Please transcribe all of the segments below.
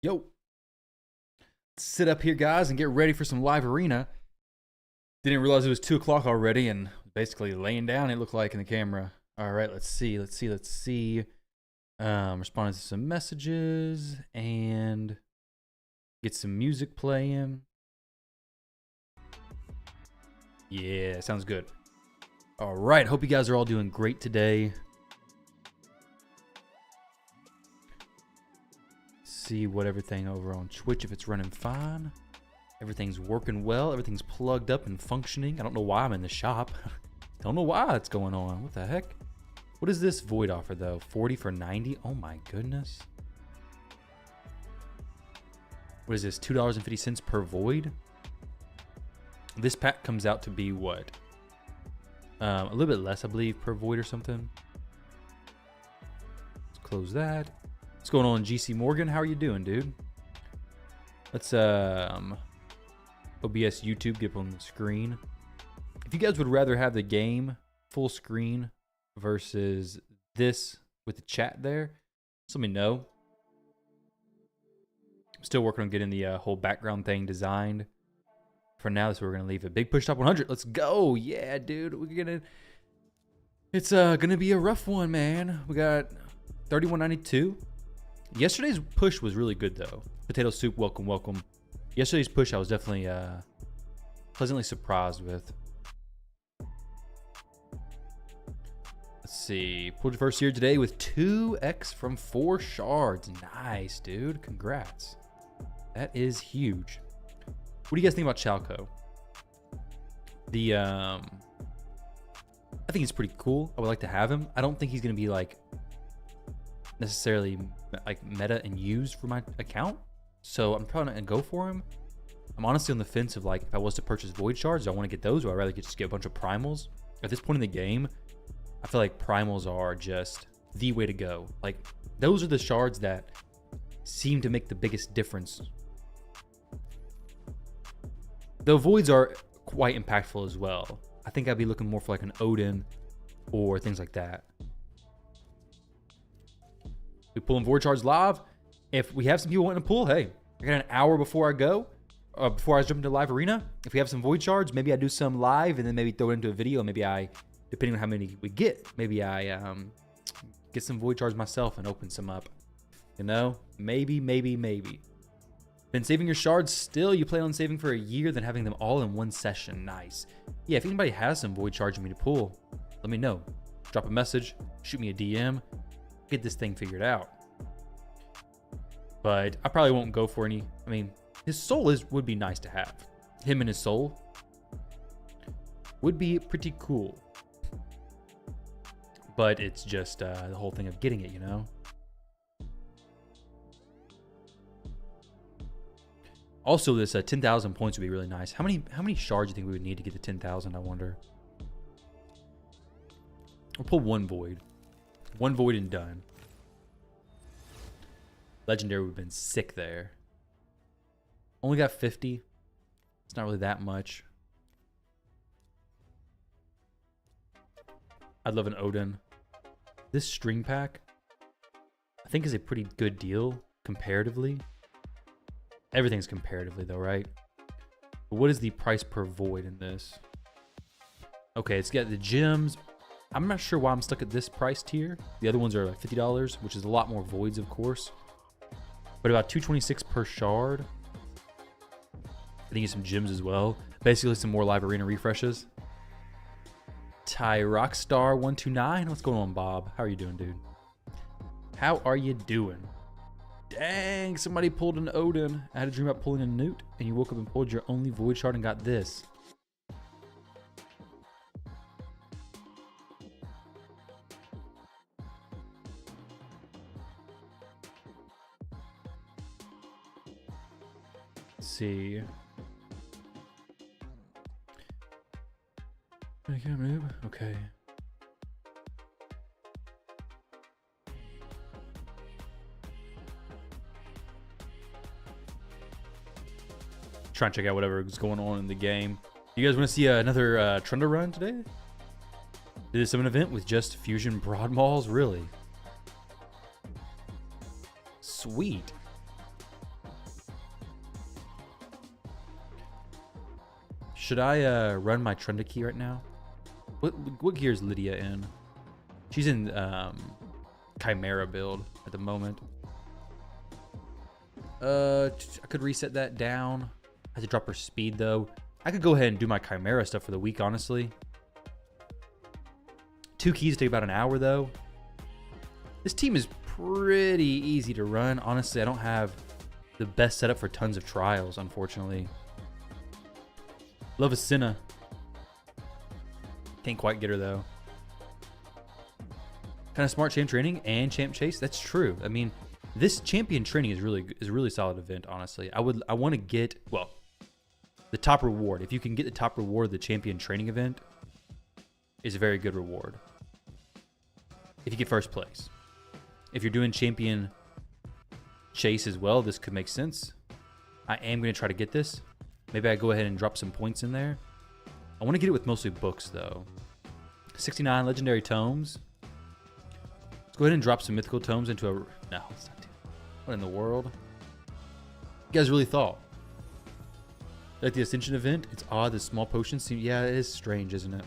Yo, sit up here, guys, and get ready for some live arena. Didn't realize it was 2 o'clock already, and basically laying down, it looked like in the camera. All right, let's see. Responding to some messages and get some music playing. Yeah, sounds good. All right, hope you guys are all doing great today. See what everything over on Twitch, if it's running fine. Everything's working well. Everything's plugged up and functioning. I don't know why I'm in the shop. Don't know why it's going on. What the heck? What is this void offer though? 40 for 90? Oh my goodness. What is this? $2.50 per void? This pack comes out to be what? A little bit less, I believe, per void or something. Let's close that. What's going on, GC Morgan? How are you doing, dude? Let's OBS YouTube get up on the screen. If you guys would rather have the game full screen versus this with the chat there, just let me know. I'm still working on getting the whole background thing designed. For now, so we're gonna leave it. Big push top 100. Let's go. Yeah, dude. It's gonna be a rough one, man. We got 3192. Yesterday's push was really good though. Potato soup, welcome. Yesterday's push I was definitely pleasantly surprised with. Let's see. Pulled your first here today with 2x from 4 shards. Nice, dude. Congrats. That is huge. What do you guys think about Chalco? I think he's pretty cool. I would like to have him. I don't think he's gonna be like necessarily like meta and used for my account, so I'm probably not gonna go for him. I'm honestly on the fence of like, if I was to purchase void shards, do I want to get those, or I'd rather just get a bunch of primals. At this point in the game, I feel like primals are just the way to go. Like, those are the shards that seem to make the biggest difference. The voids are quite impactful as well. I think I'd be looking more for like an Odin or things like that. We pulling void shards live. If we have some people wanting to pull, hey, I got an hour before I go, before I jump into live arena. If we have some void shards, maybe I do some live and then maybe throw it into a video. Maybe I, depending on how many we get, maybe I get some void shards myself and open some up. You know, maybe. Been saving your shards still? You plan on saving for a year, then having them all in one session. Nice. Yeah, if anybody has some void shards you want me to pull, let me know. Drop a message, shoot me a DM, get this thing figured out. But I probably won't go for any. I mean, his soul would be nice to have. Him and his soul would be pretty cool. But it's just the whole thing of getting it, you know? Also, this 10,000 points would be really nice. How many shards do you think we would need to get to 10,000, I wonder? We'll pull one void. One void and done. Legendary would have been sick there. Only got 50. It's not really that much. I'd love an Odin. This string pack, I think, is a pretty good deal comparatively. Everything's comparatively though, right? But what is the price per void in this? Okay, it's got the gems. I'm not sure why I'm stuck at this price tier. The other ones are like $50, which is a lot more voids, of course. But about 226 per shard. I think it's some gems as well. Basically some more live arena refreshes. Ty Rockstar 129. What's going on, Bob? How are you doing, dude? How are you doing? Dang, somebody pulled an Odin. I had a dream about pulling a Newt, and you woke up and pulled your only void shard and got this. Let's see. I can't move. Okay. Trying to check out whatever is going on in the game. You guys want to see another Trunda run today? Did this an event with just fusion broad malls? Really? Sweet. Should I run my Trunda key right now? What gear is Lydia in? She's in Chimera build at the moment. I could reset that down. I have to drop her speed though. I could go ahead and do my Chimera stuff for the week, honestly. 2 keys take about an hour though. This team is pretty easy to run. Honestly, I don't have the best setup for tons of trials, unfortunately. Love Ascension. Can't quite get her though. Kind of smart champ training and champ chase. That's true. I mean, this champion training is a really solid event. Honestly, I want to get the top reward. If you can get the top reward, the champion training event is a very good reward. If you get first place, if you're doing champion chase as well, this could make sense. I am going to try to get this. Maybe I go ahead and drop some points in there. I want to get it with mostly books though. 69 legendary tomes. Let's go ahead and drop some mythical tomes into a... No, let's not do it. What in the world? You guys really thought? Like the Ascension event, it's odd the small potions seem... Yeah, it is strange, isn't it?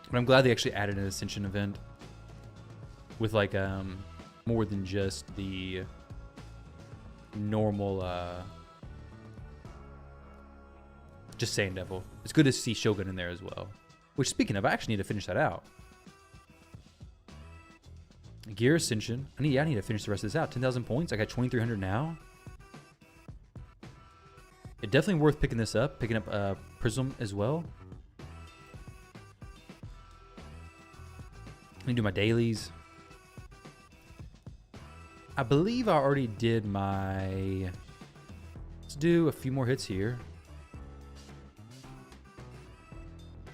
But I'm glad they actually added an Ascension event. With like, more than just the normal, just Sand Devil. It's good to see Shogun in there as well. Which, speaking of, I actually need to finish that out. Gear Ascension. I need to finish the rest of this out. 10,000 points. I got 2,300 now. It's definitely worth picking this up. Picking up Prism as well. I need to do my dailies. I believe I already did my... Let's do a few more hits here.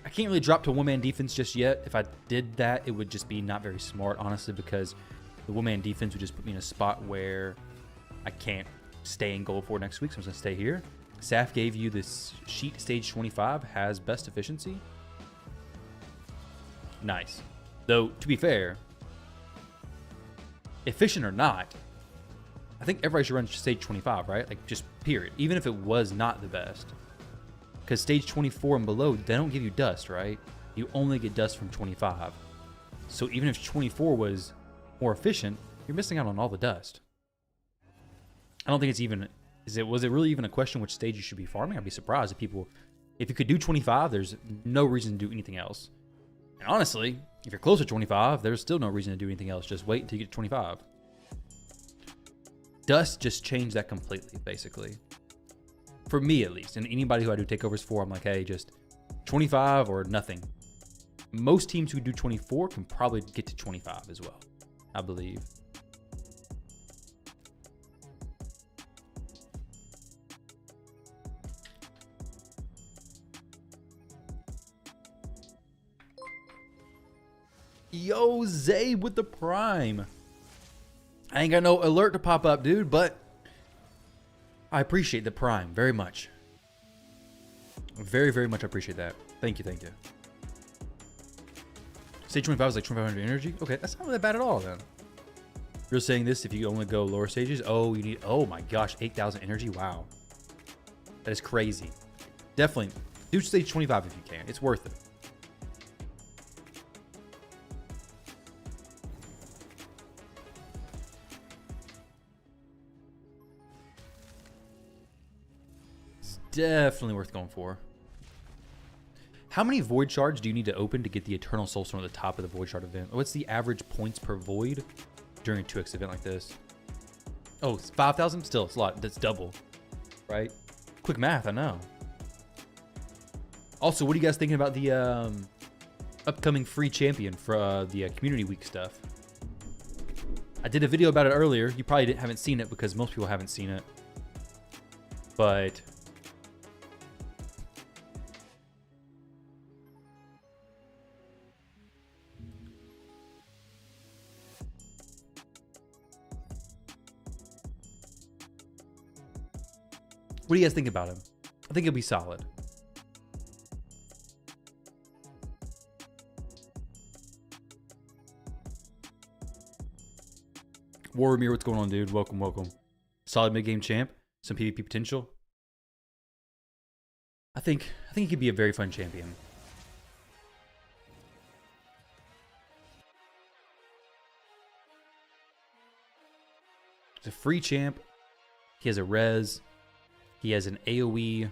I can't really drop to one-man defense just yet. If I did that, it would just be not very smart, honestly, because the one-man defense would just put me in a spot where I can't stay in gold for next week, so I'm just going to stay here. Saf gave you this sheet, stage 25, has best efficiency. Nice. Though, to be fair, efficient or not, I think everybody should run stage 25, right? Like, just period. Even if it was not the best. Because stage 24 and below, they don't give you dust, right? You only get dust from 25. So even if 24 was more efficient, you're missing out on all the dust. I don't think it's even... Was it really even a question which stage you should be farming? I'd be surprised if you could do 25, there's no reason to do anything else. And honestly, if you're close to 25, there's still no reason to do anything else. Just wait until you get to 25. Dust just changed that completely, basically. For me, at least. And anybody who I do takeovers for, I'm like, hey, just 25 or nothing. Most teams who do 24 can probably get to 25 as well, I believe. Yo, Zay with the Prime. I ain't got no alert to pop up, dude, but I appreciate the Prime very much. Very, very much appreciate that. Thank you, thank you. Stage 25 is like 2,500 energy? Okay, that's not that bad at all, then. You're saying this if you only go lower stages? Oh, you need... Oh, my gosh, 8,000 energy? Wow. That is crazy. Definitely. Do stage 25 if you can. It's worth it. Definitely worth going for. How many void shards do you need to open to get the Eternal Soulstone at the top of the void shard event? What's the average points per void during a 2x event like this? Oh, it's 5,000? Still, it's a lot. That's double, right? Quick math, I know. Also, what are you guys thinking about the upcoming free champion for the Community Week stuff? I did a video about it earlier. You probably haven't seen it because most people haven't seen it. But... what do you guys think about him? I think he'll be solid. Warrior, what's going on, dude? Welcome, welcome. Solid mid-game champ. Some PvP potential. I think he could be a very fun champion. He's a free champ. He has a res. He has an AoE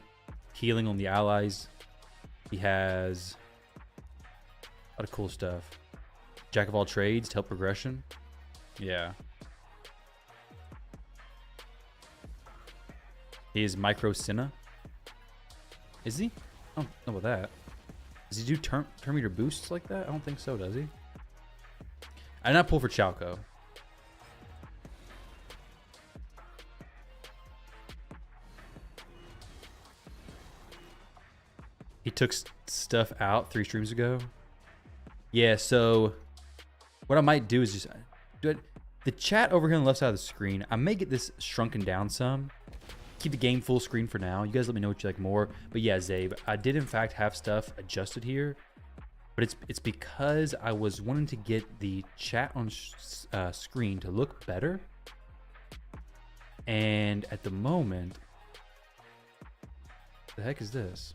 healing on the allies. He has a lot of cool stuff. Jack of all trades to help progression. Yeah. He is Micro Senna. Is he? I don't know about that. Does he do turn meter boosts like that? I don't think so, does he? I did not pull for Chalco. He took stuff out 3 streams ago. Yeah, so what I might do is just do it. The chat over here on the left side of the screen, I may get this shrunken down some. Keep the game full screen for now. You guys let me know what you like more. But yeah, Zabe, I did in fact have stuff adjusted here. But it's because I was wanting to get the chat on screen to look better. And at the moment, the heck is this?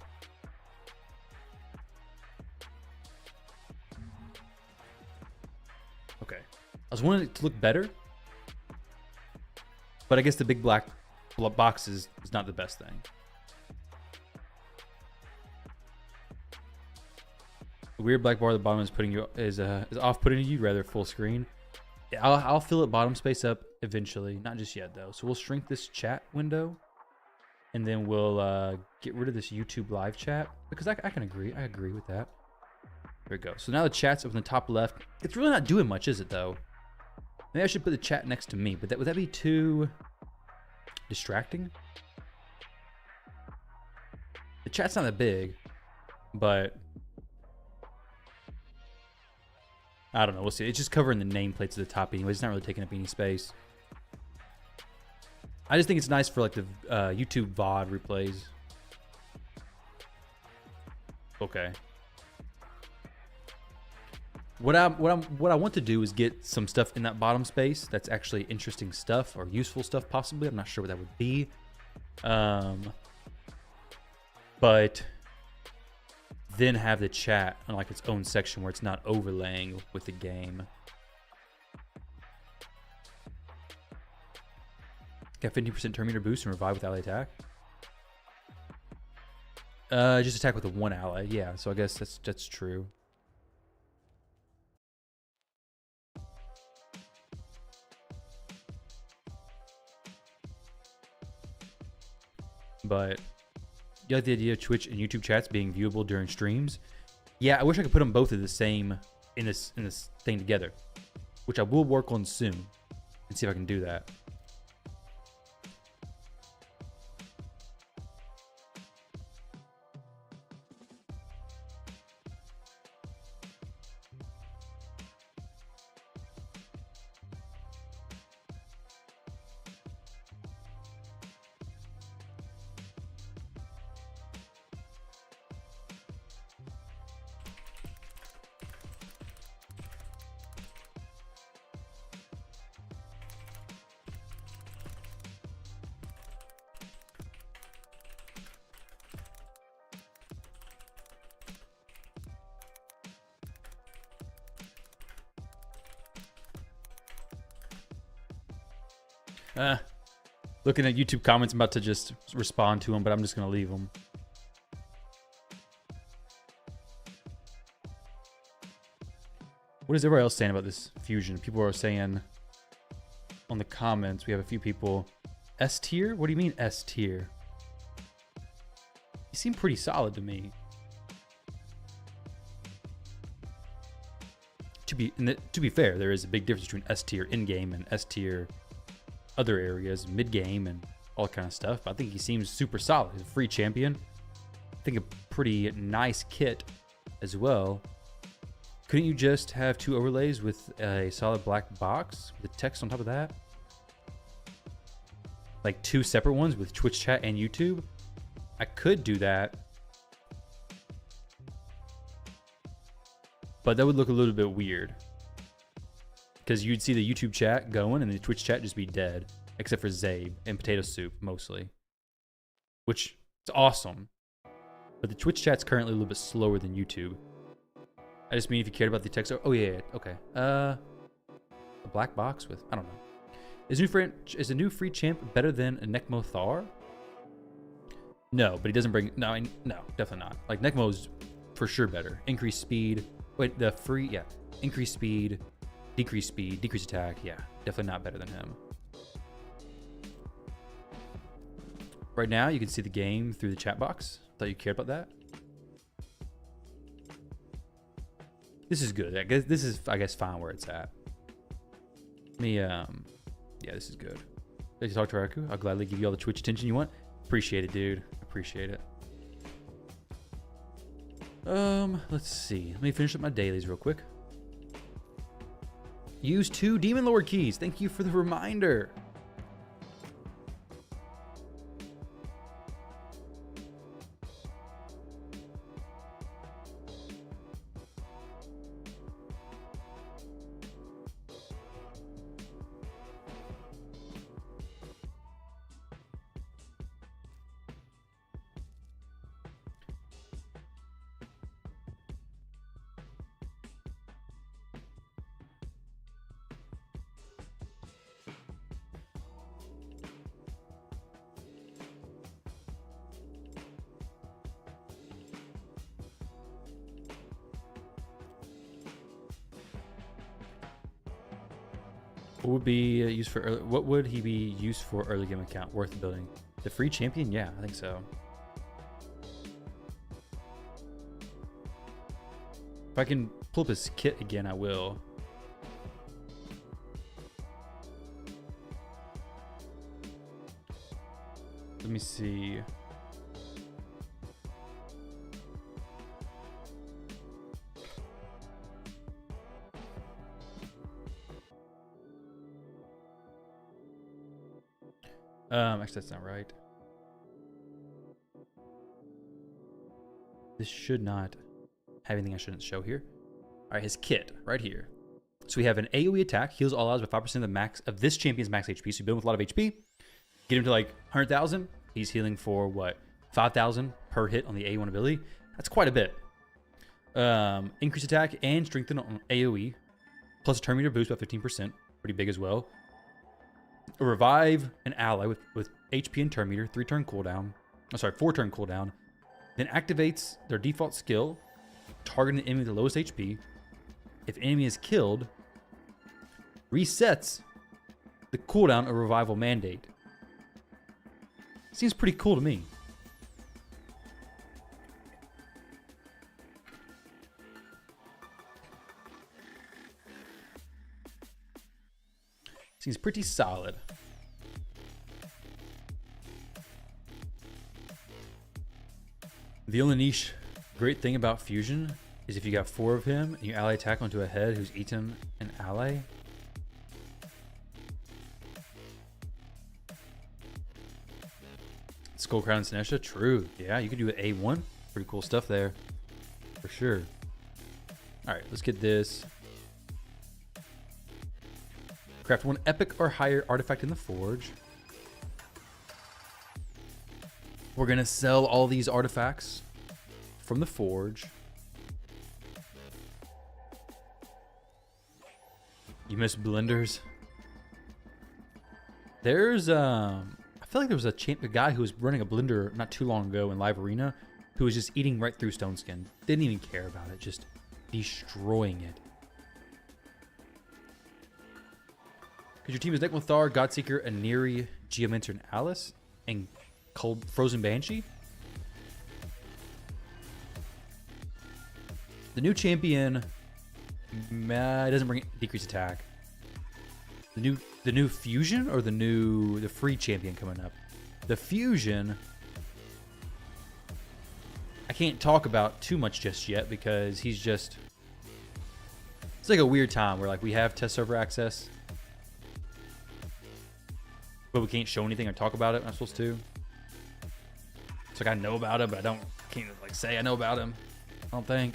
Okay. I was wanting it to look better. But I guess the big black box is not the best thing. The weird black bar at the bottom is putting you is off-putting to you. Rather full screen. I'll fill it bottom space up eventually, not just yet though. So we'll shrink this chat window, and then we'll get rid of this YouTube live chat because I can agree. I agree with that. There we go. So now the chat's up in the top left. It's really not doing much, is it though? Maybe I should put the chat next to me, but would that be too distracting? The chat's not that big, but I don't know. We'll see. It's just covering the nameplates at the top anyway. It's not really taking up any space. I just think it's nice for like the YouTube VOD replays. Okay. What I want to do is get some stuff in that bottom space that's actually interesting stuff or useful stuff possibly. I'm not sure what that would be. But then have the chat on like its own section where it's not overlaying with the game. Got 50% turn meter boost and revive with ally attack. Just attack with the one ally. Yeah, so I guess that's true. But you like the idea of Twitch and YouTube chats being viewable during streams? Yeah, I wish I could put them both in the same in this thing together, which I will work on soon and see if I can do that. Looking at YouTube comments, I'm about to just respond to them, but I'm just going to leave them. What is everybody else saying about this fusion? People are saying on the comments, we have a few people. S tier? What do you mean S tier? You seem pretty solid to me. To be fair, there is a big difference between S tier in-game and S tier other areas, mid-game and all kind of stuff. But I think he seems super solid. He's a free champion. I think a pretty nice kit as well. Couldn't you just have 2 overlays with a solid black box with text on top of that? Like 2 separate ones with Twitch chat and YouTube? I could do that. But that would look a little bit weird. Because you'd see the YouTube chat going and the Twitch chat just be dead. Except for Zabe and Potato Soup, mostly. Which is awesome. But the Twitch chat's currently a little bit slower than YouTube. I just mean if you cared about the text. Oh yeah, okay. A black box with, I don't know. Is a new free champ better than a Nekmo Thar? No, but he doesn't bring, no, definitely not. Like Nekmo's for sure better. Increased speed. Wait, the free, yeah. Increased speed, decreased attack. Yeah, definitely not better than him. Right now, you can see the game through the chat box. Thought you cared about that. This is good. I guess this is, fine where it's at. Yeah, this is good. Thank you, talk to Raku. I'll gladly give you all the Twitch attention you want. Appreciate it, dude. Appreciate it. Let's see. Let me finish up my dailies real quick. Use 2 Demon Lord keys. Thank you for the reminder. What would be used for early, what would he be used for early game account worth building? The free champion? Yeah, I think so. If I can pull up his kit again, I will. Let me see. Actually, that's not right. This should not have anything I shouldn't show here. All right, his kit right here. So we have an AoE attack, heals all allies by 5% of the max of this champion's max HP. So you build with a lot of HP, get him to like 100,000. He's healing for what, 5,000 per hit on the A1 ability. That's quite a bit. Increase attack and strengthen on AoE, plus a turn meter boost by 15%, pretty big as well. Revive an ally with HP and turn meter, 4 turn cooldown, then activates their default skill, targeting an enemy with the lowest HP. If an enemy is killed, resets the cooldown of revival mandate. Seems pretty cool to me. Seems pretty solid. The only niche great thing about Fusion is if you got 4 of him and you ally attack onto a head who's eaten an ally. Skull Crown and Sinesha, true. Yeah, you could do an A1. Pretty cool stuff there. For sure. Alright, let's get this. Craft 1 epic or higher artifact in the forge. We're gonna sell all these artifacts from the forge. You miss blenders. There's I feel like there was a guy who was running a blender not too long ago in Live Arena who was just eating right through Stone Skin. Didn't even care about it, just destroying it. Because your team is Nekmo Thar, Godseeker, Aniri, Geomancer, and Alice, and Cold Frozen Banshee. The new champion doesn't bring decreased attack. The new fusion or the free champion coming up. The fusion I can't talk about too much just yet because it's like a weird time where like we have test server access, but we can't show anything or talk about it. I'm not supposed to. It's like I know about it, but can't like say I know about him. I don't think.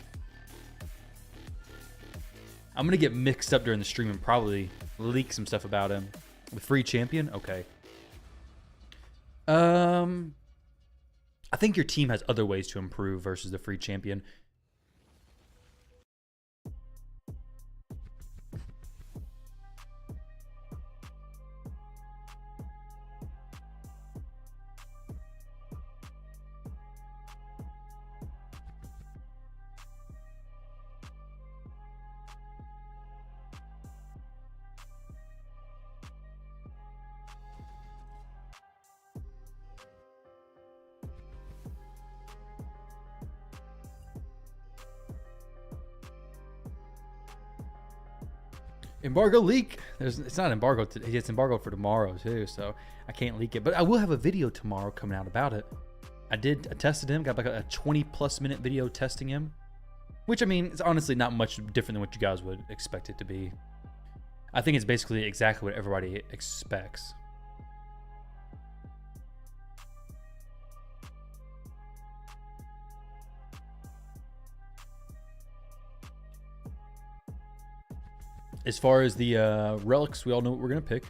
I'm gonna get mixed up during the stream and probably leak some stuff about him. The free champion, okay. I think your team has other ways to improve versus the free champion. Embargo leak. It's not embargoed. It's embargoed for tomorrow too, so I can't leak it. But I will have a video tomorrow coming out about it. I tested him. Got like a 20+ minute video testing him, which I mean, it's honestly not much different than what you guys would expect it to be. I think it's basically exactly what everybody expects. As far as the relics, we all know what we're going to pick.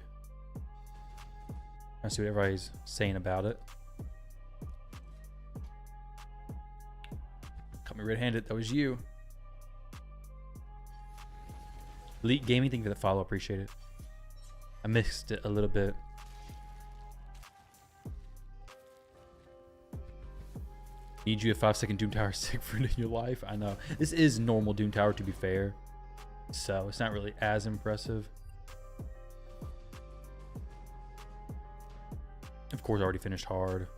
I see what everybody's saying about it. Caught me red-handed. That was you. Elite Gaming, thank you for the follow. Appreciate it. I missed it a little bit. Need you a 5-second Doom Tower Siegfried in your life? I know. This is normal Doom Tower, to be fair. So it's not really as impressive. Of course, I already finished hard.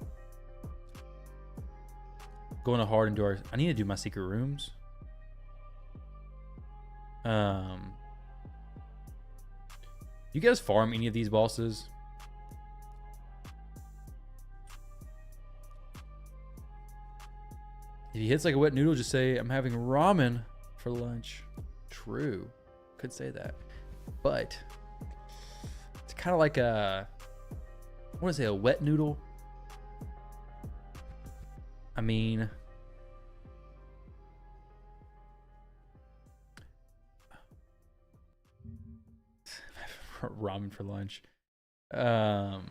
Going to hard and do our... I need to do my secret rooms. You guys farm any of these bosses? If he hits like a wet noodle, just say, I'm having ramen for lunch. True. Could say that. But it's kind of like a... I want to say a wet noodle. I mean... ramen for lunch. Trying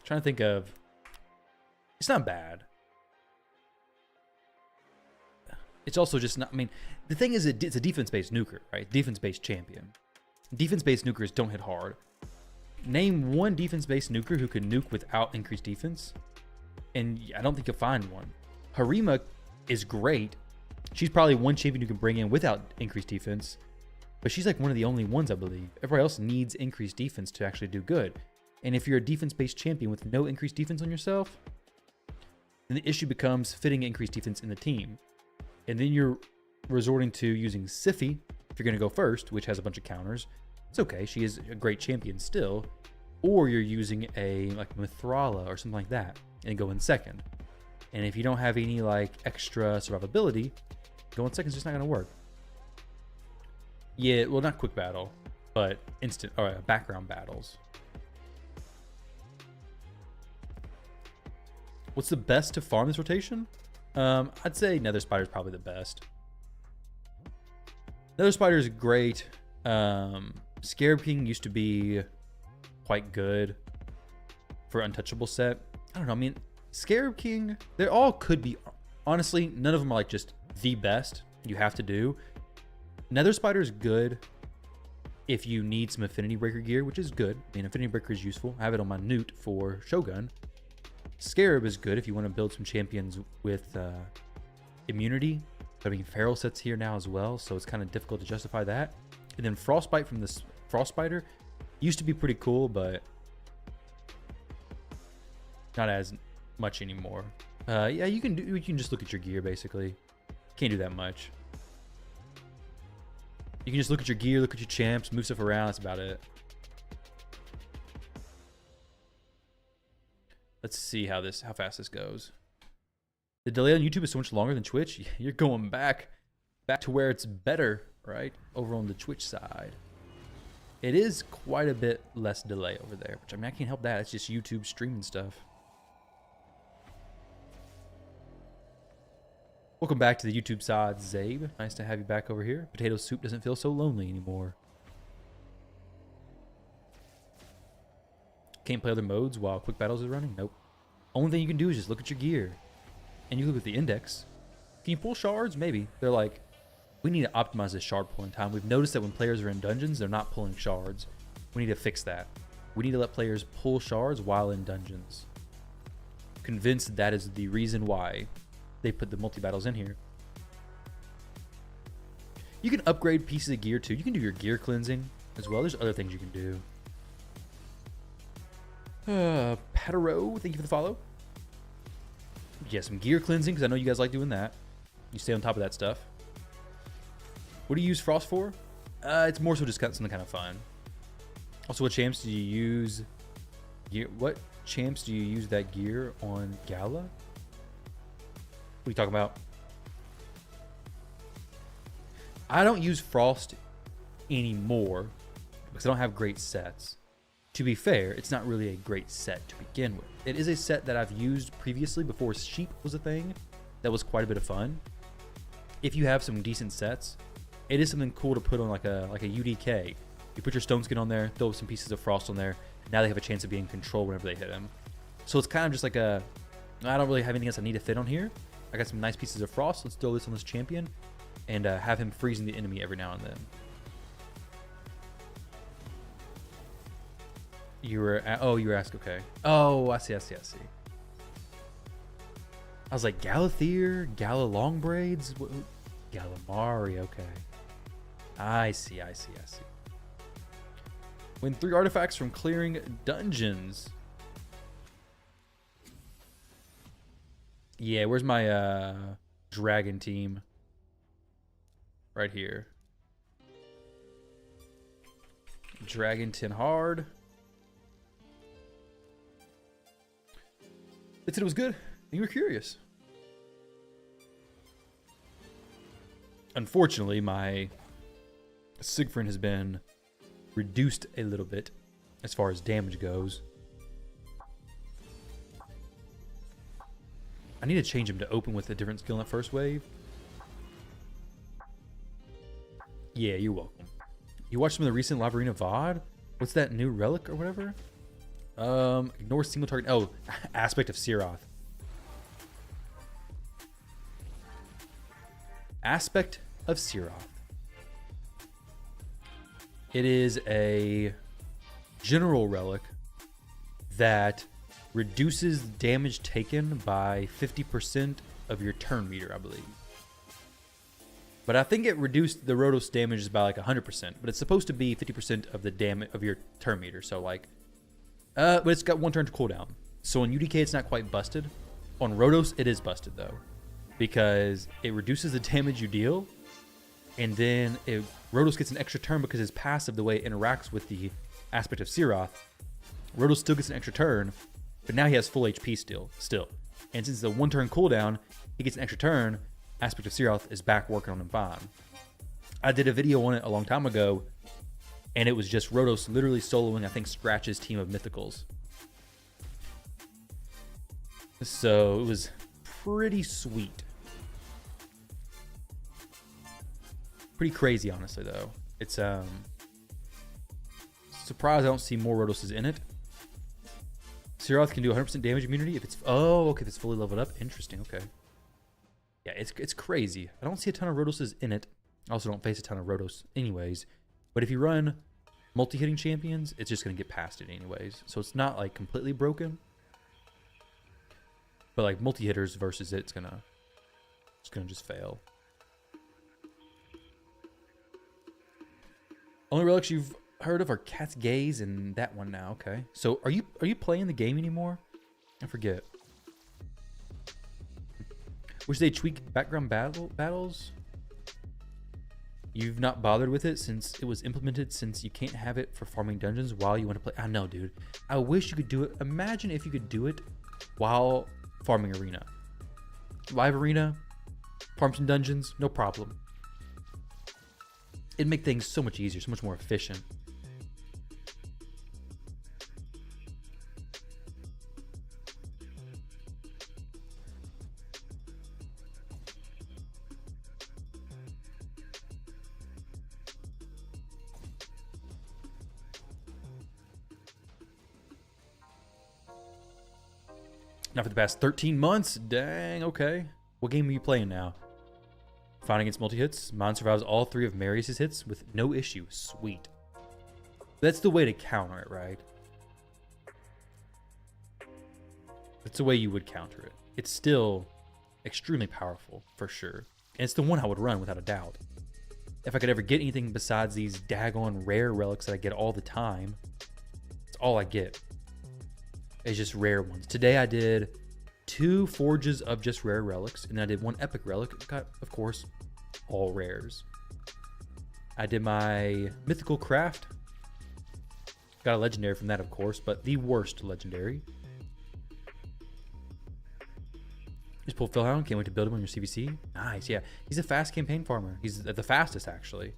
to think of... It's not bad. It's also just not... I mean, the thing is, it's a defense-based nuker, right? Defense-based champion. Defense-based nukers don't hit hard. Name one defense-based nuker who can nuke without increased defense, and I don't think you'll find one. Harima is great. She's probably one champion you can bring in without increased defense, but she's like one of the only ones, I believe. Everybody else needs increased defense to actually do good. And if you're a defense-based champion with no increased defense on yourself, then the issue becomes fitting increased defense in the team. And then you're resorting to using Siphi if you're going to go first, which has a bunch of counters. It's okay. She is a great champion still. Or you're using a like Mithrala or something like that and go in second. And if you don't have any like extra survivability, going second is just not going to work. Yeah, well, not quick battle, but instant or background battles. What's the best to farm this rotation? I'd say Nether Spider is probably the best. Nether Spider is great. Scarab King used to be quite good for untouchable set. I don't know. I mean, Scarab King, they all could be. Honestly, none of them are like just the best you have to do. Nether Spider is good if you need some Affinity Breaker gear, which is good. I mean, Affinity Breaker is useful. I have it on my Newt for Shogun. Scarab is good if you want to build some champions with immunity. But I mean, Feral set's here now as well, so it's kind of difficult to justify that. And then Frostbite from this Frostbiter used to be pretty cool, but not as much anymore. Yeah, you can just look at your gear basically. Can't do that much. You can just look at your gear, look at your champs, move stuff around. That's about it. Let's see how fast this goes. The delay on YouTube is so much longer than Twitch. You're going back to where it's better, right? Over on the Twitch side. It is quite a bit less delay over there, which I mean, I can't help that. It's just YouTube streaming stuff. Welcome back to the YouTube side, Zabe. Nice to have you back over here. Potato soup doesn't feel so lonely anymore. Can't play other modes while quick battles is running? Nope. Only thing you can do is just look at your gear. and you look at the index, can you pull shards? Maybe. They're like, we need to optimize this shard pulling time. We've noticed that when players are in dungeons, they're not pulling shards. We need to fix that. We need to let players pull shards while in dungeons. Convinced that is the reason why they put the multi-battles in here. You can upgrade pieces of gear too. You can do your gear cleansing as well. There's other things you can do. Patero, thank you for the follow. Yeah, some gear cleansing, because I know you guys like doing that. You stay on top of that stuff. What do you use Frost for? It's more so just something kind of fun. Also, what champs do you use? What champs do you use that gear on Gala? What are you talking about? I don't use Frost anymore because I don't have great sets. To be fair, it's not really a great set to begin with. It is a set that I've used previously before Sheep was a thing. That was quite a bit of fun. If you have some decent sets, it is something cool to put on like a UDK. You put your stone skin on there, throw some pieces of Frost on there. Now they have a chance of being in control whenever they hit him. So it's kind of just like I don't really have anything else I need to fit on here. I got some nice pieces of Frost. Let's throw this on this champion and have him freezing the enemy every now and then. You were asking, okay. Oh, I see. I was like, Galathier, Gala Long Braids, Galamari, okay. I see. Win 3 artifacts from clearing dungeons. Yeah, where's my dragon team? Right here. Dragon 10 hard. They said it was good, and you were curious. Unfortunately, my Siegfried has been reduced a little bit as far as damage goes. I need to change him to open with a different skill in that first wave. Yeah, you're welcome. You watched some of the recent Live Arena VOD? What's that new relic or whatever? Ignore single target. Oh, aspect of Siroth. Aspect of Siroth. It is a general relic that reduces damage taken by 50% of your turn meter, I believe. But I think it reduced the Rotos damages by like 100%. But it's supposed to be 50% of the damage of your turn meter. So like, but it's got 1 turn to cooldown. So on UDK, it's not quite busted. On Rotos, it is busted though, because it reduces the damage you deal, and then Rotos gets an extra turn because his passive, the way it interacts with the aspect of Siroth, Rotos still gets an extra turn, but now he has full HP still. And since it's a 1 turn cooldown, he gets an extra turn. Aspect of Siroth is back working on him fine. I did a video on it a long time ago, and it was just Rotos literally soloing, I think, Scratch's team of Mythicals. So it was pretty sweet. Pretty crazy, honestly, though. It's surprised I don't see more Rotoses in it. Siroth can do 100% damage immunity if it's... Oh, okay, if it's fully leveled up. Interesting, okay. Yeah, it's crazy. I don't see a ton of Rotoses in it. I also don't face a ton of Rotos anyways. But if you run multi-hitting champions, it's just going to get past it anyways. So it's not, like, completely broken. But, like, multi-hitters versus it's going to just fail. Only relics you've heard of are Cat's Gaze and that one now. Okay. So are you playing the game anymore? I forget. Wish they tweak background battles. You've not bothered with it since it was implemented, since you can't have it for farming dungeons while you want to play. I know, dude. I wish you could do it. Imagine if you could do it while farming arena. Live arena, farm some dungeons, no problem. It'd make things so much easier, so much more efficient. Not for the past 13 months. Dang, okay. What game are you playing now? Fine against multi-hits. Mon survives all 3 of Marius' hits with no issue. Sweet. That's the way to counter it, right? That's the way you would counter it. It's still extremely powerful, for sure. And it's the one I would run without a doubt. If I could ever get anything besides these daggone rare relics that I get all the time, it's all I get. It's just rare ones. Today I did 2 forges of just rare relics, and then I did 1 epic relic. Got, of course, all rares. I did my mythical craft. Got a legendary from that, of course, but the worst legendary. Just pulled Philhound. Can't wait to build him on your CVC. Nice, yeah. He's a fast campaign farmer. He's the fastest, actually.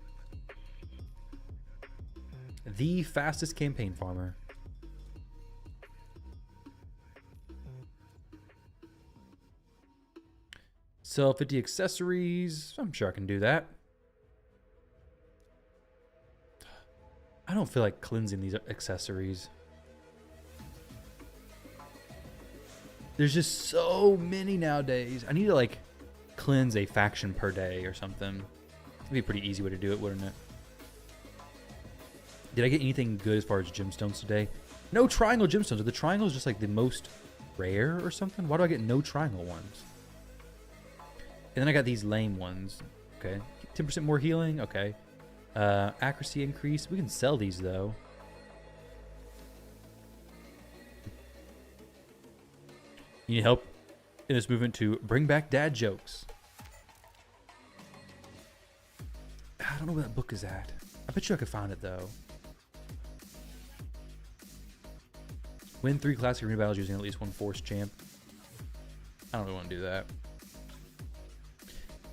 The fastest campaign farmer. Sell 50 accessories. I'm sure I can do that. I don't feel like cleansing these accessories. There's just so many nowadays. I need to like cleanse a faction per day or something. It'd be a pretty easy way to do it, wouldn't it? Did I get anything good as far as gemstones today? No triangle gemstones. Are the triangles just like the most rare or something? Why do I get no triangle ones? And then I got these lame ones. Okay. 10% more healing. Okay. Accuracy increase. We can sell these though. You need help in this movement to bring back dad jokes. I don't know where that book is at. I bet you I could find it though. Win 3 classic arena battles using at least 1 force champ. I don't really want to do that.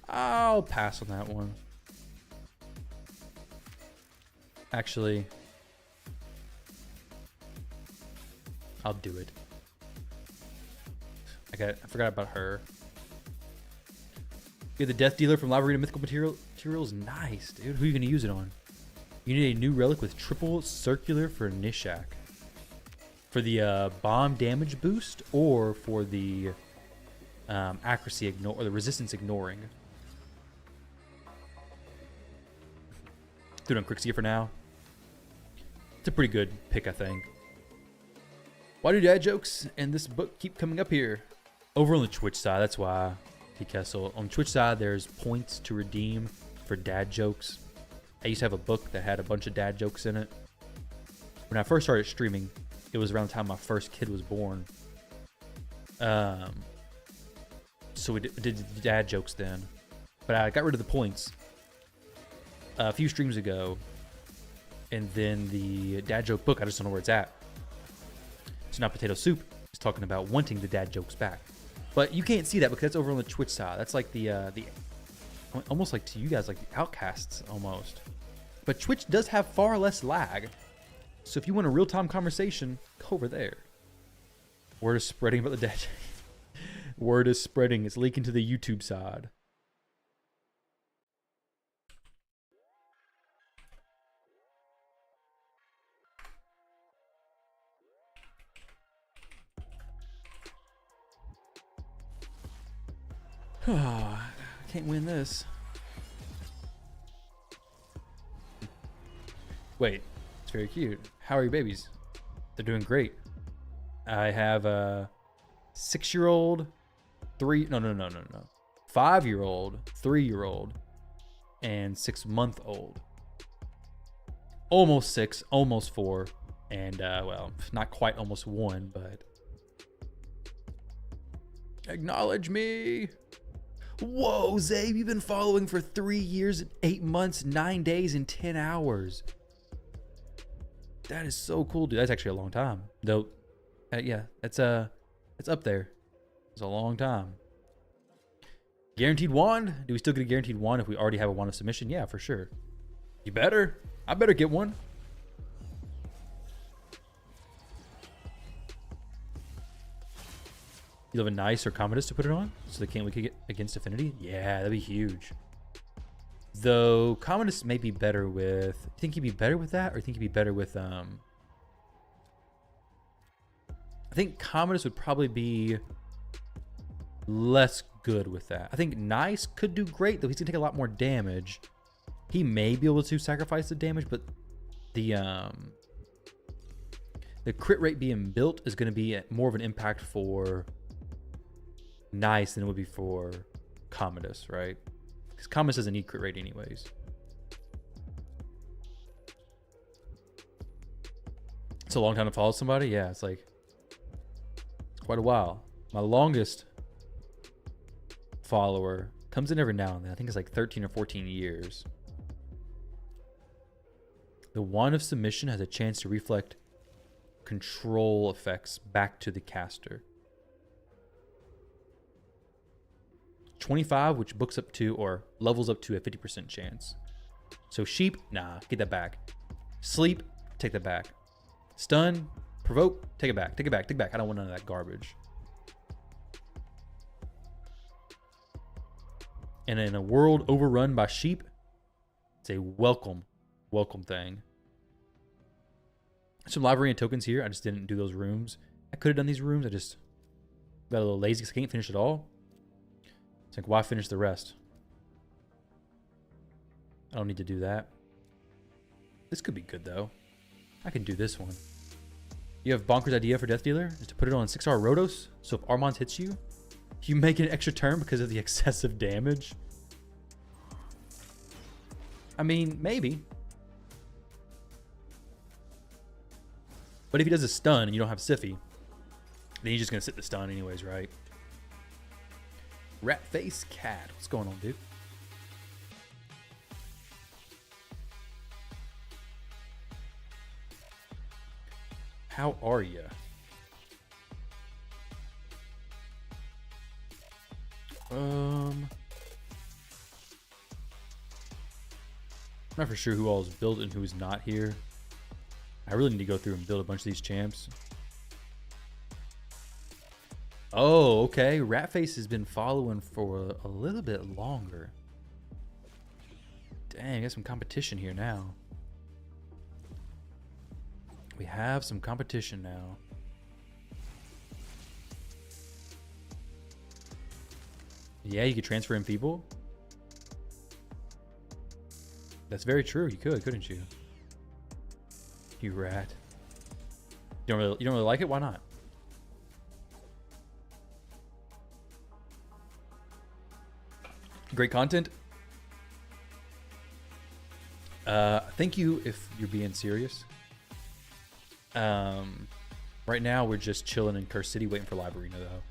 I'll pass on that one. Actually, I'll do it. I forgot about her. Get the Death Dealer from Lava Arena Mythical Materials. Nice, dude. Who are you going to use it on? You need a new relic with triple circular for Nishak. For the bomb damage boost or for the accuracy ignore or the resistance ignoring. Do it on Crixia for now. It's a pretty good pick, I think. Why do dad jokes and this book keep coming up here? Over on the Twitch side, that's why, T. Kessel. On the Twitch side, there's points to redeem for dad jokes. I used to have a book that had a bunch of dad jokes in it. When I first started streaming, it was around the time my first kid was born. So we did dad jokes then. But I got rid of the points a few streams ago. And then the dad joke book, I just don't know where it's at. So now Potato Soup is talking about wanting the dad jokes back. But you can't see that because that's over on the Twitch side. That's like the almost like to you guys, like the outcasts almost. But Twitch does have far less lag. So if you want a real-time conversation, go over there. Word is spreading about the dad. Word is spreading. It's leaking to the YouTube side. I can't win this. Wait, it's very cute. How are your babies? They're doing great. I have a 6-year-old, 5-year-old, 3-year-old, and 6-month-old. Almost 6, almost 4, and well, not quite almost 1, but acknowledge me. Whoa, Zabe, you've been following for 3 years, 8 months, 9 days, and 10 hours. That is so cool, dude. That's actually a long time. Though, yeah, it's up there. It's a long time. Guaranteed wand? Do we still get a guaranteed wand if we already have a wand of submission? Yeah, for sure. You better. I better get one. You have a nice or Commodus to put it on? So they can't we could get against Affinity? Yeah, that'd be huge. Though Commodus may be better with... You think he'd be better with that? Or you think he'd be better with... I think Commodus would probably be less good with that. I think Nice could do great, though he's gonna take a lot more damage. He may be able to sacrifice the damage, but the crit rate being built is gonna be more of an impact for Nice than it would be for Commodus, right? Because Commodus doesn't need crit rate anyways. It's a long time to follow somebody. Yeah, it's like it's quite a while. My longest follower comes in every now and then. I think it's like 13 or 14 years. The Wand of Submission has a chance to reflect control effects back to the caster. 25, which books up to or levels up to a 50% chance. So Sheep, nah, get that back. Sleep, take that back. Stun, Provoke, take it back, take it back, take it back. I don't want none of that garbage. And in a world overrun by sheep, it's a welcome thing. Some library and tokens here. I just didn't do those rooms. I could have done these rooms. I just got a little lazy because I can't finish it all. It's like, why finish the rest? I don't need to do that. This could be good, though. I can do this one. You have bonkers idea for Death Dealer? Is to put it on 6-hour Rotos, so if Armand hits you, you make an extra turn because of the excessive damage? I mean, maybe. But if he does a stun and you don't have Siffy, then he's just going to sit the stun anyways, right? Rat Face Cat. What's going on, dude? How are you? I'm not for sure who all is built and who's not here. I really need to go through and build a bunch of these champs. Oh, okay. Ratface has been following for a little bit longer. Dang, got some competition here now. We have some competition now. Yeah, you could transfer in people. That's very true. You could, couldn't you? You rat. You don't really like it? Why not? Great content. Thank you if you're being serious. Right now we're just chilling in Curse City waiting for Librarina though.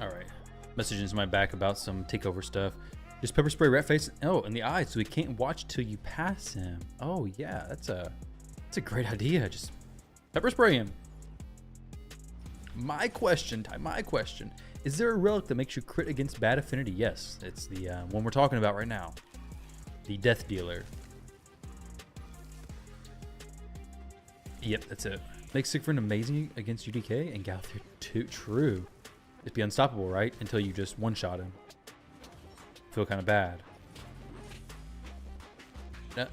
Alright. Messages in my back about some takeover stuff. Just pepper spray Ratface. Oh, in the eye, so he can't watch till you pass him. Oh yeah, that's a great idea. Just pepper spray him. My question. Is there a relic that makes you crit against bad affinity? Yes, it's the one we're talking about right now. The Death Dealer. Yep, that's it. Makes Siegfried amazing against UDK and Galathir 2. True. Just be unstoppable, right? Until you just one-shot him. Feel kind of bad.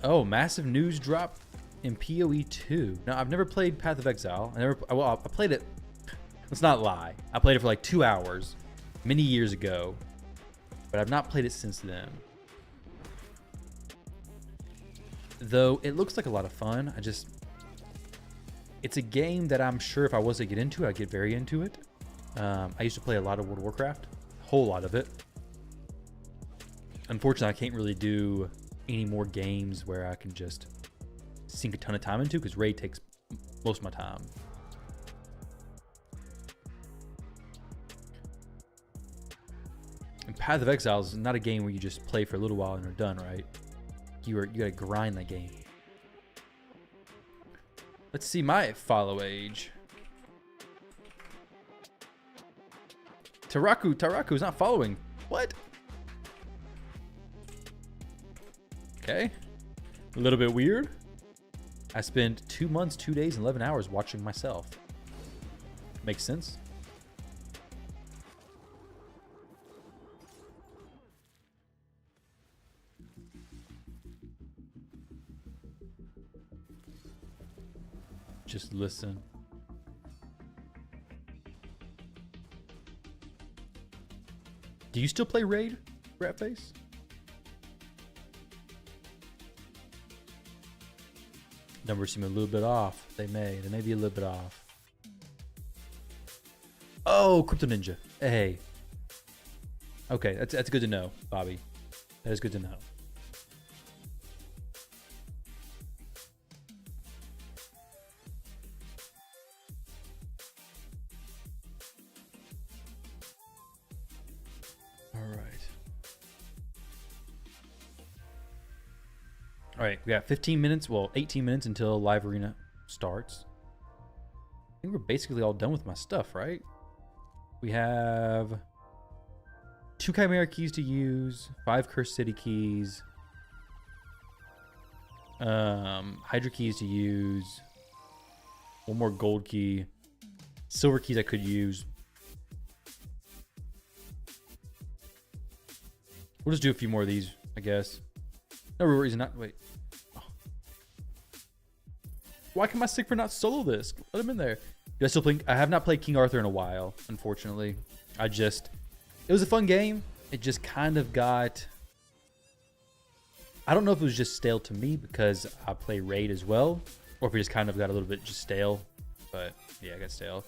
Oh, massive news drop in PoE 2. Now, I've never played Path of Exile. I played it. Let's not lie. I played it for like 2 hours many years ago, but I've not played it since then. Though it looks like a lot of fun. It's a game that I'm sure if I was to get into it, I'd get very into it. I used to play a lot of World of Warcraft, a whole lot of it. Unfortunately, I can't really do any more games where I can just sink a ton of time into because raid takes most of my time. Path of Exile is not a game where you just play for a little while and are done, right? You gotta grind that game. Let's see my follow age. Taraku is not following. What? Okay. A little bit weird. I spent 2 months, 2 days, and 11 hours watching myself. Makes sense. Just listen. Do you still play Raid, Ratface? Numbers seem a little bit off. They may be a little bit off. Oh, Crypto Ninja. Hey. Okay, that's good to know, Bobby. That is good to know. All right, we got 15 minutes, well, 18 minutes until live arena starts. I think we're basically all done with my stuff, right? We have 2 Chimera keys to use, 5 Cursed City keys, Hydra keys to use, 1 more gold key, silver keys I could use. We'll just do a few more of these, I guess. No real reason not. Wait. Oh. Why can my Sigfrid not solo this? Let him in there. Do I still play? I have not played King Arthur in a while, unfortunately. It was a fun game. It just kind of got. I don't know if it was just stale to me because I play Raid as well, or if it just kind of got a little bit just stale. But yeah, I got stale.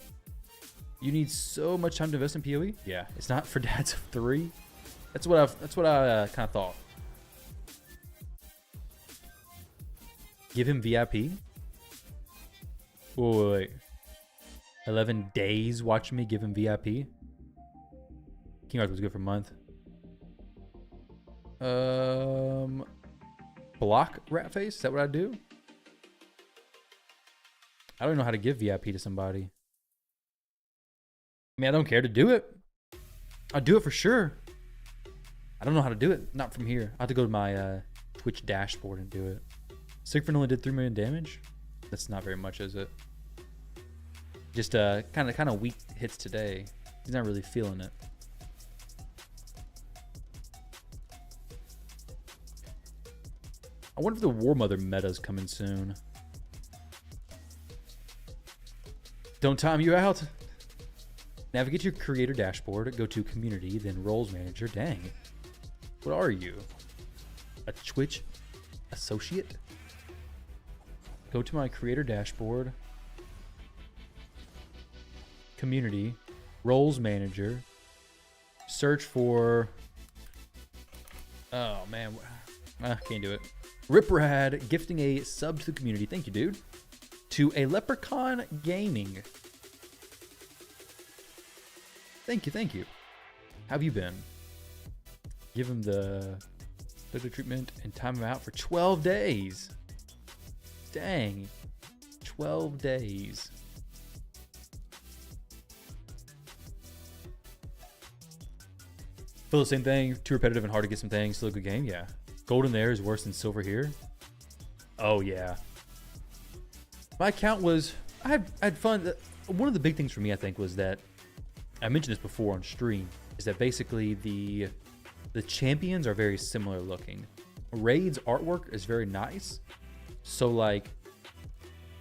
You need so much time to invest in PoE. Yeah, it's not for dads of 3. That's what I kind of thought. Give him VIP. Wait. 11 days watching me give him VIP. King Arthur was good for a month. Block Ratface? Is that what I do? I don't know how to give VIP to somebody. I mean, I don't care to do it. I'll do it for sure. I don't know how to do it. Not from here. I have to go to my Twitch dashboard and do it. Sigfrid only did 3 million damage. That's not very much, is it? Just kind of weak hits today. He's not really feeling it. I wonder if the War Mother meta is coming soon. Don't time you out. Navigate to your creator dashboard. Go to community, then roles manager. Dang. What are you? A Twitch associate? Go to my creator dashboard. Community. Roles manager. Search for... Oh, man. Can't do it. Riprad gifting a sub to the community. Thank you, dude. To a Leprechaun Gaming. Thank you, thank you. How have you been? Give him the treatment and time him out for 12 days. Dang. 12 days. Feel the same thing. Too repetitive and hard to get some things. Still a good game. Yeah. Golden there is worse than silver here. Oh, yeah. My account was... I had fun. One of the big things for me, I think, was that... I mentioned this before on stream. Is that basically the champions are very similar looking. Raid's artwork is very nice. So, like...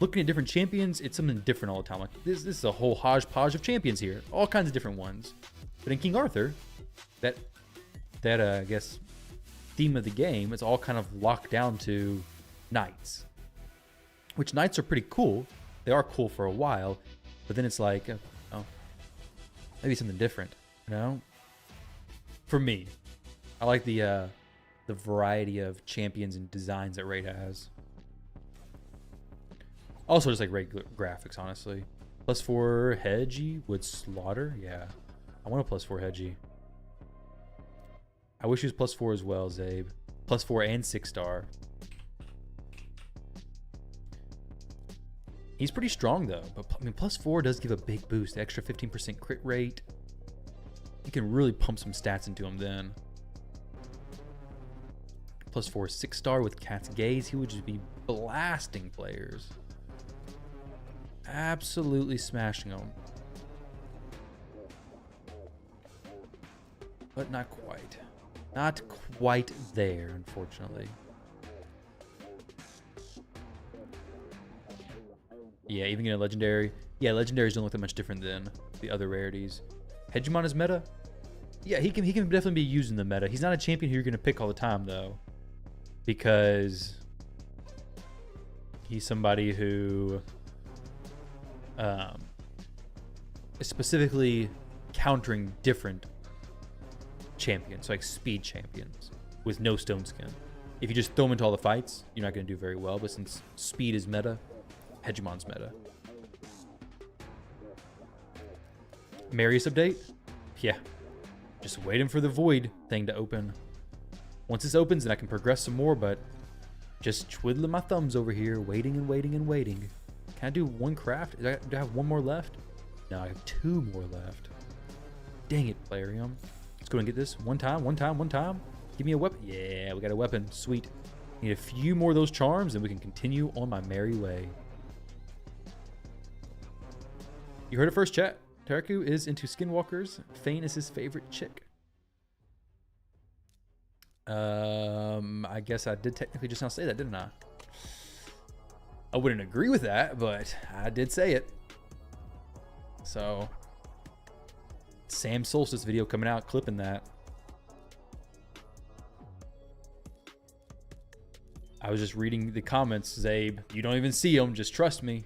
Looking at different champions, it's something different all the time. Like, this is a whole hodgepodge of champions here. All kinds of different ones. But in King Arthur... That I guess theme of the game is all kind of locked down to knights, which knights are pretty cool. They are cool for a while, but then it's like, oh, maybe something different, you know? For me, I like the variety of champions and designs that Raid has. Also, just like Raid graphics, honestly. +4 Hedgie would slaughter. Yeah, I want a +4 Hedgie. I wish he was +4 as well, Zabe. +4 and 6-star. He's pretty strong though, but I mean, +4 does give a big boost. The extra 15% crit rate. You can really pump some stats into him then. +4 6-star with Cat's Gaze. He would just be blasting players. Absolutely smashing them. But not quite. Not quite there, unfortunately. Yeah, even getting a legendary. Yeah, legendaries don't look that much different than the other rarities. Hegemon is meta? Yeah, he can definitely be used in the meta. He's not a champion who you're going to pick all the time, though. Because he's somebody who is specifically countering different champions, like speed champions with no stone skin. If you just throw them into all the fights, you're not going to do very well. But since speed is meta, Hegemon's meta. Marius update? Yeah. Just waiting for the void thing to open. Once this opens, then I can progress some more, but just twiddling my thumbs over here, waiting and waiting and waiting. Can I do one craft? Do I have one more left? No, I have 2 more left. Dang it, Plarium. Let's go and get this. One time. Give me a weapon. Yeah, we got a weapon. Sweet. Need a few more of those charms, and we can continue on my merry way. You heard it first, chat. Taraku is into skinwalkers. Fane is his favorite chick. I guess I did technically just now say that, didn't I? I wouldn't agree with that, but I did say it. So, Sam Solstice video coming out, clipping that. I was just reading the comments, Zabe. You don't even see them, just trust me.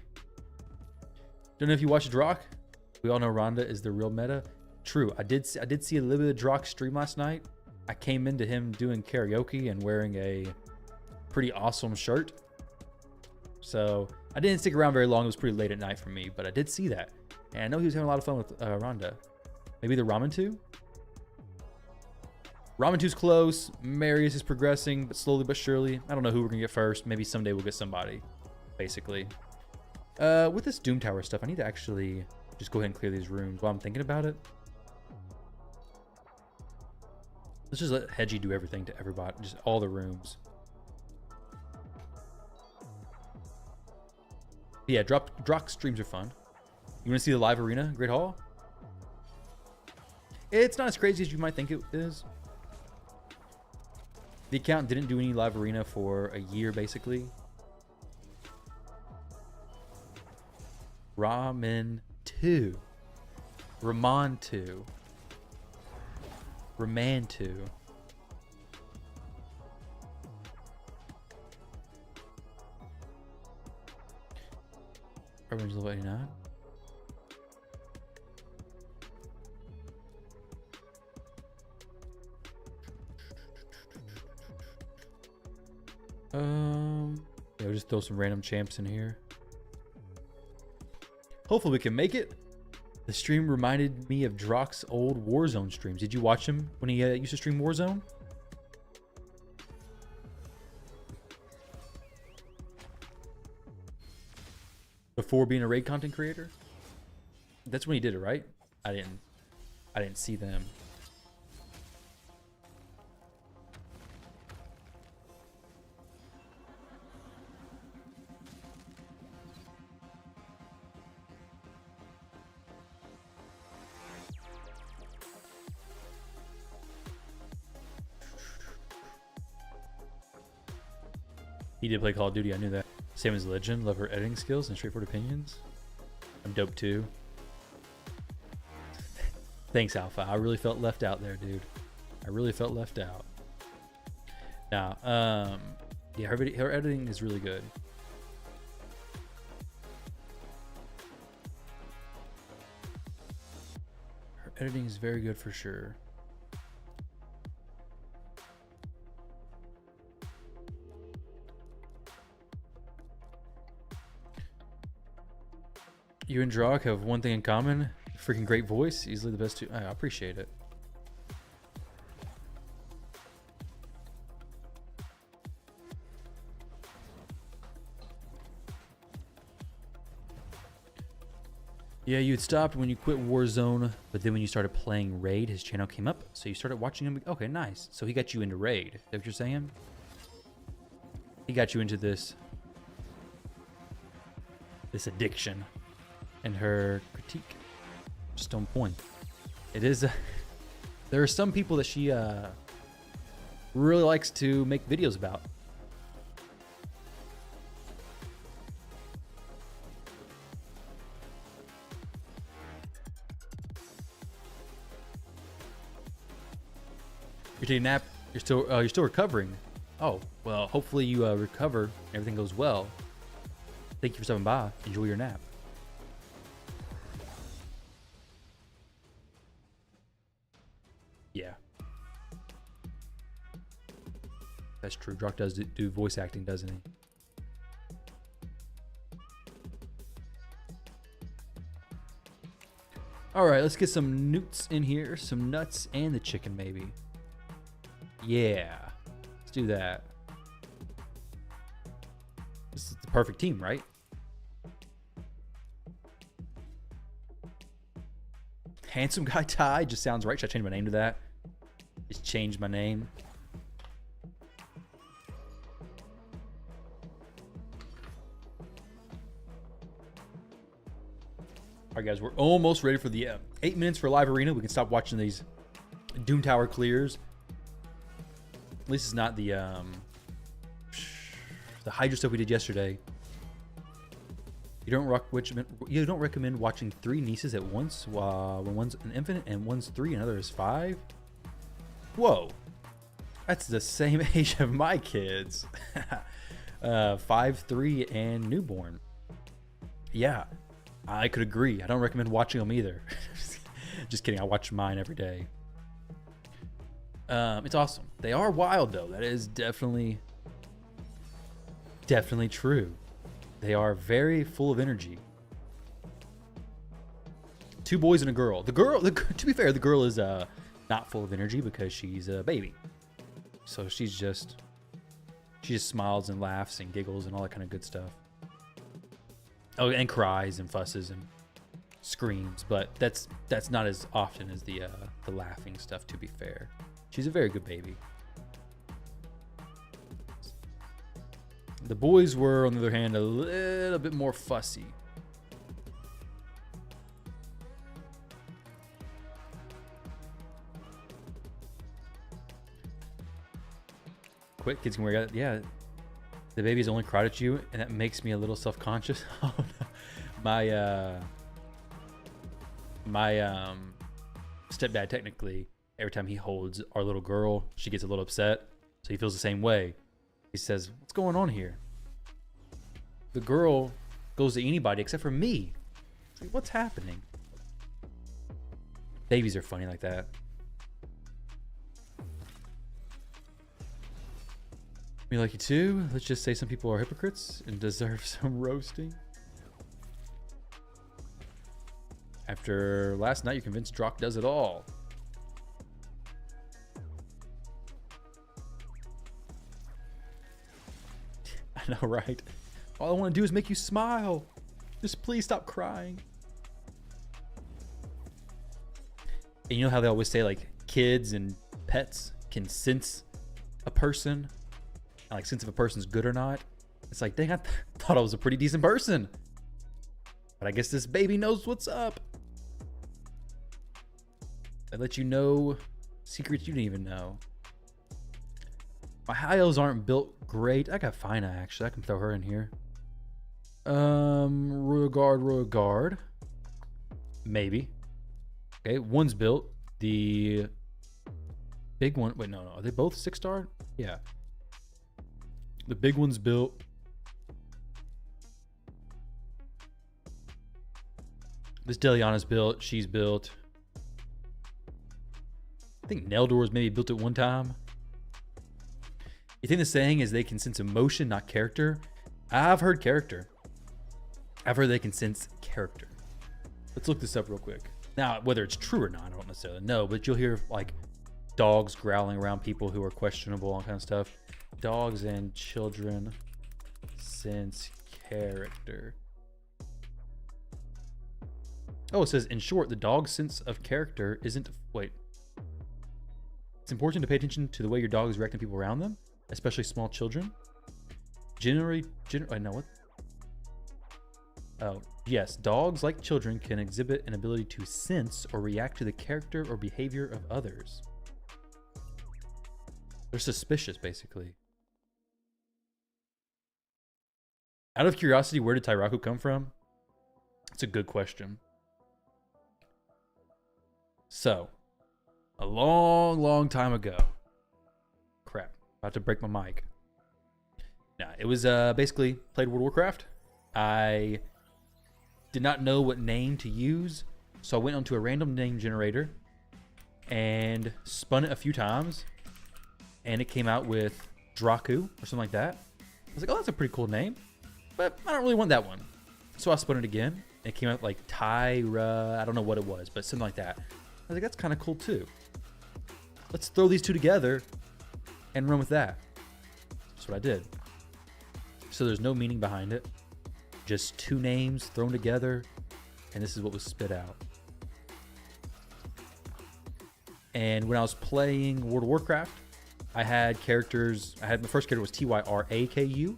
Don't know if you watched Drock. We all know Rhonda is the real meta. True, I did see a little bit of Drock stream last night. I came into him doing karaoke and wearing a pretty awesome shirt. So I didn't stick around very long. It was pretty late at night for me, but I did see that. And I know he was having a lot of fun with Rhonda. Maybe the Ramen 2? Ramen 2's close. Marius is progressing, but slowly but surely. I don't know who we're going to get first. Maybe someday we'll get somebody, basically. With this Doom Tower stuff, I need to actually just go ahead and clear these rooms while I'm thinking about it. Let's just let Hedgie do everything to everybody, just all the rooms. Yeah, Drock streams are fun. You want to see the live arena, Great Hall? It's not as crazy as you might think it is. The account didn't do any live arena for a year, basically. Ramen 2. Raman 2. Raman 2. Urban's level 89. Yeah, we'll just throw some random champs in here. Hopefully we can make it. The stream reminded me of Drock's old Warzone streams. Did you watch him when he used to stream Warzone? Before being a raid content creator? That's when he did it, right? I didn't see them. He did play Call of Duty, I knew that. Same as Legend, love her editing skills and straightforward opinions. I'm dope too. Thanks, Alpha. I really felt left out there, dude. I really felt left out. Now, yeah, her editing is really good. Her editing is very good for sure. You and Drock have one thing in common. Freaking great voice. Easily the best two. I appreciate it. Yeah, you had stopped when you quit Warzone, but then when you started playing Raid, his channel came up, so you started watching him. Okay, nice. So he got you into Raid. Is that what you're saying? He got you into this addiction, and her critique just on point. It is. There are some people that she really likes to make videos about. You're taking a nap. You're still recovering. Oh well, hopefully you recover and everything goes well. Thank you for stopping by. Enjoy your nap. Yeah, that's true. Drock does do voice acting, doesn't he? All right, let's get some newts in here, some nuts, and the chicken maybe. Yeah, let's do that. This is the perfect team, right? Handsome guy Ty just sounds right. Should I change my name to that? Just change my name. All right, guys, we're almost ready for the 8 minutes for live arena. We can stop watching these Doom Tower clears. At least it's not the Hydra stuff we did yesterday. You don't recommend watching 3 nieces at once when one's an infant and one's 3 and another is 5? Whoa, that's the same age of my kids. 5, 3, and newborn. Yeah, I could agree. I don't recommend watching them either. Just kidding. I watch mine every day. It's awesome. They are wild though. That is definitely true. They are very full of energy. 2 boys and a girl. To be fair, the girl is not full of energy because she's a baby. So she just smiles and laughs and giggles and all that kind of good stuff. Oh, and cries and fusses and screams, but that's not as often as the laughing stuff, to be fair. She's a very good baby. The boys were, on the other hand, a little bit more fussy. Quit, kids can wear it. Yeah, the baby's only cried at you, and that makes me a little self-conscious. Oh, no. My stepdad, technically, every time he holds our little girl, she gets a little upset. So he feels the same way. He says, "What's going on here?" The girl goes to anybody except for me. It's like, what's happening? Babies are funny like that. Me like you too. Let's just say some people are hypocrites and deserve some roasting. After last night, you're convinced Drock does it all. I know, right? All I want to do is make you smile. Just please stop crying. And you know how they always say, like, kids and pets can sense a person, and like sense if a person's good or not? It's like, dang, I thought I was a pretty decent person, but I guess this baby knows what's up. I let you know secrets you didn't even know. My high elves aren't built great. I got Fina, actually. I can throw her in here. Royal Guard. Maybe. Okay, one's built. The big one. Wait, no. Are they both 6-star? Yeah. The big one's built. This Deliana's built. She's built. I think Neldor's maybe built it one time. You think the saying is they can sense emotion, not character? I've heard character. I've heard they can sense character. Let's look this up real quick. Now, whether it's true or not, I don't necessarily know, but you'll hear like dogs growling around people who are questionable, all kind of stuff. Dogs and children sense character. Oh, it says, in short, the dog's sense of character isn't... Wait. It's important to pay attention to the way your dog is reacting to people around them, especially small children. I know what? Oh, yes. Dogs, like children, can exhibit an ability to sense or react to the character or behavior of others. They're suspicious, basically. Out of curiosity, where did Tairaku come from? It's a good question. So, a long time ago. Crap, about to break my mic. Nah, it was basically played World of Warcraft. I did not know what name to use, so I went onto a random name generator and spun it a few times, and it came out with Draku or something like that. I was like, oh, that's a pretty cool name, but I don't really want that one. So I spun it again, and it came out like Tyra, I don't know what it was, but something like that. I was like, that's kind of cool too. Let's throw these two together and run with that. That's what I did. So there's no meaning behind it. Just two names thrown together, and this is what was spit out. And when I was playing World of Warcraft, I had characters. My first character was Tyraku,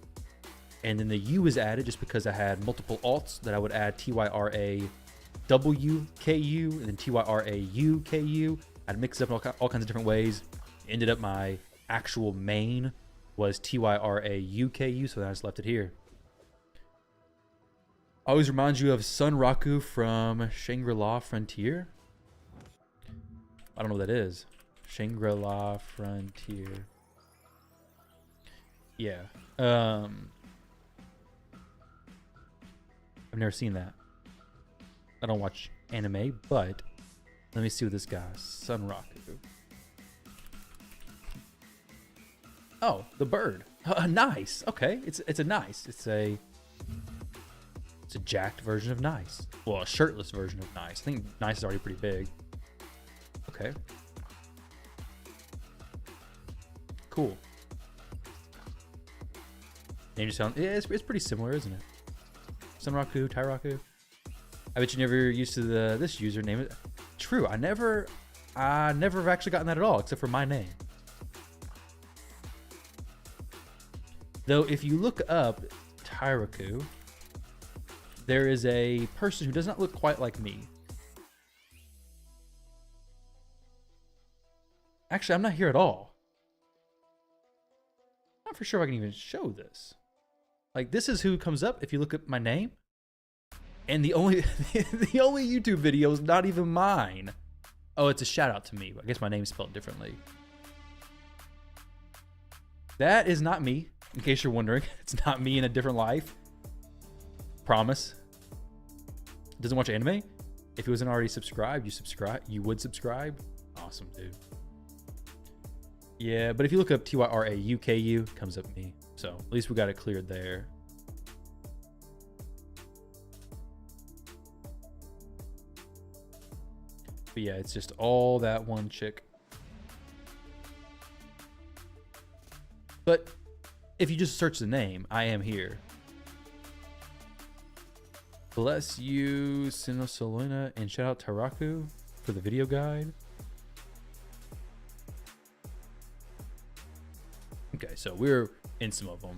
and then the U was added just because I had multiple alts that I would add Tyrawku and then Tyrauku. I'd mix it up in all kinds of different ways. Ended up my actual main was Tyrauku, so then I just left it here. Always reminds you of Sunraku from Shangri-La Frontier. I don't know what that is. Shangri-La Frontier. Yeah. I've never seen that. I don't watch anime, but let me see what this guy, Sunraku. Oh, the bird. Nice. Okay, it's a nice. It's a jacked version of nice. Well, a shirtless version of nice. I think nice is already pretty big. Okay. Cool. Name just sound. Yeah, it's pretty similar, isn't it? Sunraku, Tyraku. I bet you never used to this username. True. I never have actually gotten that at all, except for my name. Though, if you look up Tyraku, there is a person who does not look quite like me. Actually, I'm not here at all. I'm not for sure if I can even show this. Like, this is who comes up if you look up my name. And the only the only YouTube video is not even mine. Oh, it's a shout out to me. I guess my name's spelled differently. That is not me, in case you're wondering. It's not me in a different life. Promise. Doesn't watch anime? If he wasn't already subscribed, you would subscribe? Awesome, dude. Yeah, but if you look up Tyrauku, comes up me. So at least we got it cleared there. But yeah, it's just all that one chick. But if you just search the name, I am here. Bless you, Sinosolina, and shout out Taraku for the video guide. Okay, so we're in some of them.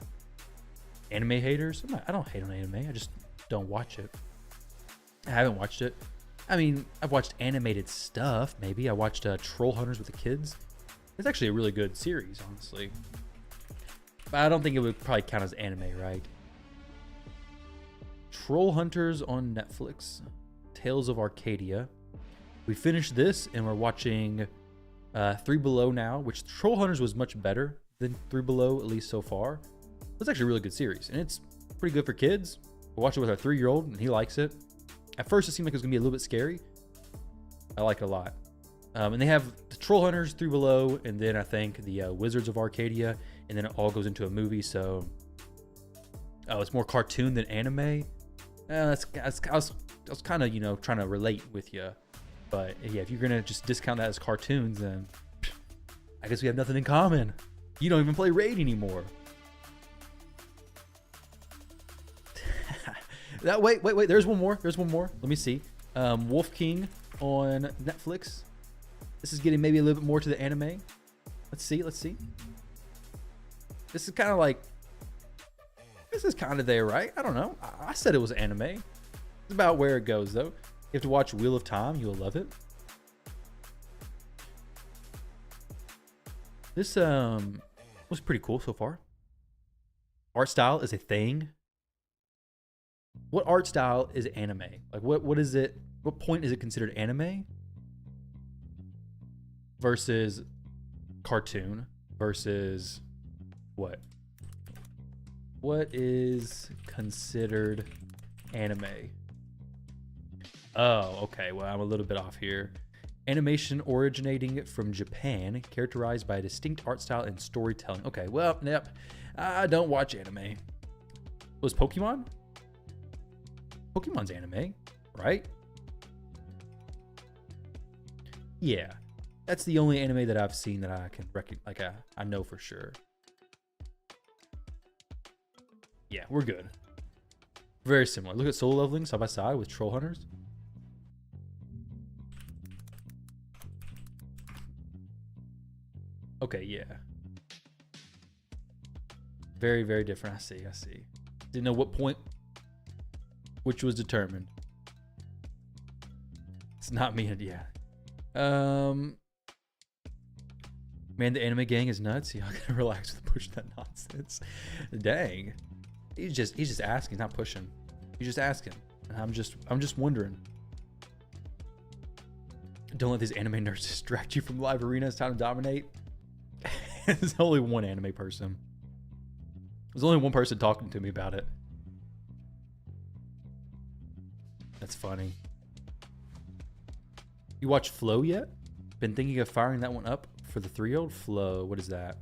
Anime haters? I don't hate on anime. I just don't watch it. I haven't watched it. I mean, I've watched animated stuff, maybe. I watched Troll Hunters with the kids. It's actually a really good series, honestly. But I don't think it would probably count as anime, right? Troll Hunters on Netflix. Tales of Arcadia. We finished this and we're watching 3 Below now, which Troll Hunters was much better than 3 Below, at least so far. It's actually a really good series, and it's pretty good for kids. We watched it with our 3-year-old, and he likes it. At first, it seemed like it was going to be a little bit scary. I like it a lot. And they have the Troll Hunters, 3 Below, and then I think the Wizards of Arcadia, and then it all goes into a movie, so... Oh, it's more cartoon than anime? I was kind of, you know, trying to relate with you. But yeah, if you're going to just discount that as cartoons, then I guess we have nothing in common. You don't even play Raid anymore. Wait. There's one more. Let me see. Wolf King on Netflix. This is getting maybe a little bit more to the anime. Let's see. This is kind of like, this is kind of there, right? I don't know. I said it was anime. It's about where it goes, though. You have to watch Wheel of Time. You'll love it. This was pretty cool so far. Art style is a thing. What art style is anime? Like, what is it? What point is it considered anime versus cartoon versus what? What is considered anime? Oh, okay. Well, I'm a little bit off here. Animation originating from Japan, characterized by a distinct art style and storytelling. Okay, well, yep. I don't watch anime. Was Pokemon? Pokemon's anime, right? Yeah. That's the only anime that I've seen that I can recognize, like I know for sure. Yeah, we're good. Very similar. Look at solo leveling side by side with troll hunters. Okay, yeah. Very, very different. I see. Didn't know what point which was determined. It's not me, yeah. Man, the anime gang is nuts. Y'all gotta relax with pushing that nonsense. Dang. He's just asking, not pushing. He's just asking. I'm just wondering. Don't let these anime nerds distract you from live arena. It's time to dominate. There's only one anime person. There's only one person talking to me about it. That's funny. You watched Flow yet? Been thinking of firing that one up for the 3-year-old? Flow, what is that?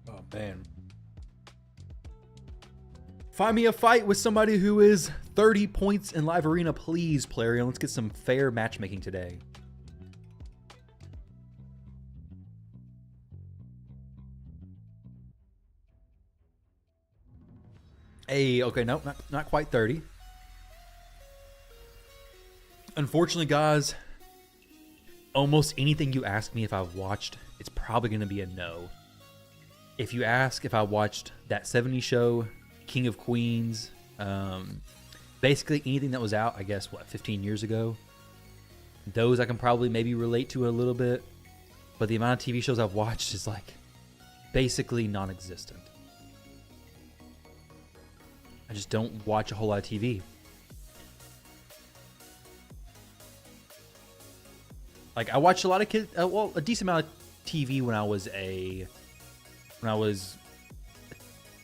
Oh, man. Find me a fight with somebody who is 30 points in live arena, please, Plarion. Let's get some fair matchmaking today. Hey, okay, nope, not quite 30. Unfortunately, guys, almost anything you ask me if I've watched, it's probably going to be a no. If you ask if I watched That 70s Show, King of Queens, basically anything that was out, I guess, what, 15 years ago, those I can probably maybe relate to a little bit. But the amount of TV shows I've watched is like basically non-existent. I just don't watch a whole lot of TV. Like, I watched a lot of kids, well, a decent amount of TV when I was a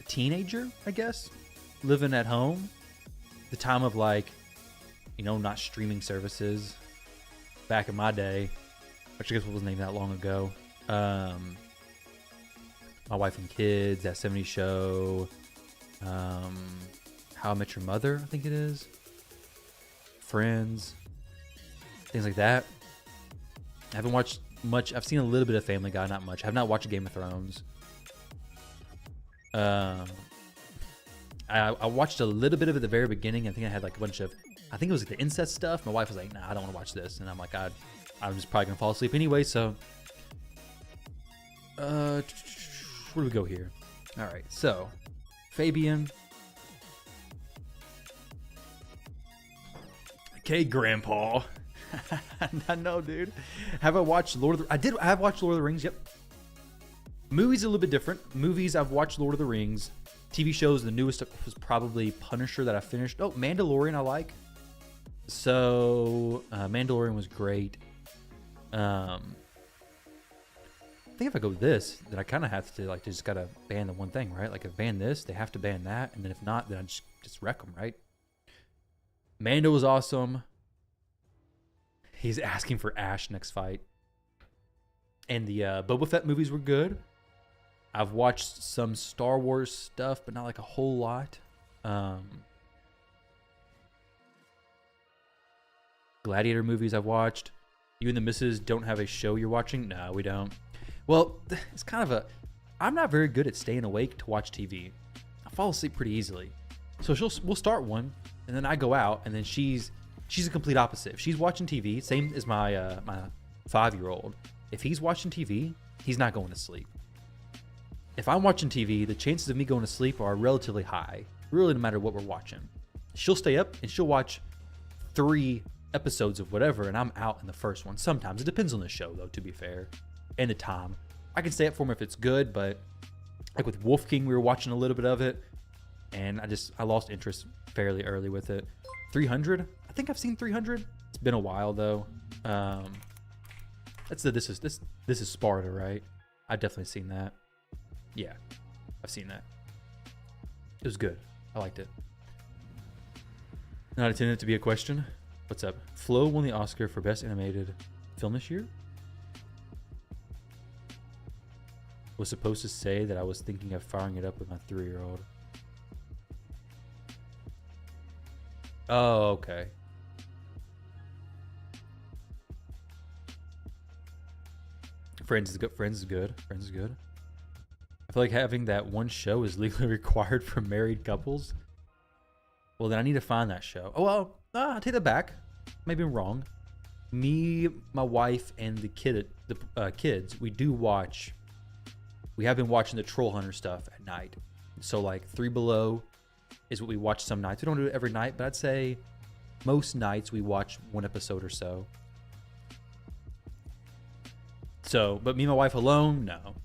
teenager, I guess, living at home. The time of, like, you know, not streaming services back in my day, which I guess wasn't even that long ago. My Wife and Kids, That 70s Show, How I Met Your Mother, I think it is, Friends, things like that. I haven't watched much. I've seen a little bit of Family Guy, not much. I have not watched Game of Thrones. I watched a little bit of it at the very beginning. I think I had like a bunch of, I think it was like the incest stuff. My wife was like, nah, I don't want to watch this. And I'm like, I'm just probably going to fall asleep anyway. So, where do we go here? All right. So, Fabian. Okay, Grandpa. I know, dude. Have I watched Lord of the... I have watched Lord of the Rings, yep. Movies a little bit different. Movies, I've watched Lord of the Rings. TV shows, the newest was probably Punisher that I finished. Oh, Mandalorian I like. So, Mandalorian was great. I think if I go with this, then I kind of have to, like, just gotta ban the one thing, right? Like, if I ban this, they have to ban that. And then if not, then I just wreck them, right? Mando was awesome. He's asking for Ash next fight. And the Boba Fett movies were good. I've watched some Star Wars stuff, but not like a whole lot. Gladiator movies I've watched. You and the missus don't have a show you're watching? No, we don't. Well, it's kind of a... I'm not very good at staying awake to watch TV. I fall asleep pretty easily. So we'll start one, and then I go out, and then she's a complete opposite. If she's watching TV, same as my my 5-year-old. If he's watching TV, he's not going to sleep. If I'm watching TV, the chances of me going to sleep are relatively high, really no matter what we're watching. She'll stay up, and she'll watch 3 episodes of whatever, and I'm out in the first one. Sometimes. It depends on the show, though, to be fair, and the time. I can stay up for him if it's good, but like with Wolf King, we were watching a little bit of it, and I lost interest fairly early with it. 300? I think I've seen 300. It's been a while, though. That's the this is Sparta, right? I've definitely seen that. Yeah, I've seen that. It was good. I liked it. Not intended to be a question. What's up? Flo won the Oscar for Best Animated Film this year? Was supposed to say that I was thinking of firing it up with my 3-year-old. Oh, okay. Friends is good. Friends is good. Friends is good. I feel like having that one show is legally required for married couples. Well, then I need to find that show. Oh, well, I'll take that back. Maybe I'm wrong. Me, my wife, and the kids, we do watch. We have been watching the Troll Hunter stuff at night. So like 3 Below is what we watch some nights. We don't do it every night, but I'd say most nights we watch 1 episode or so. So, but me and my wife alone, no.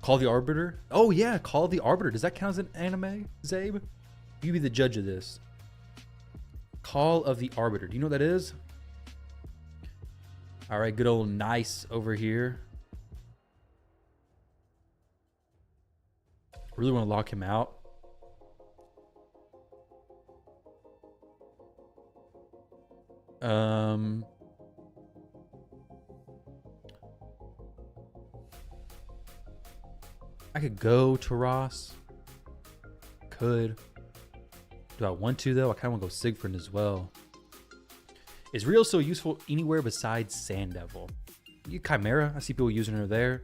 Call the Arbiter? Oh yeah, Call the Arbiter. Does that count as an anime, Zabe? You be the judge of this. Call of the Arbiter. Do you know what that is? All right, good old Nice over here. Really want to lock him out. I could go to Ross. Could. Do I want to, though? I kind of want to go Siegfried as well. Is Rio so useful anywhere besides Sand Devil? Chimera, I see people using her there.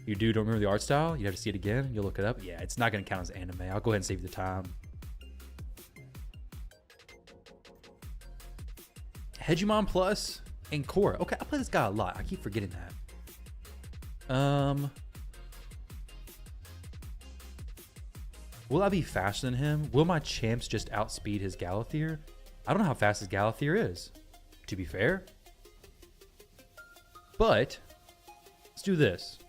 You don't remember the art style? You have to see it again. You'll look it up. Yeah, it's not going to count as anime. I'll go ahead and save you the time. Hegemon Plus and Korra. Okay, I play this guy a lot. I keep forgetting that. Will I be faster than him? Will my champs just outspeed his Galathier? I don't know how fast his Galathier is, to be fair. But let's do this.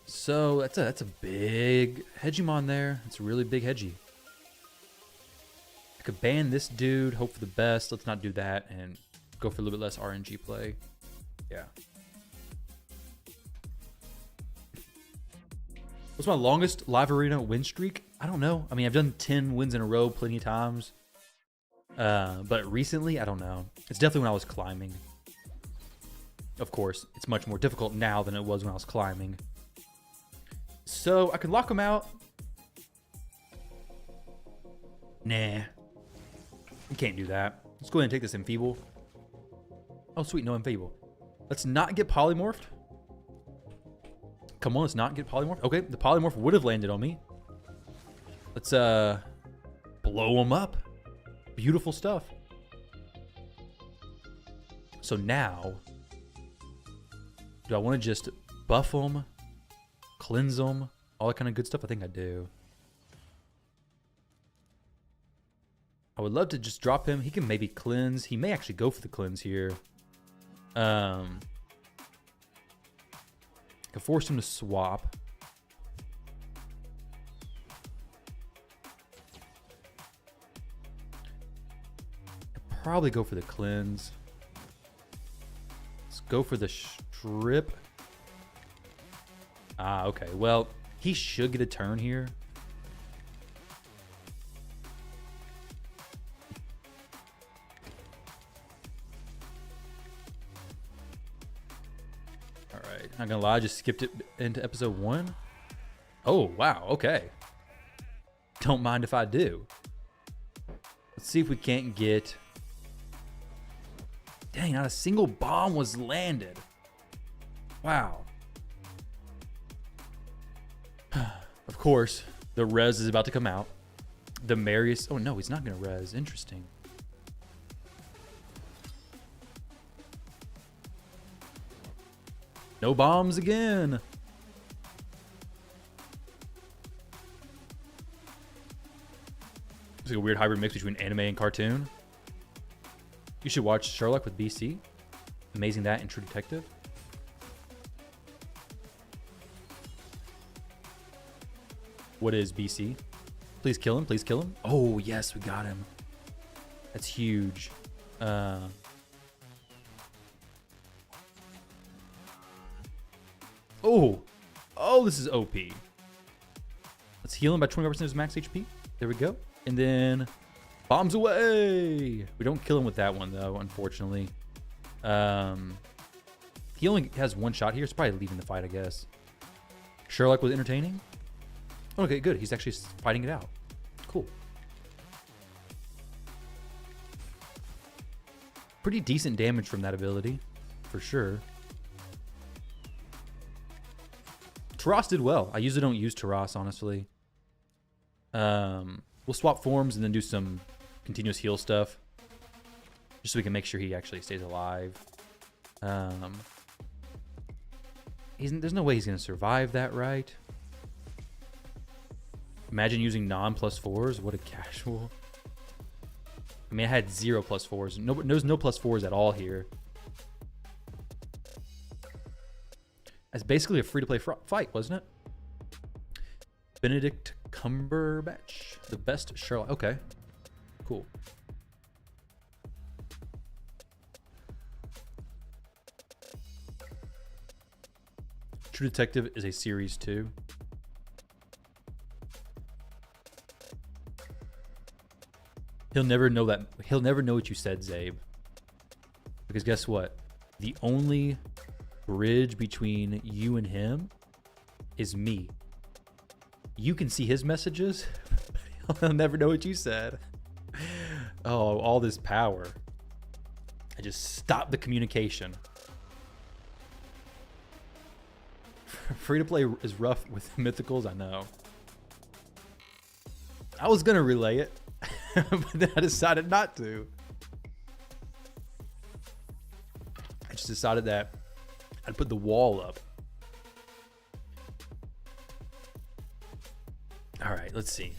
So that's a big Hegemon there. It's a really big Hegi. I could ban this dude, hope for the best. Let's not do that and go for a little bit less RNG play. Yeah. What's my longest live arena win streak? I don't know. I mean, I've done 10 wins in a row plenty of times. But recently, I don't know. It's definitely when I was climbing. Of course, it's much more difficult now than it was when I was climbing. So, I can lock him out. Nah. You can't do that. Let's go ahead and take this Enfeeble. Oh, sweet, no Enfeeble. Let's not get polymorphed. Come on, let's not get polymorphed. Okay, the polymorph would have landed on me. Let's blow him up. Beautiful stuff. So now, do I want to just buff him, cleanse him, all that kind of good stuff? I think I do. I would love to just drop him. He can maybe cleanse. He may actually go for the cleanse here. I can force him to swap. I'd probably go for the cleanse. Let's go for the strip. Ah, okay. Well, he should get a turn here. Not gonna lie, I just skipped it into episode 1. Oh, wow, okay. Don't mind if I do. Let's see if we can't get Dang, not a single bomb was landed. Wow. Of course, the res is about to come out. The Marius. Oh, no, he's not going to res. Interesting. No bombs again. It's like a weird hybrid mix between anime and cartoon. You should watch Sherlock with BC. Amazing That and True Detective. What is BC? Please kill him. Please kill him. Oh, yes, we got him. That's huge. Oh, this is OP. Let's heal him by 25% of his max HP. There we go. And then bombs away. We don't kill him with that one, though, unfortunately. He only has one shot here. So probably leaving the fight, I guess. Sherlock was entertaining. Okay, good. He's actually fighting it out. Cool. Pretty decent damage from that ability, for sure. Taras did well. I usually don't use Taras, honestly. We'll swap forms and then do some continuous heal stuff. Just so we can make sure he actually stays alive. There's no way he's going to survive that, right? Imagine using non-+4s. What a casual. I mean, I had 0 +4s. There's no +4s at all here. It's basically a free-to-play fight, wasn't it? Benedict Cumberbatch, the best Sherlock. Okay, cool. True Detective is a series 2. He'll never know that. He'll never know what you said, Zabe. Because guess what? The only bridge between you and him is me. You can see his messages. He'll never know what you said. Oh, all this power. I just stopped the communication. Free to play is rough with mythicals, I know. I was gonna relay it, but then I decided not to. I just decided that I'd put the wall up. All right, let's see.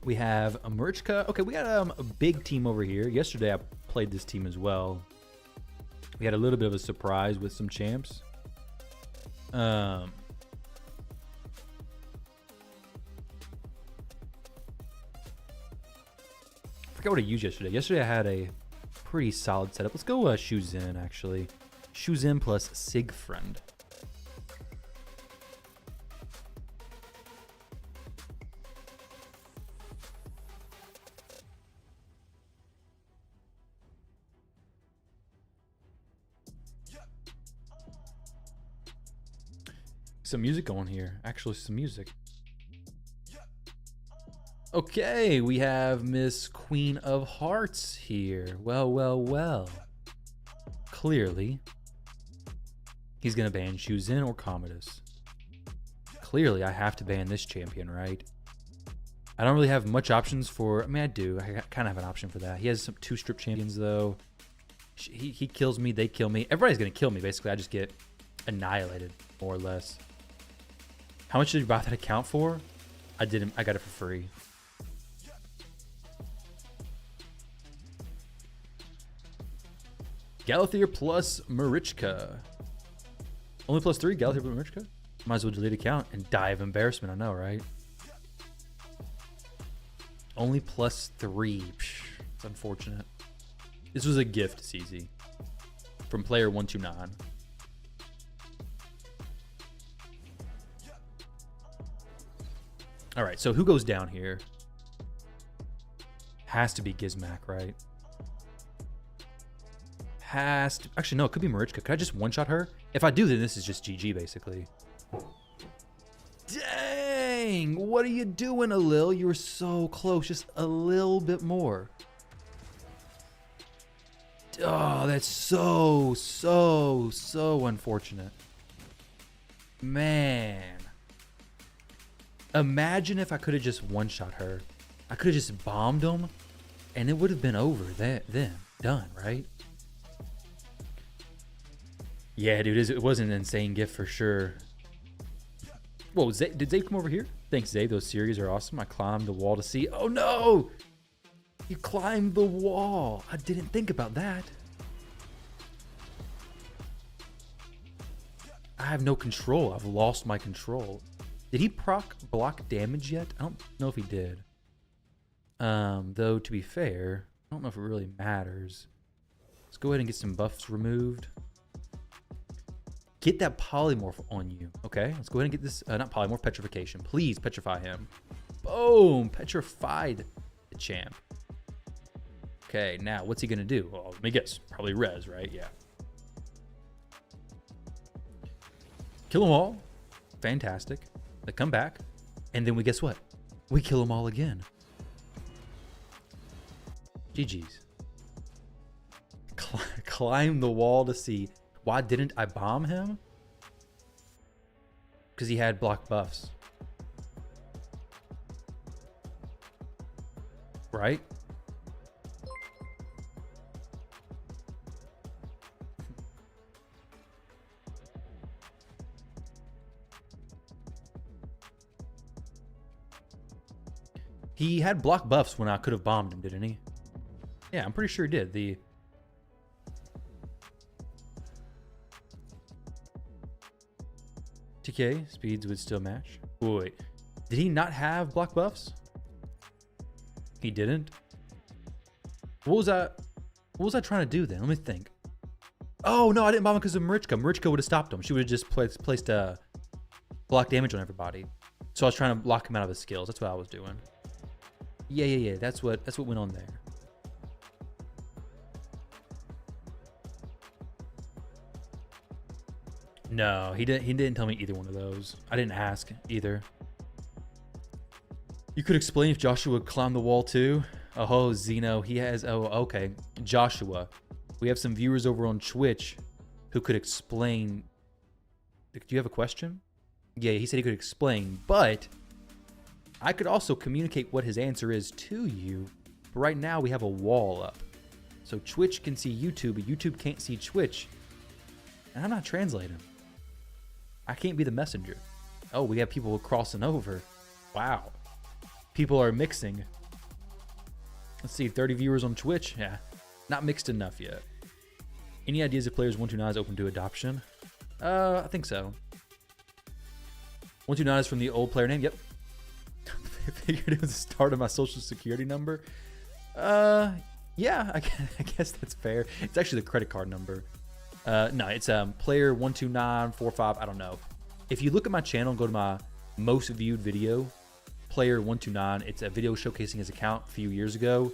We have a Merchka. Okay, we got a big team over here. Yesterday I played this team as well. We had a little bit of a surprise with some champs. I forgot what I used yesterday. Yesterday I had a pretty solid setup. Let's go Shuzin, actually. Shuzin plus Sigfriend. Some music going here. Actually, some music. Okay, we have Miss Queen of Hearts here. Well. Clearly, he's going to ban Shuzin or Commodus. Clearly, I have to ban this champion, right? I don't really have much options for... I mean, I do. I kind of have an option for that. He has some 2 strip champions, though. He kills me, they kill me. Everybody's going to kill me, basically. I just get annihilated, more or less. How much did you buy that account for? I didn't. I got it for free. Galathier plus Marichka. Only +3, Galathier plus Marichka? Might as well delete account and die of embarrassment. I know, right? Only +3. Psh, it's unfortunate. This was a gift, CZ. From player 129. All right, so who goes down here? Has to be Gizmac, right? Has to... Actually, no, it could be Marichka. Could I just one-shot her? If I do, then this is just GG, basically. Dang! What are you doing, Alil? You were so close. Just a little bit more. Oh, that's so unfortunate. Man. Imagine if I could have just one-shot her. I could have just bombed him, and it would have been over then. Done, right? Yeah, dude, it was an insane gift for sure. Whoa, did Zabe come over here? Thanks, Zabe. Those series are awesome. I climbed the wall to see. Oh, no! You climbed the wall. I didn't think about that. I have no control. I've lost my control. Did he proc block damage yet? I don't know if he did. Though, to be fair, I don't know if it really matters. Let's go ahead and get some buffs removed. Get that polymorph on you. Okay, let's go ahead and get this, not polymorph, petrification. Please petrify him. Boom, petrified the champ. Okay, now what's he gonna do? Well, let me guess, probably res, right? Yeah. Kill them all. Fantastic. They come back, and then we guess what? We kill them all again. GG's. Climb the wall to see. Why didn't I bomb him? Because he had block buffs. Right? He had block buffs when I could have bombed him, didn't he? Yeah, I'm pretty sure he did. The TK speeds would still match. Wait, did he not have block buffs? He didn't. What was I trying to do then? Let me think. Oh no, I didn't bomb him because of Marichka. Marichka would have stopped him. She would have just placed block damage on everybody. So I was trying to block him out of his skills. That's what I was doing. Yeah. That's what went on there. No, he didn't tell me either one of those. I didn't ask either. You could explain if Joshua would climb the wall too. Oh, Zeno, he has. Oh, okay. Joshua, we have some viewers over on Twitch who could explain. Do you have a question? Yeah, he said he could explain, but I could also communicate what his answer is to you. But right now we have a wall up. So Twitch can see YouTube, but YouTube can't see Twitch. And I'm not translating. I can't be the messenger. Oh, we have people crossing over. Wow. People are mixing. Let's see, 30 viewers on Twitch. Yeah, not mixed enough yet. Any ideas if players 129 is open to adoption? I think so. 129 is from the old player name. Yep. I figured it was the start of my social security number. Yeah, I guess that's fair. It's actually the credit card number. No, it's player 12945. I don't know. If you look at my channel and go to my most viewed video, player 129, it's a video showcasing his account a few years ago,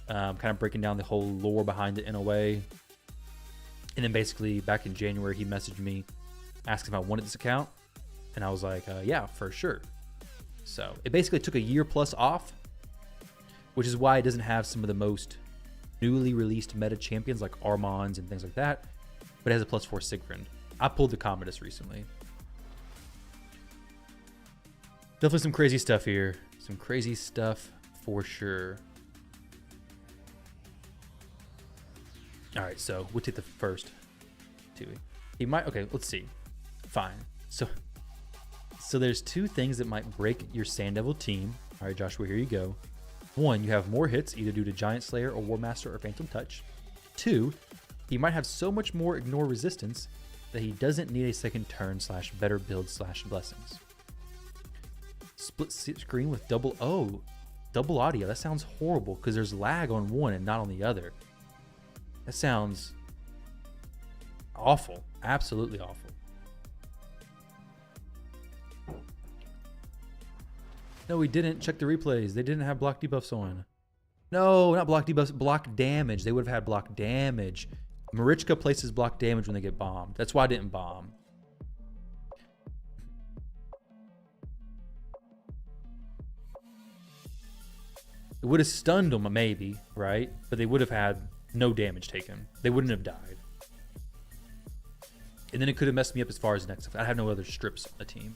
kind of breaking down the whole lore behind it in a way. And then basically back in January, he messaged me asking if I wanted this account, and I was like, yeah, for sure. So it basically took a year plus off, which is why it doesn't have some of the most newly released meta champions like Armons and things like that, but it has a +4 Siegfried. I pulled the Commodus recently. Definitely some crazy stuff here. Some crazy stuff for sure. All right, so we'll take the first two. He might, okay, let's see. Fine. So there's two things that might break your Sand Devil team. All right, Joshua, here you go. One, you have more hits, either due to Giant Slayer or War Master or Phantom Touch. Two, he might have so much more ignore resistance that he doesn't need a second turn / better build / blessings. Split screen with double audio. That sounds horrible because there's lag on one and not on the other. That sounds awful. Absolutely awful. No, we didn't check the replays. They didn't have block debuffs on. No, not block debuffs, block damage. They would have had block damage. Marichka places block damage when they get bombed. That's why I didn't bomb. It would have stunned them, maybe, right? But they would have had no damage taken. They wouldn't have died. And then it could have messed me up as far as next. I have no other strips on the team.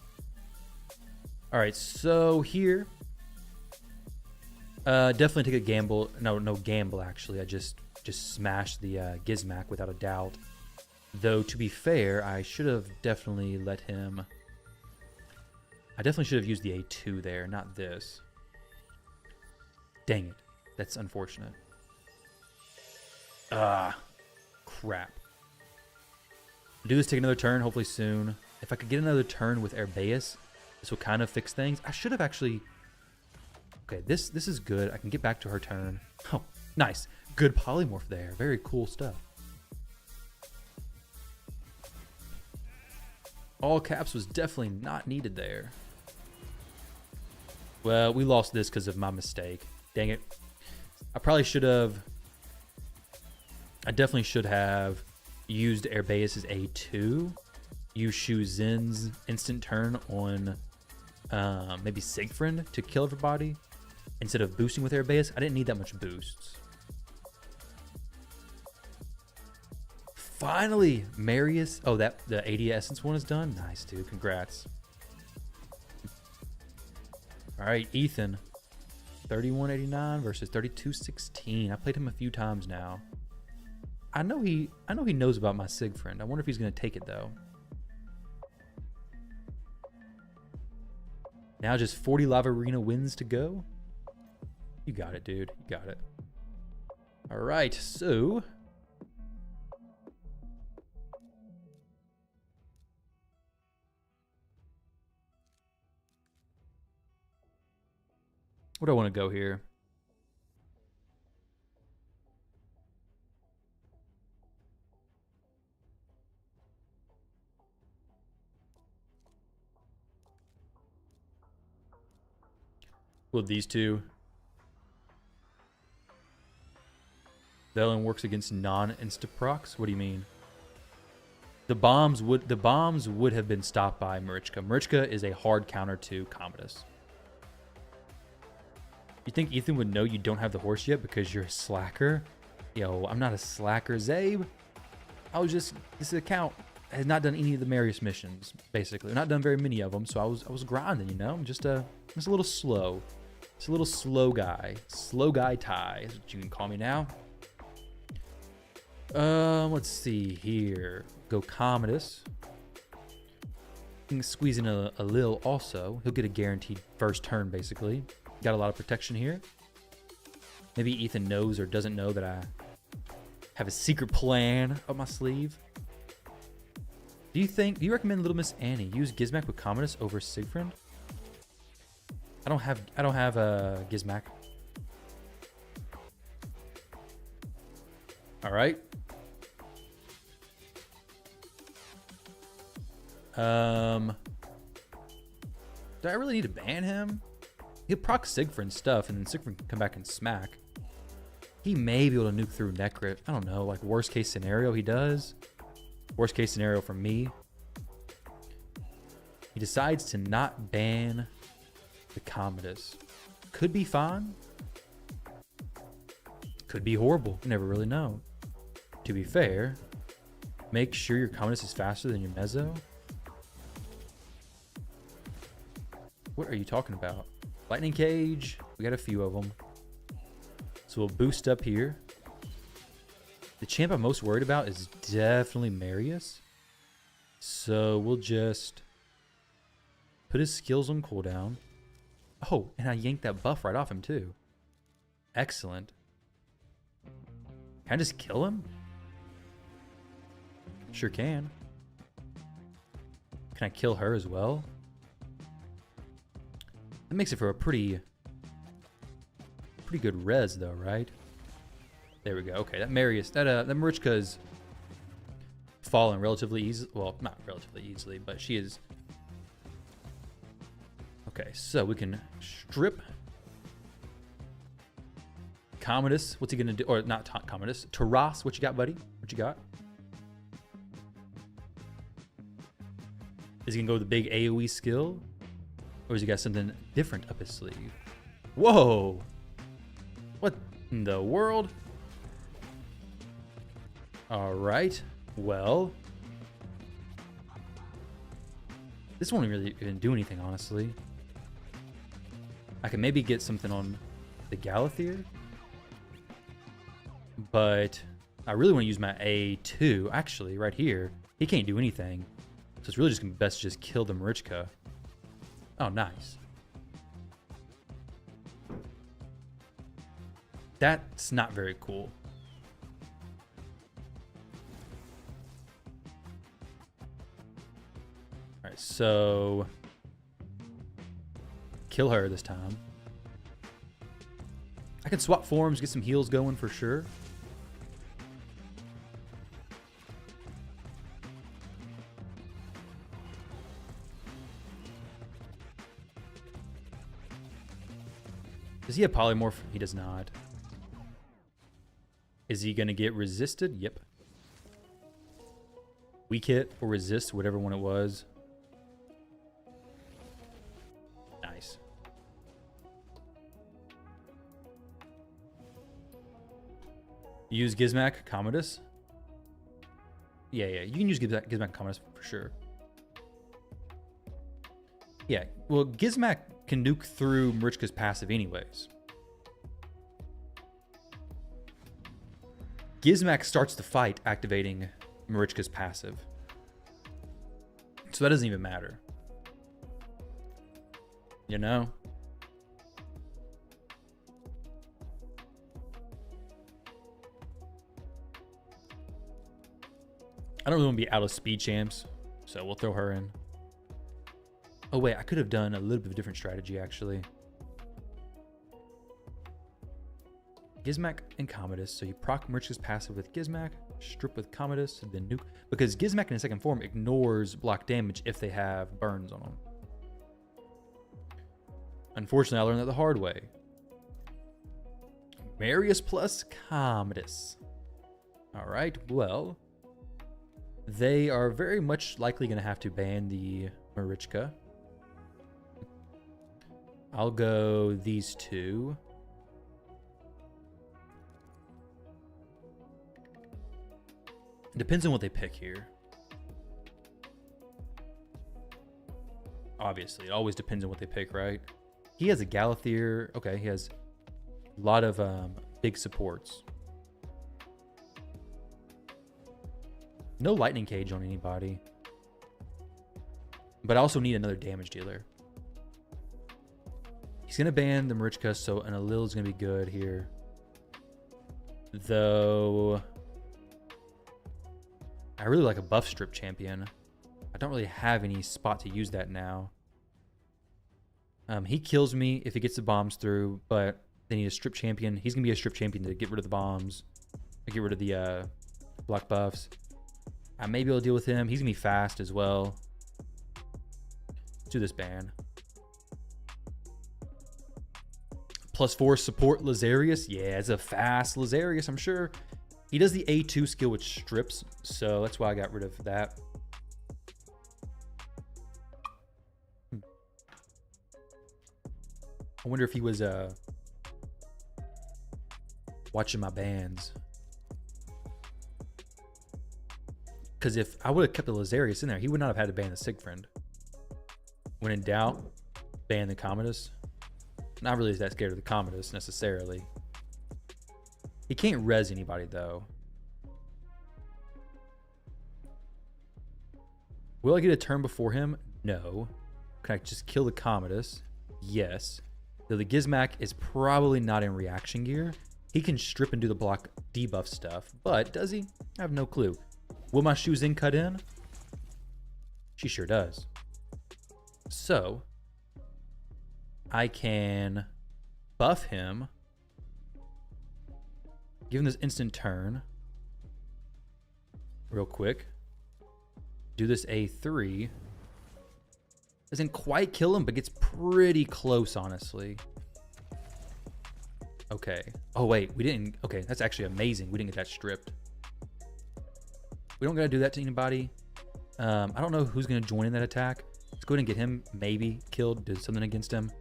All right, so here, definitely take a gamble. No gamble, actually. I just smashed the Gizmac without a doubt. Though, to be fair, I should have definitely let him... I definitely should have used the A2 there, not this. Dang it. That's unfortunate. Ah, crap. Do this, take another turn, hopefully soon. If I could get another turn with Herbaeus, this will kind of fix things. I should have actually... Okay, this is good. I can get back to her turn. Oh, nice. Good polymorph there. Very cool stuff. All caps was definitely not needed there. Well, we lost this because of my mistake. Dang it. I probably should have... I definitely should have used Herbaeus' A2. Use Shu Zin's instant turn on maybe Siegfried to kill everybody. Instead of boosting with Herbaeus. I didn't need that much boosts. Finally, Marius. Oh, the 80 Essence one is done? Nice, dude. Congrats. All right, Ethan. 3189 versus 3216. I played him a few times now. I know he knows about my Siegfried. I wonder if he's gonna take it though. Now just 40 Lava Arena wins to go. You got it, dude. You got it. All right, so where do I want to go here? Well, these two. Velen works against non-insta-procs. What do you mean? The bombs would have been stopped by Marichka. Marichka is a hard counter to Commodus. You think Ethan would know you don't have the horse yet because you're a slacker? Yo, I'm not a slacker, Zabe. This account has not done any of the Marius missions, basically. I've not done very many of them, so I was grinding, you know? I'm just a little slow. Just a little slow guy. Slow guy Ty is what you can call me now. Let's see here. Go Commodus. Can squeeze in a Lil also. He'll get a guaranteed first turn, basically. Got a lot of protection here. Maybe Ethan knows or doesn't know that I have a secret plan up my sleeve. Do you recommend Little Miss Annie use Gizmac with Commodus over Siegfried? I don't have a Gizmac. All right. Do I really need to ban him? He'll proc Siegfried and stuff, and then Siegfried can come back and smack. He may be able to nuke through Necrit. I don't know, like worst case scenario he does. Worst case scenario for me. He decides to not ban the Commodus. Could be fine. Could be horrible. You never really know. To be fair, make sure your Commodus is faster than your Mezzo. What are you talking about? Lightning Cage. We got a few of them. So we'll boost up here. The champ I'm most worried about is definitely Marius. So we'll just put his skills on cooldown. Oh, and I yanked that buff right off him too. Excellent. Can I just kill him? Sure can. Can I kill her as well? That makes it for a pretty good res though, right? There we go. Okay, that Marius, that Marichka's fallen relatively easily. Well, not relatively easily, but she is. Okay, so we can strip Commodus. What's he gonna do? Or not Commodus. Taras, what you got, buddy? What you got? Is he gonna go with the big AoE skill? Or has he got something different up his sleeve? Whoa! What in the world? All right. Well, this won't really even do anything, honestly. I can maybe get something on the Galathier, but I really want to use my A2. Actually, right here, he can't do anything, so it's really just best to just kill the Marichka. Oh, nice. That's not very cool. All right, so kill her this time. I can swap forms, get some heals going for sure. Does he have polymorph? He does not. Is he going to get resisted? Yep. Weak hit or resist, whatever one it was. Nice. Use Gizmak Commodus? Yeah, you can use Gizmak Commodus for sure. Yeah, well, Gizmak can nuke through Marichka's passive anyways. Gizmak starts the fight activating Marichka's passive. So that doesn't even matter. You know? I don't really want to be out of speed champs, so we'll throw her in. Oh wait, I could have done a little bit of a different strategy actually. Gizmak and Commodus. So you proc Marichka's passive with Gizmak, strip with Commodus, and then nuke. Because Gizmak in a second form ignores block damage if they have burns on them. Unfortunately, I learned that the hard way. Marius plus Commodus. All right, well, they are very much likely going to have to ban the Marichka. I'll go these two. Depends on what they pick here. Obviously, it always depends on what they pick, right? He has a Galathier. Okay, he has a lot of big supports. No lightning cage on anybody. But I also need another damage dealer. He's going to ban the Marichka, so an Alil is going to be good here. Though I really like a buff strip champion. I don't really have any spot to use that now. He kills me if he gets the bombs through, but they need a strip champion. He's going to be a strip champion to get rid of the bombs. Get rid of the block buffs. I may be able to deal with him. He's going to be fast as well. Let's do this ban. +4 support Lazarius. Yeah, it's a fast Lazarius, I'm sure. He does the A2 skill which strips, so that's why I got rid of that. I wonder if he was watching my bans. Because if I would have kept the Lazarius in there, he would not have had to ban the Sigfriend. When in doubt, ban the Commodus. Not really that scared of the Commodus necessarily. He can't res anybody though. Will I get a turn before him? No. Can I just kill the Commodus? Yes. Though the Gizmak is probably not in reaction gear. He can strip and do the block debuff stuff, but does he? I have no clue. Will my Shuzin cut in? She sure does. So I can buff him. Give him this instant turn. Real quick. Do this A3. Doesn't quite kill him, but gets pretty close, honestly. Okay. Oh, wait. We didn't... Okay, that's actually amazing. We didn't get that stripped. We don't gotta do that to anybody. I don't know who's gonna join in that attack. Let's go ahead and get him maybe killed. Do something against him.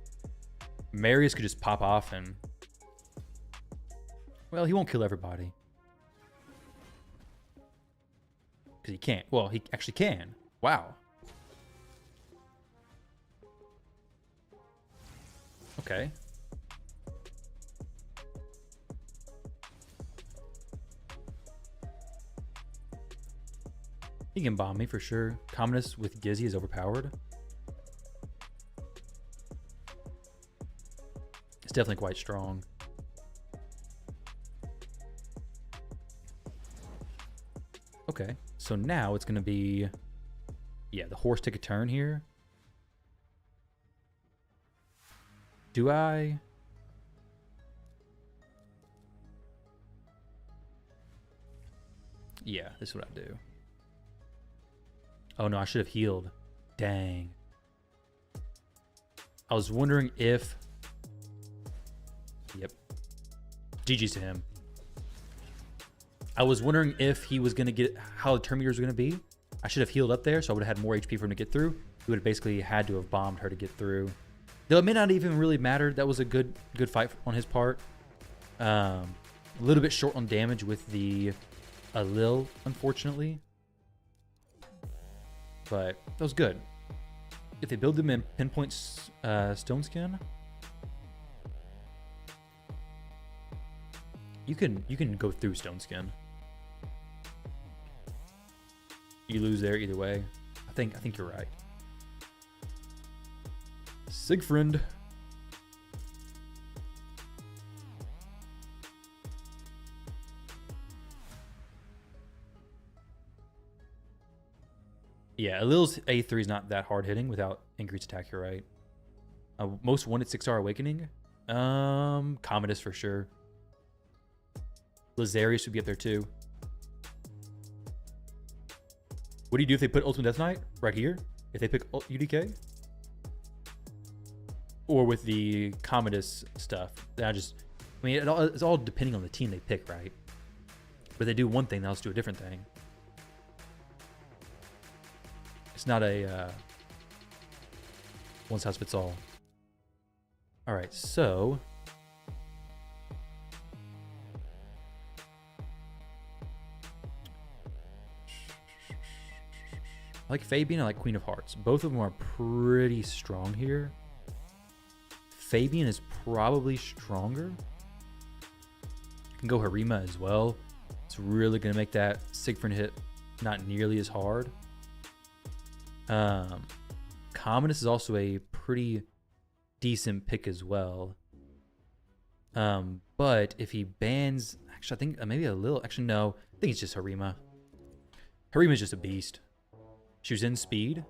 Marius could just pop off and Well, he won't kill everybody. Because he can't. Well, he actually can. Wow. Okay. He can bomb me for sure. Commodus with Gizzy is overpowered. It's definitely quite strong. Okay, so now it's going to be... Yeah, the horse take a turn here. Do I... Yeah, this is what I do. Oh no, I should have healed. Dang. I was wondering if... Yep. GG's to him. I was wondering if he was going to get... How the turn meters were going to be. I should have healed up there, so I would have had more HP for him to get through. He would have basically had to have bombed her to get through. Though it may not even really matter. That was a good fight on his part. A little bit short on damage with the Lil, unfortunately. But that was good. If they build them in pinpoint stone skin, you can go through stone skin. You lose there either way. I think you're right. Siegfried. Yeah, Alil's A3 is not that hard hitting without increased attack, you're right. Most wanted 6-star awakening. Commodus for sure. Lazarius would be up there too. What do you do if they put Ultimate Death Knight right here? If they pick UDK? Or with the Commodus stuff? I mean, it's all depending on the team they pick, right? But they do one thing, they'll just do a different thing. It's not a one size fits all. All right, so I like Fabian, I like Queen of Hearts. Both of them are pretty strong here. Fabian is probably stronger. You can go Harima as well. It's really going to make that Siegfried hit not nearly as hard. Commodus is also a pretty decent pick as well. But if he bans... Actually, I think maybe a little... Actually, no. I think it's just Harima. Harima's just a beast. She was in speed.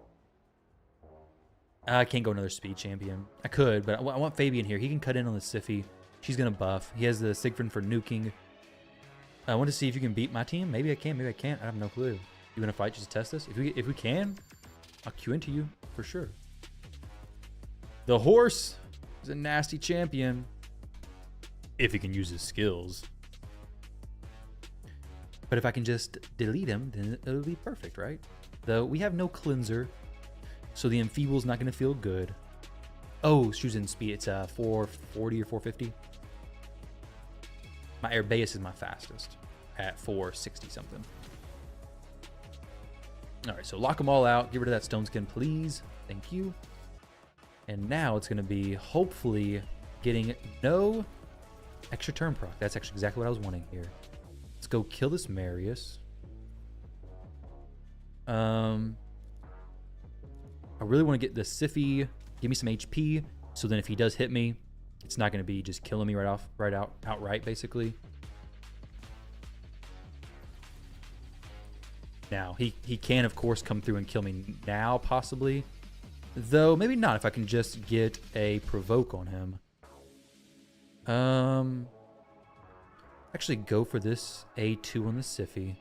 I can't go another speed champion. I could, but I want Fabian here. He can cut in on the Siphi. She's going to buff. He has the Siegfried for nuking. I want to see if you can beat my team. Maybe I can, maybe I can't. I have no clue. You want to fight just to test this? If we can, I'll queue into you for sure. The horse is a nasty champion. If he can use his skills. But if I can just delete him, then it'll be perfect, right? Though we have no cleanser, so the Enfeeble's not going to feel good. Oh, she was in speed. It's 440 or 450. My Airbeus is my fastest at 460 something. All right, so lock them all out. Get rid of that stone skin, please. Thank you. And now it's going to be hopefully getting no extra turn proc. That's actually exactly what I was wanting here. Let's go kill this Marius. I really want to get the Siphi, give me some HP, so then if he does hit me, it's not going to be just killing me outright, basically. Now, he can, of course, come through and kill me now, possibly. Though, maybe not if I can just get a provoke on him. Actually, go for this A2 on the Siphi.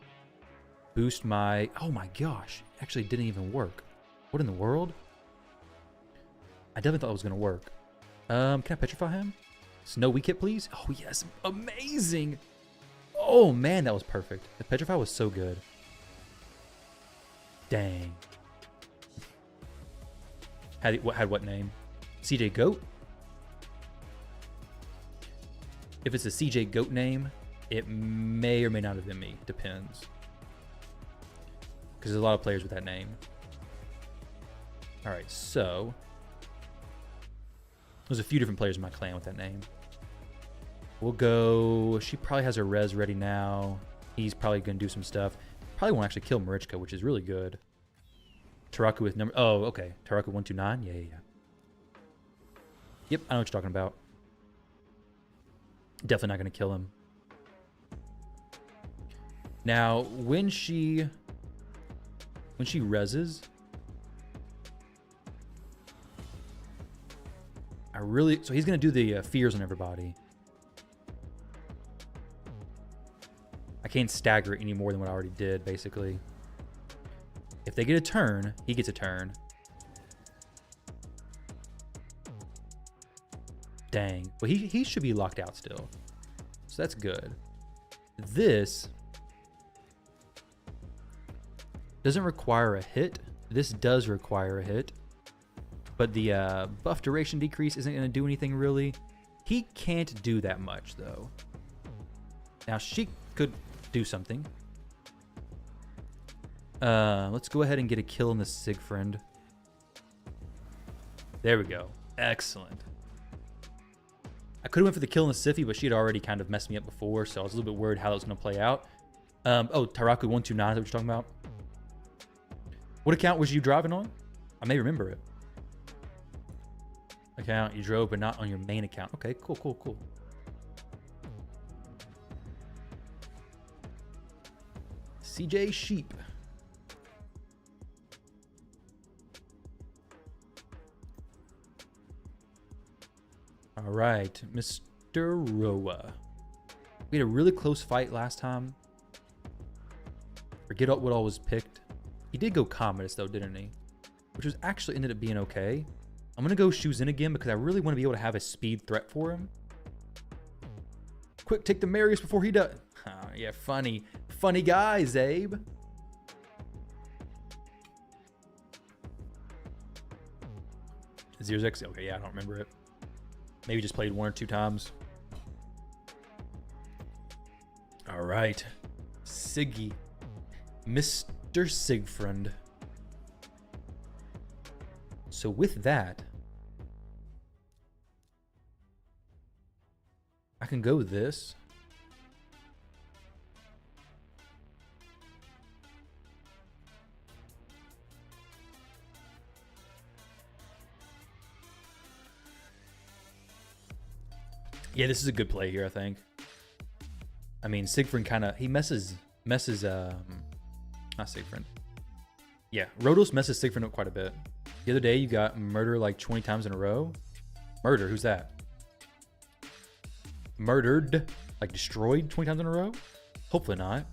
Boost my... Oh my gosh. Actually didn't even work. What in the world? I definitely thought it was going to work. Can I petrify him? Snow weak hit, please? Oh, yes. Amazing. Oh, man, that was perfect. The petrify was so good. Dang. Had what name? CJ Goat? If it's a CJ Goat name, It may or may not have been me. It depends. Because there's a lot of players with that name. All right, so there's a few different players in my clan with that name. We'll go. She probably has her res ready now. He's probably going to do some stuff. Probably won't actually kill Marichka, which is really good. Taraku with number. Oh, okay. Taraku 129. Yeah. Yep, I know what you're talking about. Definitely not going to kill him. Now, when she reses, so he's going to do the fears on everybody. I can't stagger it any more than what I already did, basically. If they get a turn, he gets a turn. Dang. Well, he should be locked out still. So that's good. This doesn't require a hit. This does require a hit. But the buff duration decrease isn't going to do anything really. He can't do that much, though. Now, she could do something. Let's go ahead and get a kill on the Sigfriend. There we go. Excellent. I could have went for the kill on the Siphi, but she had already kind of messed me up before, so I was a little bit worried how that was going to play out. Oh, Taraku 129 is what you're talking about? What account was you driving on? I may remember it. Account you drove, but not on your main account. Okay, cool. CJ Sheep. All right, Mr. Roa. We had a really close fight last time. Forget what all was picked. He did go Commodus though, didn't he? Which was actually ended up being okay. I'm gonna go Shuzin again because I really want to be able to have a speed threat for him. Quick, take the Marius before he does. Oh, yeah, funny guy, Zabe. Zero's X. Okay, yeah, I don't remember it. Maybe just played 1 or 2 times. All right, Siggy, Mr. Sigfriend. So with that, I can go this. Yeah, this is a good play here, I think. I mean, Sigfriend kind of, he messes, not Sigfriend. Yeah, Rhodos messes Sigfriend up quite a bit. The other day, you got murder like 20 times in a row. Murder, who's that? Murdered, like destroyed 20 times in a row? Hopefully not.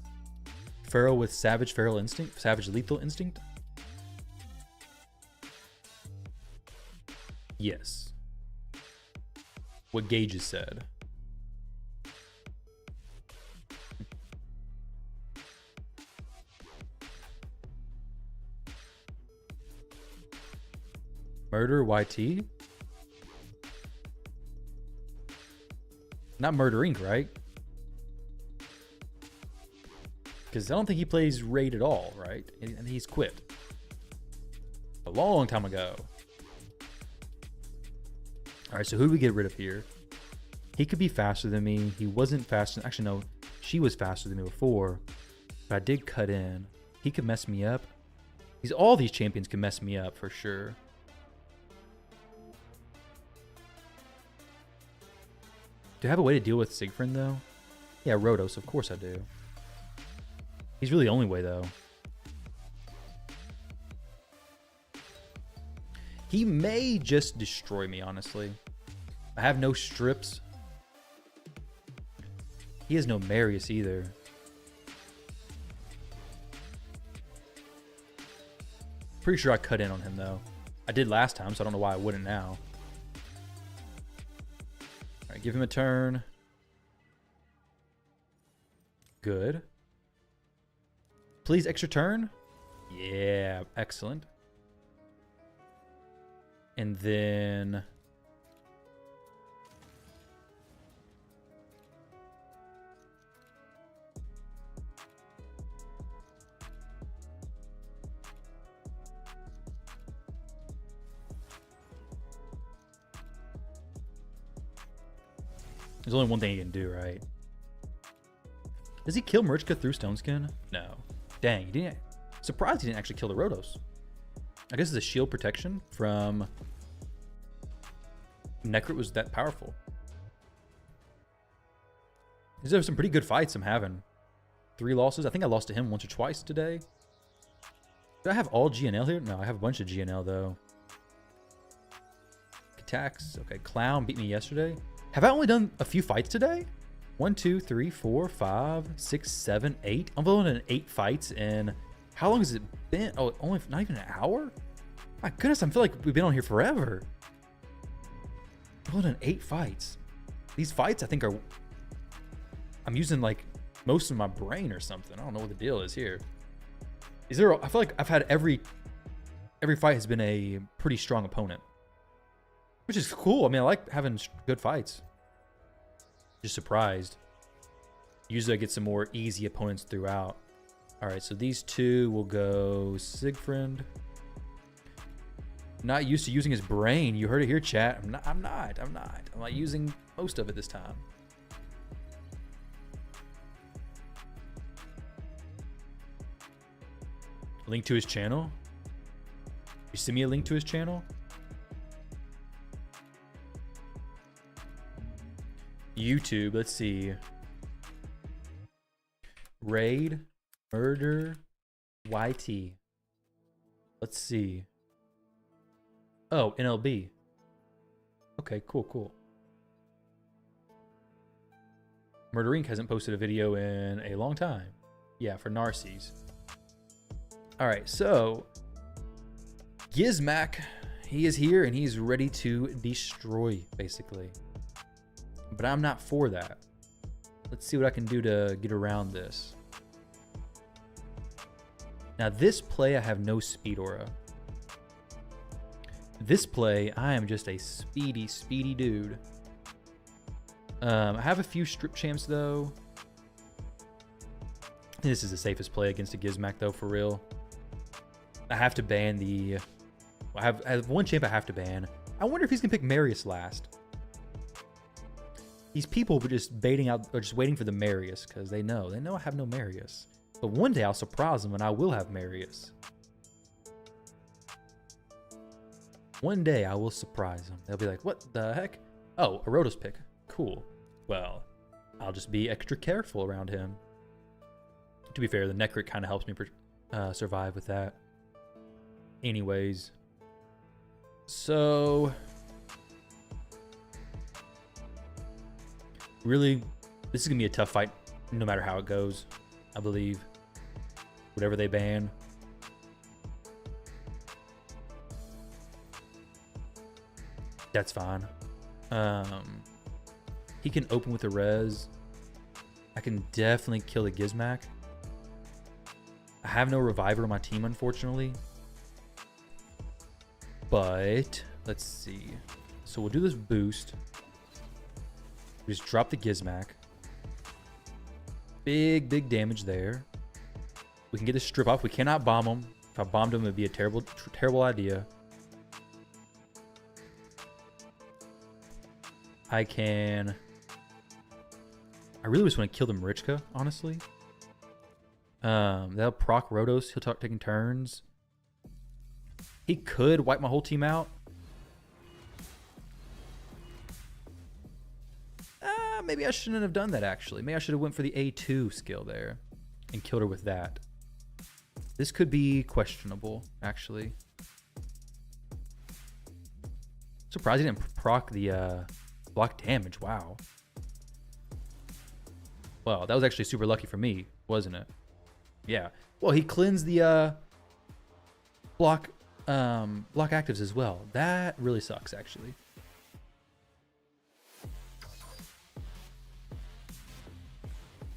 Feral with savage feral instinct, savage lethal instinct? Yes. What Gage has said. Murder YT? Not Murder Inc., right? Because I don't think he plays Raid at all, right? And he's quit. A long time ago. All right, so who do we get rid of here? He could be faster than me. He wasn't faster. Actually, no. She was faster than me before. But I did cut in. He could mess me up. All these champions can mess me up for sure. Do I have a way to deal with Sigfriend, though? Yeah, Rhodos. Of course I do. He's really the only way, though. He may just destroy me, honestly. I have no strips. He has no Marius either. Pretty sure I cut in on him, though. I did last time, so I don't know why I wouldn't now. All right, give him a turn. Good. Please, extra turn. Yeah, excellent. And then There's only one thing he can do, right? Does he kill Marichka through Stone Skin? No. Dang, he didn't. Surprised he didn't actually kill the Rotos. I guess it's a shield protection from Necrit was that powerful. These are some pretty good fights I'm having. 3 losses. I think I lost to him once or twice today. Do I have all GNL here? No, I have a bunch of GNL though. Attacks. Okay, Clown beat me yesterday. Have I only done a few fights today? 1, 2, 3, 4, 5, 6, 7, 8. I'm voting in 8 fights in. How long has it been? Oh, only not even an hour? My goodness, I feel like we've been on here forever. I'm voting in 8 fights. These fights, I think, are. I'm using like most of my brain or something. I don't know what the deal is here. Is there? I feel like I've had every fight has been a pretty strong opponent, which is cool. I mean, I like having good fights. Just surprised. Usually I get some more easy opponents throughout. All right, so these 2 will go Siegfried. Not used to using his brain. You heard it here, chat. I'm not using most of it this time. Link to his channel. You send me a link to his channel. YouTube, let's see. Raid, Murder, YT. Let's see. Oh, NLB. Okay, cool. Murder Inc. hasn't posted a video in a long time. Yeah, for Narcies. All right, so Gizmac, he is here and he's ready to destroy, basically. But I'm not for that. Let's see what I can do to get around this. Now this play, I have no speed aura. This play, I am just a speedy dude. I have a few strip champs though. This is the safest play against a Gizmac though, for real. I have to ban the. I have one champ I have to ban. I wonder if he's gonna pick Marius last. These people were just baiting out or just waiting for the Marius because they know I have no Marius. But one day I'll surprise them and I will have Marius. One day I will surprise them. They'll be like, "What the heck? Oh, a Rotos pick. Cool. Well, I'll just be extra careful around him." To be fair, the Necrit kind of helps me survive with that. Anyways, so really, this is gonna be a tough fight no matter how it goes, I believe. Whatever they ban. That's fine. He can open with a res. I can definitely kill the Gizmac. I have no reviver on my team, unfortunately. But let's see. So we'll do this boost. We just drop the Gizmac. Big damage there. We can get this strip off. We cannot bomb him. If I bombed him, it would be a terrible idea. I really just want to kill the Marichka, honestly. That'll proc Rotos. He'll start taking turns. He could wipe my whole team out. Maybe I shouldn't have done that, actually. Maybe I should have went for the A2 skill there and killed her with that. This could be questionable, actually. Surprised he didn't proc the block damage. Wow. Well, that was actually super lucky for me, wasn't it? Yeah. Well, he cleansed the block actives as well. That really sucks, actually.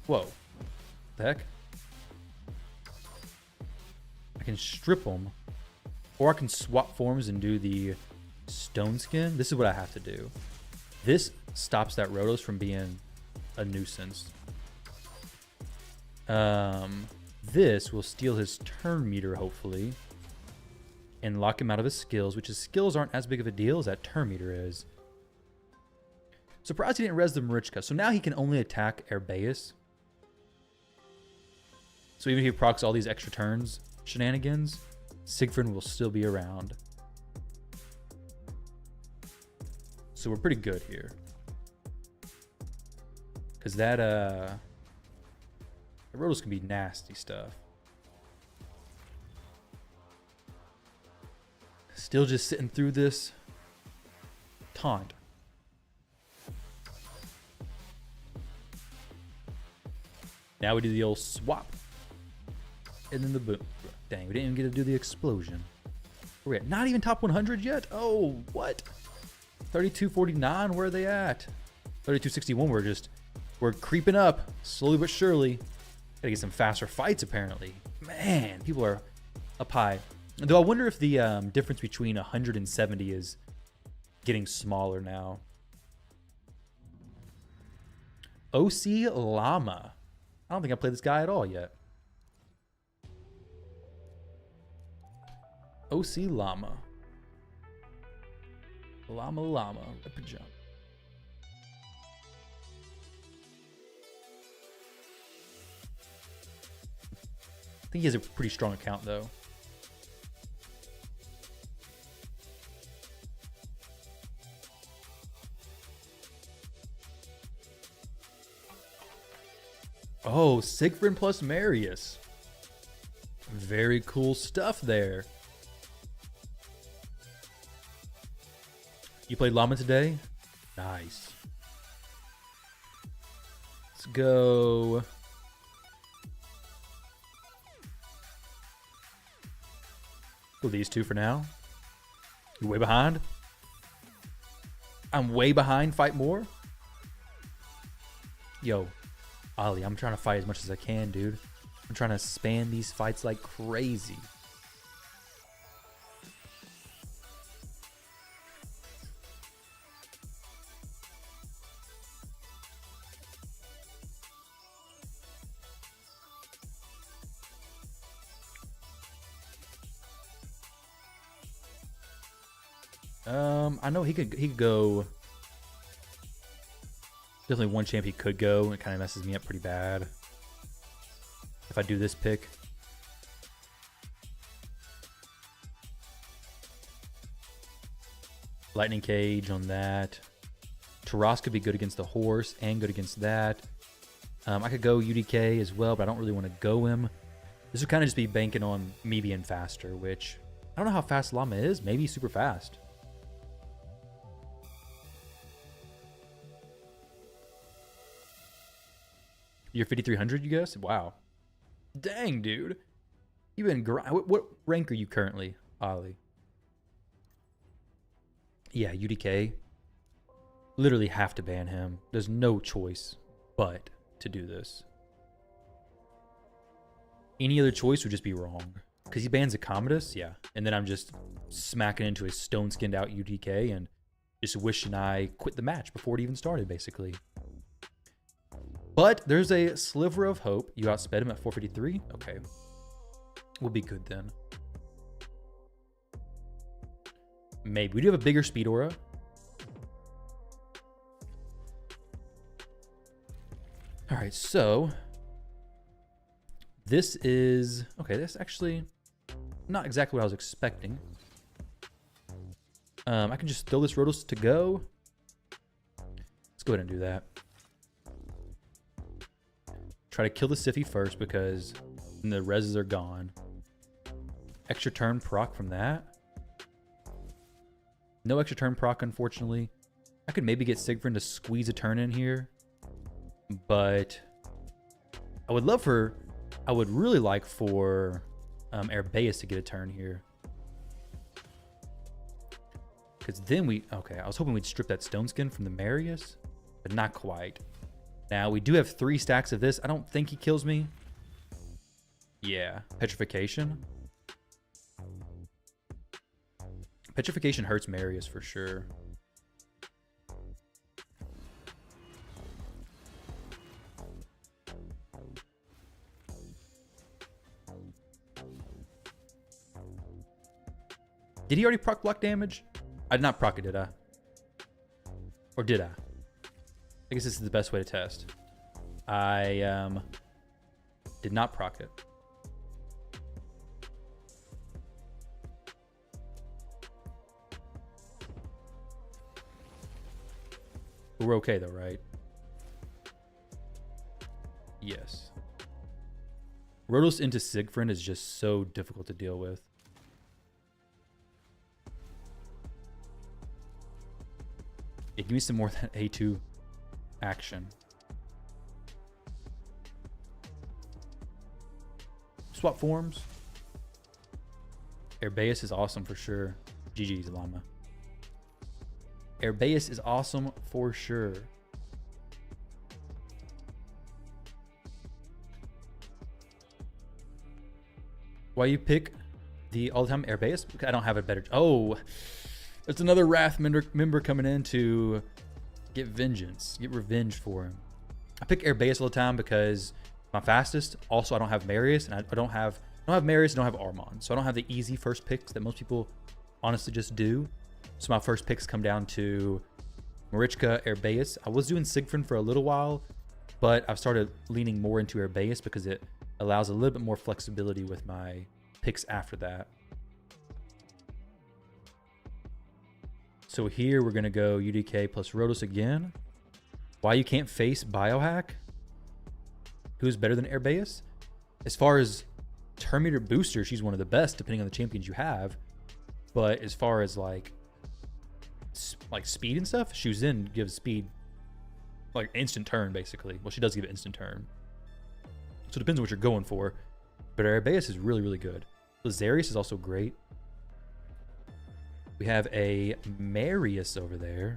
Whoa. The heck? I can strip them. Or I can swap forms and do the stone skin. This is what I have to do. This stops that Rotos from being a nuisance. This will steal his turn meter, hopefully. And lock him out of his skills, which his skills aren't as big of a deal as that turn meter is. Surprised he didn't res the Marichka. So now he can only attack Herbaeus. So even if he procs all these extra turns shenanigans, Siegfried will still be around. So we're pretty good here. Because that Rhodos can be nasty stuff. Still just sitting through this taunt. Now we do the old swap. And then the boom. Dang, we didn't even get to do the explosion. Where we at? Not even top 100 yet? Oh, what? 3249, where are they at? 3261, we're creeping up, slowly but surely. Gotta get some faster fights, apparently. Man, people are up high. Though I wonder if the difference between 170 is getting smaller now. OC Llama. I don't think I played this guy at all yet. OC Llama. Llama. Rapid jump. I think he has a pretty strong account, though. Oh, Siegfried plus Marius. Very cool stuff there. You played Llama today? Nice. Let's go. Go these two for now. You're way behind? I'm way behind. Fight more? Yo, Ollie, I'm trying to fight as much as I can, dude. I'm trying to span these fights like crazy. I know he could go. Definitely one champ he could go. It kind of messes me up pretty bad. If I do this pick. Lightning Cage on that. Taras could be good against the horse and good against that. I could go UDK as well, but I don't really want to go him. This would kind of just be banking on me being faster, which I don't know how fast Llama is. Maybe super fast. You're 5,300, you guess? Wow. Dang, dude. You've been what rank are you currently, Ollie? Yeah, UDK. Literally have to ban him. There's no choice but to do this. Any other choice would just be wrong. Because he bans a Commodus, yeah. And then I'm just smacking into a stone-skinned out UDK and just wishing I quit the match before it even started, basically. But there's a sliver of hope. You outsped him at 453? Okay. We'll be good then. Maybe. We do have a bigger speed aura. All right, so this is... Okay, that's actually not exactly what I was expecting. I can just throw this Rhodos to go. Let's go ahead and do that. Try to kill the Siphi first because then the reses are gone. Extra turn proc from that. No extra turn proc, unfortunately. I could maybe get Siegfried to squeeze a turn in here. But I would really like for Herbaeus to get a turn here. Because then okay, I was hoping we'd strip that stone skin from the Marius, but not quite. Now, we do have 3 stacks of this. I don't think he kills me. Yeah, Petrification. Petrification hurts Marius for sure. Did he already proc block damage? I did not proc it, did I? Or did I? I guess this is the best way to test. I did not proc it. We're okay though, right? Yes. Rotos into Siegfried is just so difficult to deal with. Yeah, give me some more than A2 action. Swap forms. Herbaeus is awesome for sure. GG's, Llama. Herbaeus is awesome for sure. Why you pick the all-the-time Herbaeus? I don't have a better... Oh, there's another Wrath member coming in to get vengeance, get revenge for him. I pick Herbaeus all the time because my fastest. Also, I don't have Marius, and I don't have Marius, I don't have Armand. So I don't have the easy first picks that most people honestly just do. So my first picks come down to Marichka, Herbaeus. I was doing Siegfried for a little while, but I've started leaning more into Herbaeus because it allows a little bit more flexibility with my picks after that. So here we're going to go UDK plus Rotos again. Why you can't face Biohack? Who's better than Herbaeus? As far as turn meter booster, she's one of the best depending on the champions you have. But as far as like speed and stuff, Shuzin gives speed like instant turn basically. Well, she does give it instant turn. So it depends on what you're going for. But Herbaeus is really, really good. Lazarius is also great. We have a Marius over there.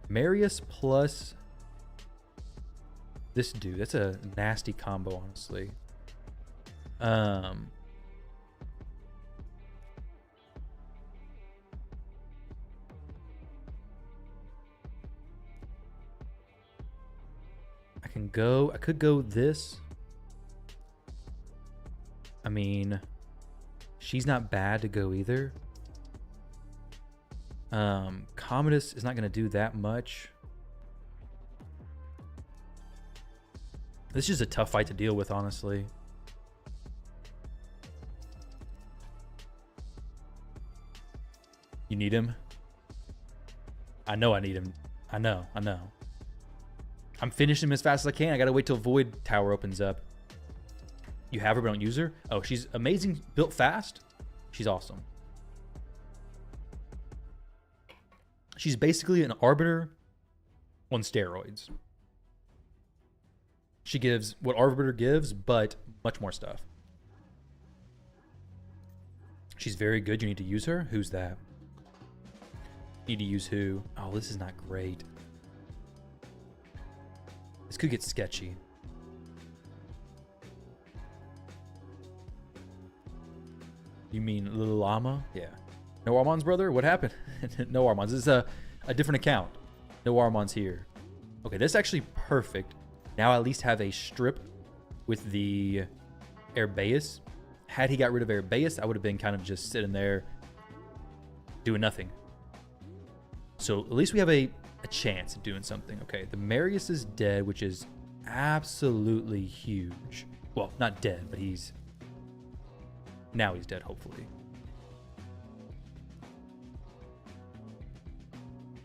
Marius plus this dude. That's a nasty combo, honestly. I could go this. I mean, she's not bad to go either. Commodus is not going to do that much. This is just a tough fight to deal with, honestly. You need him? I know I need him. I know. I'm finishing him as fast as I can. I got to wait till Void Tower opens up. You have her, but don't use her? Oh, she's amazing, built fast. She's awesome. She's basically an Arbiter on steroids. She gives what Arbiter gives, but much more stuff. She's very good. You need to use her. Who's that? Need to use who? Oh, this is not great. This could get sketchy. You mean Little Llama? Yeah. No Armand's brother? What happened? No Armand's. This is a different account. No Armand's here. Okay, this is actually perfect. Now I at least have a strip with the Herbaeus. Had he got rid of Herbaeus, I would have been kind of just sitting there doing nothing. So at least we have a chance of doing something. Okay, the Marius is dead, which is absolutely huge. Well, not dead, but now he's dead, hopefully.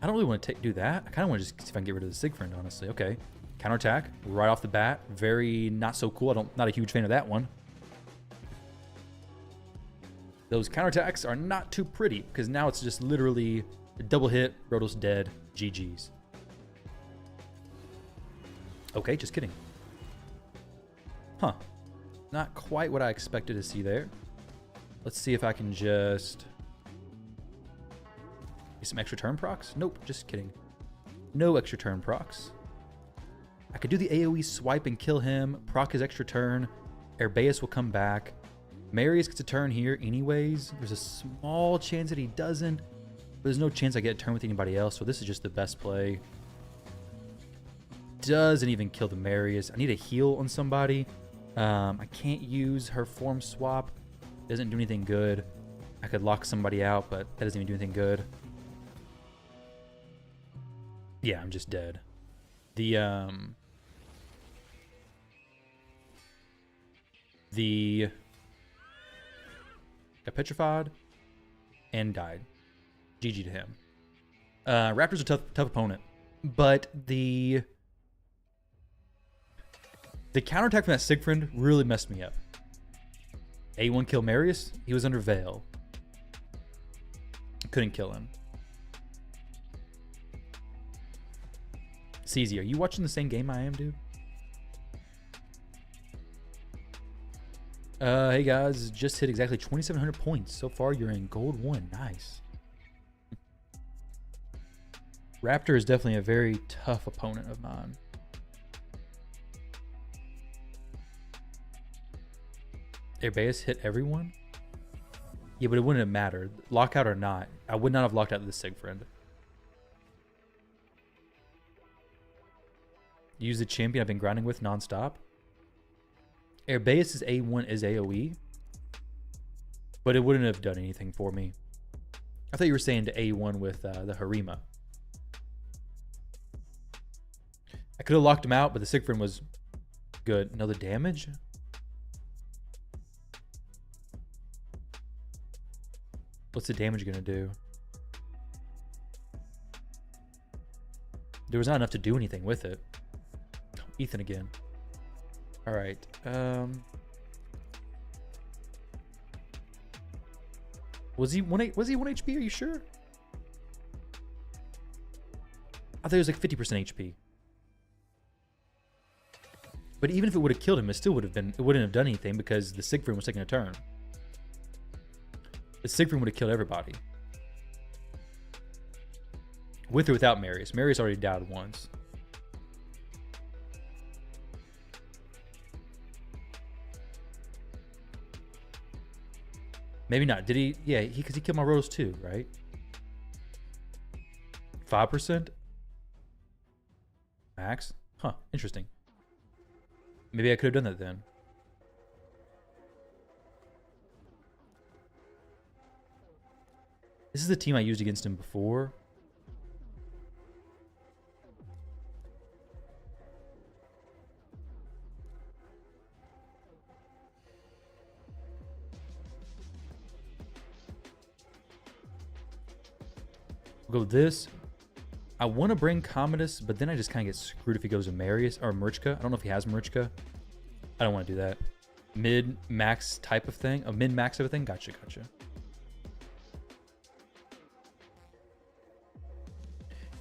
I don't really want to do that. I kind of want to just see if I can get rid of the Siegfried, honestly. Okay. Counterattack right off the bat. Very not so cool. Not a huge fan of that one. Those counterattacks are not too pretty because now it's just literally a double hit. Rotos dead. GG's. Okay, just kidding. Huh. Not quite what I expected to see there. Let's see if I can just get some extra turn procs. Nope, just kidding. No extra turn procs. I could do the AoE swipe and kill him, proc his extra turn. Herbaeus will come back. Marius gets a turn here anyways. There's a small chance that he doesn't, but there's no chance I get a turn with anybody else, so this is just the best play. Doesn't even kill the Marius. I need a heal on somebody. I can't use her form swap. Doesn't do anything good. I could lock somebody out, but that doesn't even do anything good. Yeah, I'm just dead. The got petrified and died. GG to him. Raptor's a tough opponent, but the counterattack from that Siegfried really messed me up. A1 kill Marius. He was under Veil. Couldn't kill him. CZ, are you watching the same game I am, dude? Hey guys, just hit exactly 2,700 points. So far, you're in gold 1. Nice. Raptor is definitely a very tough opponent of mine. Airbase hit everyone? Yeah, but it wouldn't have mattered. Lockout or not, I would not have locked out the Siegfried. Use the champion I've been grinding with nonstop. Airbaeus' A1 is AoE, but it wouldn't have done anything for me. I thought you were saying to A1 with the Harima. I could have locked him out, but the Siegfried was good. No, the damage? What's the damage going to do? There was not enough to do anything with it. Ethan again. All right. Was he 1 HP? Are you sure? I thought it was like 50% HP. But even if it would have killed him, it still would have been. It wouldn't have done anything because the Siegfried was taking a turn. The Siegfried would have killed everybody. With or without Marius. Marius already died once. Maybe not. Did he? Yeah, because he killed my Rose too, right? 5%? Max? Huh, interesting. Maybe I could have done that then. This is the team I used against him before. We'll go with this. I want to bring Commodus, but then I just kind of get screwed if he goes to Marius or Murchka. I don't know if he has Murchka. I don't want to do that. Mid-max type of thing. A mid-max type of thing. Gotcha, gotcha.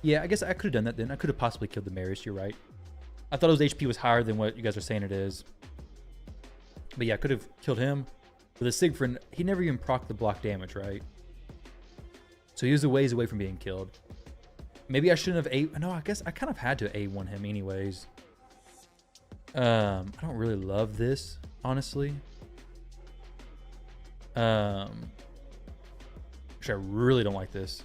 Yeah, I guess I could have done that then. I could have possibly killed the Marius. You're right. I thought his HP was higher than what you guys are saying it is. But yeah, I could have killed him. But the Siegfried, he never even procced the block damage, right? So he was a ways away from being killed. Maybe I shouldn't have No, I guess I kind of had to A1 him anyways. I don't really love this, honestly. Actually, I really don't like this.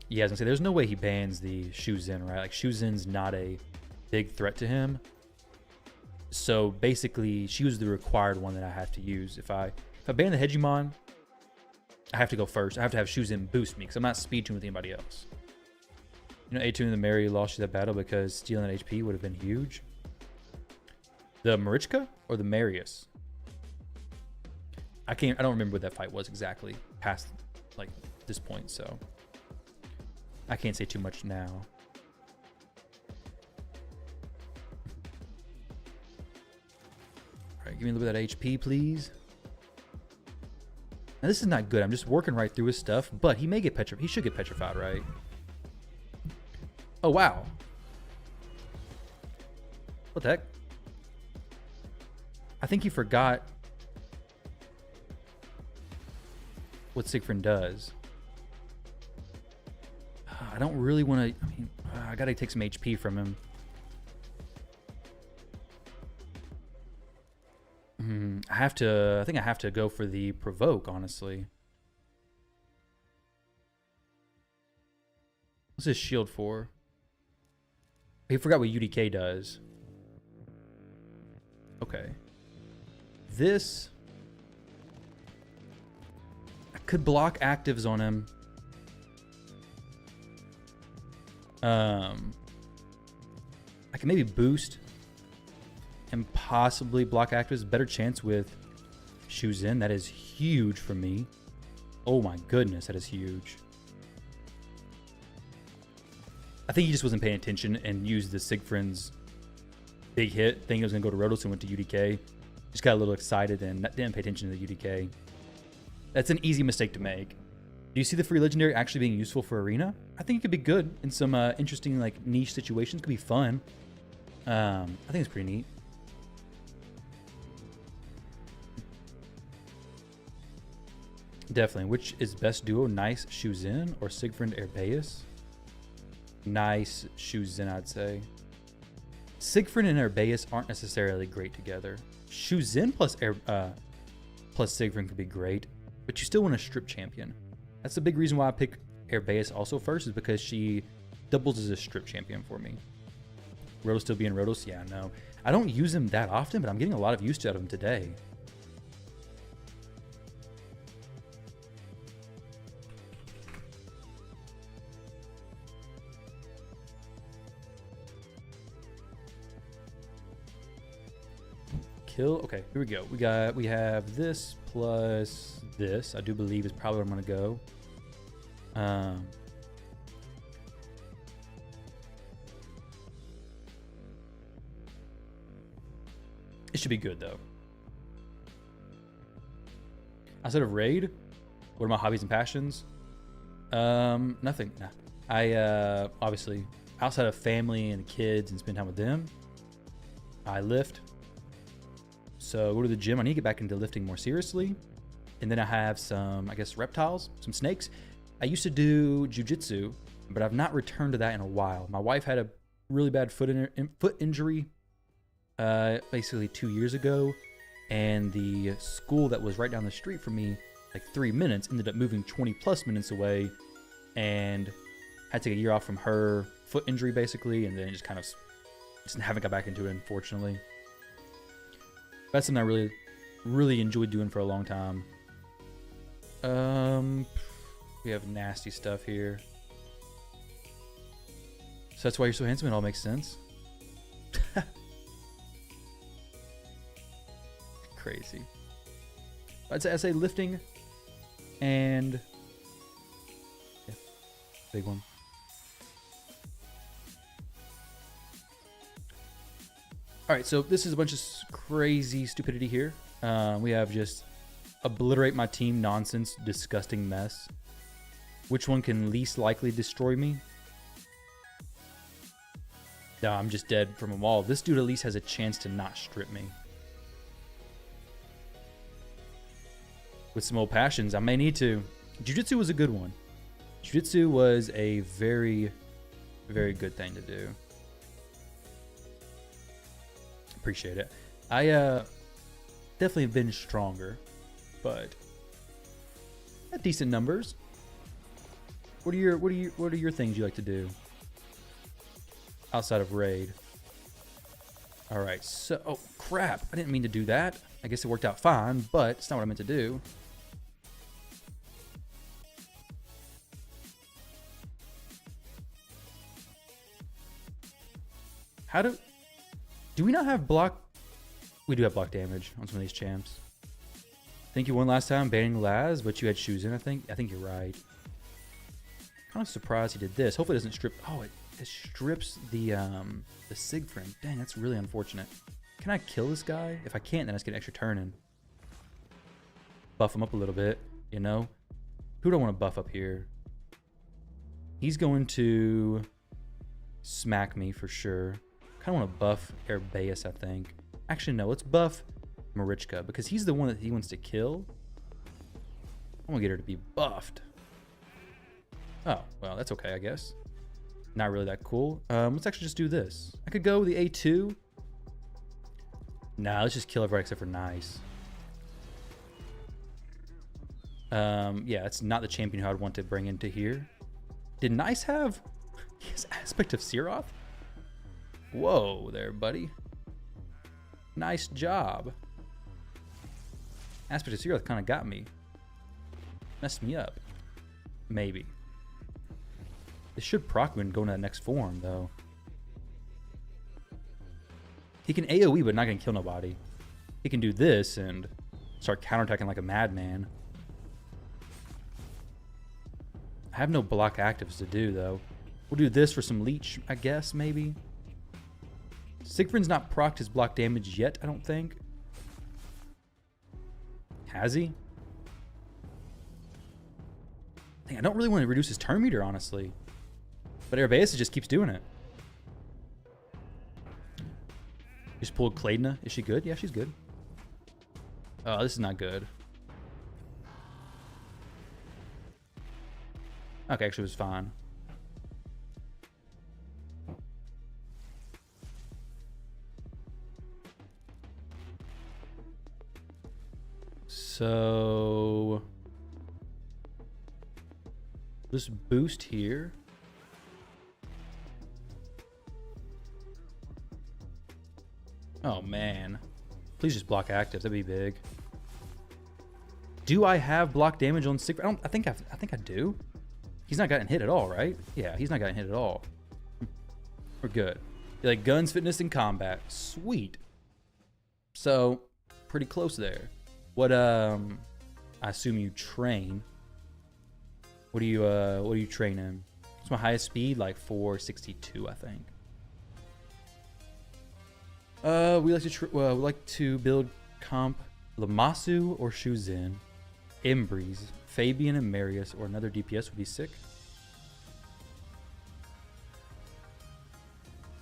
Yeah, I was gonna say, there's no way he bans the Shuzin, right? Like, Shuzin's not a big threat to him. So basically, she was the required one that I have to use. If I ban the Hegemon, I have to go first. I have to have Shuzin boost me because I'm not speed tuned with anybody else. You know, A2 and the Mary lost that battle because stealing that HP would have been huge. The Marichka or the Marius? I don't remember what that fight was exactly past like this point, so I can't say too much now. All right, give me a little bit of that HP, please. Now this is not good. I'm just working right through his stuff, but he may get petrified. He should get petrified, right? Oh, wow. What the heck? I think he forgot what Siegfried does. I don't really want to... I mean, I got to take some HP from him. I think I have to go for the provoke, honestly. What's his shield for? He forgot what UDK does. Okay. This... I could block actives on him. I can maybe boost and possibly block actives. Better chance with Shoes In. That is huge for me. Oh my goodness, that is huge. I think he just wasn't paying attention and used the Sigfrin's big hit. Thinking it was going to go to Rotos and went to UDK. Just got a little excited and didn't pay attention to the UDK. That's an easy mistake to make. Do you see the free legendary actually being useful for Arena? I think it could be good in some interesting like niche situations. Could be fun. I think it's pretty neat. Definitely. Which is best duo? Nice Shoes In or Sigfrind Herbaeus? Nice Shoes In, I'd say. Sigfrind and Herbaeus aren't necessarily great together. Shoes In plus Sigfrind could be great, but you still want a strip champion. That's the big reason why I pick Herbaeus also first, is because she doubles as a strip champion for me. Rotos still being Rotos? Yeah, no. I don't use him that often, but I'm getting a lot of use out of him today. Kill. Okay, here we go. We have this plus this. I do believe is probably where I'm gonna go. It should be good though. Outside of raid, what are my hobbies and passions? Nothing. Nah. I obviously outside of family and kids and spend time with them, I lift. So go to the gym. I need to get back into lifting more seriously. And then I have some, I guess, reptiles, some snakes. I used to do jujitsu, but I've not returned to that in a while. My wife had a really bad foot injury basically 2 years ago. And the school that was right down the street from me, like 3 minutes, ended up moving 20 plus minutes away. And had to take a year off from her foot injury basically. And then just kind of just haven't got back into it, unfortunately. That's something I really enjoyed doing for a long time. We have nasty stuff here. So that's why you're so handsome. It all makes sense. Crazy. I'd say lifting and yeah, big one. All right, so this is a bunch of crazy stupidity here. We have just obliterate my team nonsense, disgusting mess. Which one can least likely destroy me? No, I'm just dead from them all. This dude at least has a chance to not strip me. With some old passions, I may need to. Jiu-Jitsu was a good one. Jiu-Jitsu was a very, very good thing to do. Appreciate it. I definitely have been stronger, but at decent numbers. What are your things you like to do outside of raid? All right, so oh crap! I didn't mean to do that. I guess it worked out fine, but it's not what I meant to do. How do we not have block? We do have block damage on some of these champs. I think you won last time banning Laz, but you had Shoes In, I think. I think you're right. Kind of surprised he did this. Hopefully it doesn't strip. Oh, it strips the Sigfrind. Dang, that's really unfortunate. Can I kill this guy? If I can't, then I just get an extra turn and buff him up a little bit, you know? Who do I want to buff up here? He's going to smack me for sure. Kind of want to buff Herbaeus, I think. Actually, no. Let's buff Marichka because he's the one that he wants to kill. I want to get her to be buffed. Oh, well, that's okay, I guess. Not really that cool. Let's actually just do this. I could go the A2. Nah, let's just kill everybody except for Nice. Yeah, it's not the champion who I'd want to bring into here. Did Nice have his aspect of Siroth? Whoa there, buddy. Nice job. Aspect of Searoth kind of got me. Messed me up. Maybe. This should proc when going to that next form, though. He can AoE, but not going to kill nobody. He can do this and start counterattacking like a madman. I have no block actives to do, though. We'll do this for some leech, I guess, maybe. Sigfrin's not procced his block damage yet, I don't think. Has he? Dang, I don't really want to reduce his turn meter, honestly. But Arabeus just keeps doing it. Just pulled Claydna. Is she good? Yeah, she's good. Oh, this is not good. Okay, actually it was fine. So this boost here. Oh man. Please just block actives. That'd be big. Do I have block damage on Siegfried? I think I do. He's not gotten hit at all, right? Yeah, he's not gotten hit at all. We're good. Like guns, fitness, and combat. Sweet. So pretty close there. What I assume you train. What do you train in? What's my highest speed? Like 462, I think. We like to build comp Lamasu or Shuzin, Embreeze, Fabian and Marius, or another DPS would be sick.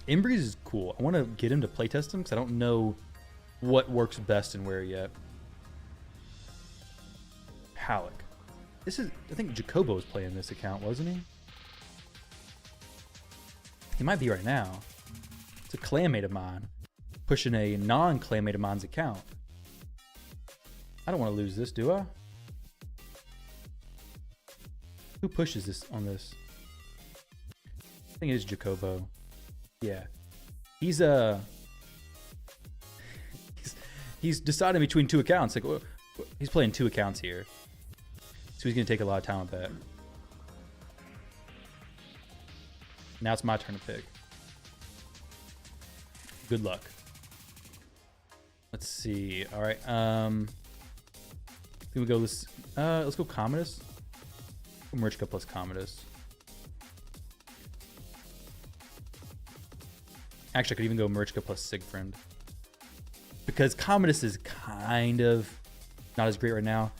Embreeze is cool. I want to get him to playtest him because I don't know what works best and where yet. Halleck. This is, I think Jacobo was playing this account, wasn't he? He might be right now. It's a clanmate of mine. Pushing a non-clanmate of mine's account. I don't want to lose this, do I? Who pushes this on this? I think it is Jacobo. Yeah. He's deciding between two accounts. Like, he's playing two accounts here. So he's going to take a lot of time, I bet. Now it's my turn to pick. Good luck. Let's see. All right. I think we go. Let's go Commodus. Merchka plus Commodus. Actually, I could even go Merchka plus Siegfried. Because Commodus is kind of not as great right now.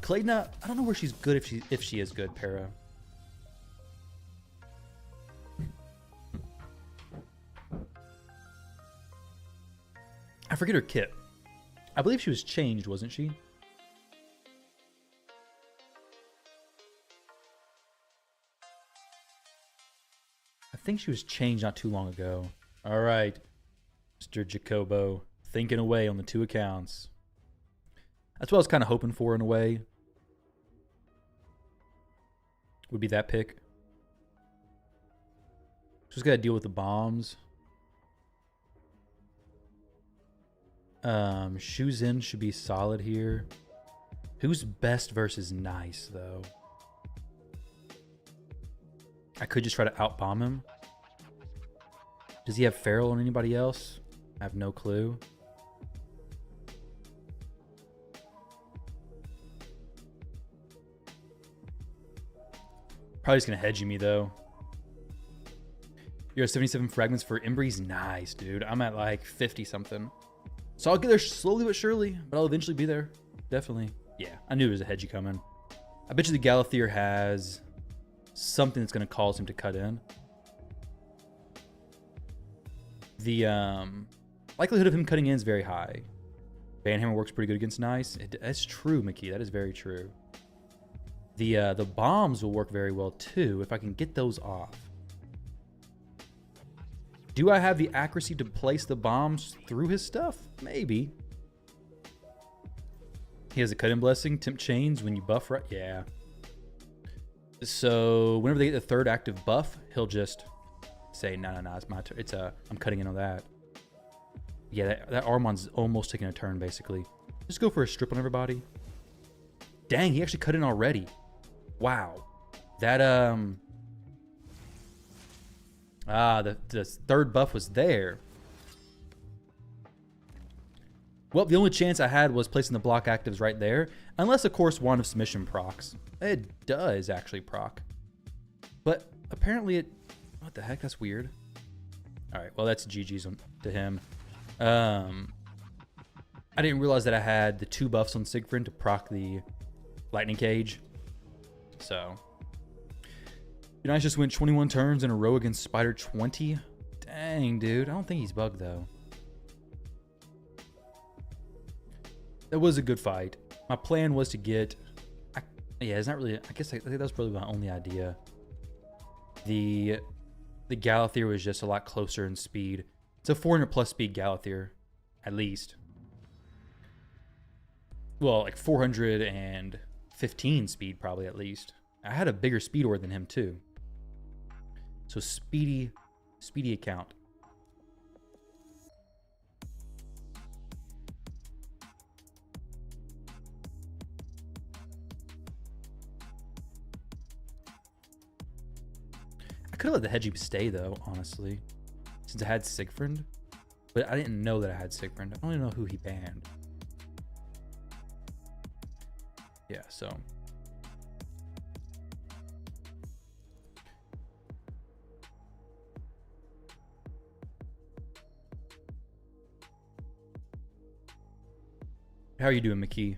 Claydna, I don't know where she's good if she is good, Para. I forget her kit. I believe she was changed, wasn't she? I think she was changed not too long ago. All right, Mr. Jacobo, thinking away on the two accounts. That's what I was kind of hoping for in a way. Would be that pick. Just gotta deal with the bombs. Shuzin should be solid here. Who's best versus nice though? I could just try to outbomb him. Does he have Feral on anybody else? I have no clue. Probably just gonna hedge me though. You're at 77 fragments for Embreeze. Nice, dude. I'm at like 50 something. So I'll get there slowly but surely, but I'll eventually be there. Definitely. Yeah, I knew there was a hedgy coming. I bet you the Galathier has something that's going to cause him to cut in. The likelihood of him cutting in is very high. Banhammer works pretty good against Nice. That's true, Mickey. That is very true. The bombs will work very well too if I can get those off. Do I have the accuracy to place the bombs through his stuff? Maybe. He has a cut-in blessing, temp chains when you buff, right? Yeah. So whenever they get the third active buff, he'll just say, no, it's my turn. I'm cutting in on that. Yeah, that Armon's almost taking a turn, basically. Just go for a strip on everybody. Dang, he actually cut in already. Wow. That, the third buff was there. Well, the only chance I had was placing the block actives right there. Unless, of course, Wand of Submission procs. It does actually proc. But apparently it... What the heck? That's weird. Alright, well, that's GG's to him. I didn't realize that I had the 2 buffs on Siegfried to proc the Lightning Cage. So... Unice just went 21 turns in a row against Spider 20. Dang, dude. I don't think he's bugged, though. That was a good fight. My plan was to get... yeah, it's not really... I guess I think that was probably my only idea. The Galathier was just a lot closer in speed. It's a 400 plus speed Galathier, at least. Well, like 415 speed probably at least. I had a bigger speed ore than him too. So speedy account. I could have let the Hedgie stay though, honestly, since I had Siegfried. But I didn't know that I had Siegfried. I don't even know who he banned. Yeah, so. How are you doing, McKee?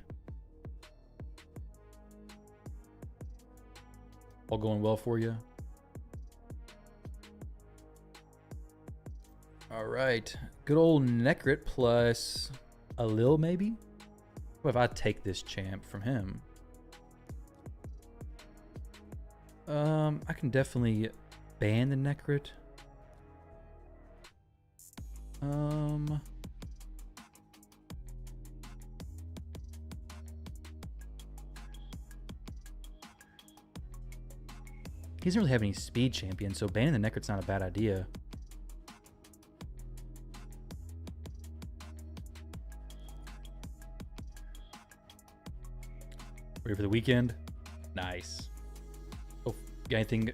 All going well for you? All right. Good old Necrit plus a Lil, maybe? What if I take this champ from him? I can definitely ban the Necrit. He doesn't really have any speed champion, so banning the Necrit's not a bad idea. Ready for the weekend? Nice. Oh, got anything?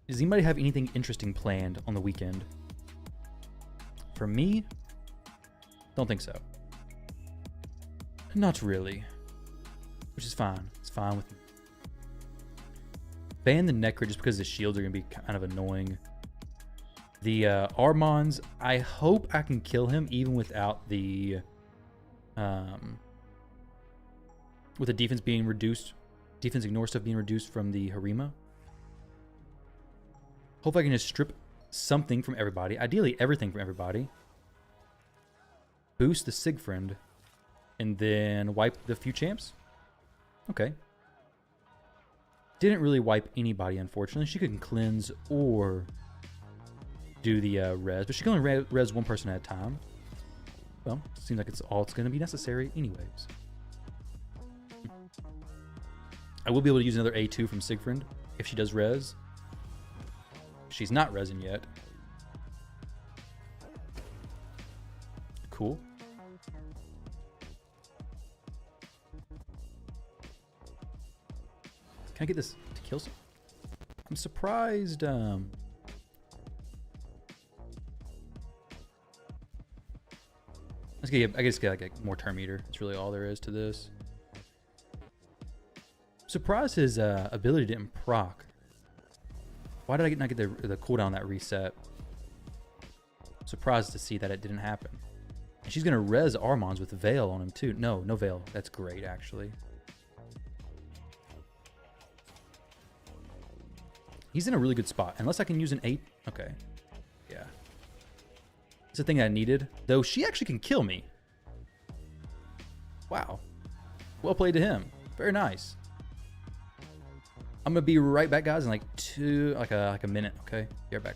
Does anybody have anything interesting planned on the weekend? For me, don't think so. Not really. Which is fine. It's fine with me. Ban the Necrit just because the shields are going to be kind of annoying. The Armons, I hope I can kill him even without the... with the defense being reduced. Defense ignore stuff being reduced from the Harima. Hope I can just strip something from everybody. Ideally, everything from everybody. Boost the Siegfried. And then wipe the few champs. Okay. Didn't really wipe anybody, unfortunately. She couldn't cleanse or do the res. But she can only res one person at a time. Well, seems like it's all it's going to be necessary anyways. I will be able to use another A2 from Siegfried if she does res. She's not resing yet. Cool. Can I get this to kill some? I'm surprised. I just get like a more turn meter. That's really all there is to this. I'm surprised his ability didn't proc. Why did I not get the cooldown on that reset? I'm surprised to see that it didn't happen. And she's gonna res Armons with Veil on him too. No Veil. That's great actually. He's in a really good spot. Unless I can use an 8. Okay. Yeah. It's the thing I needed. Though she actually can kill me. Wow. Well played to him. Very nice. I'm gonna be right back, guys, in like a minute, okay? Be right back.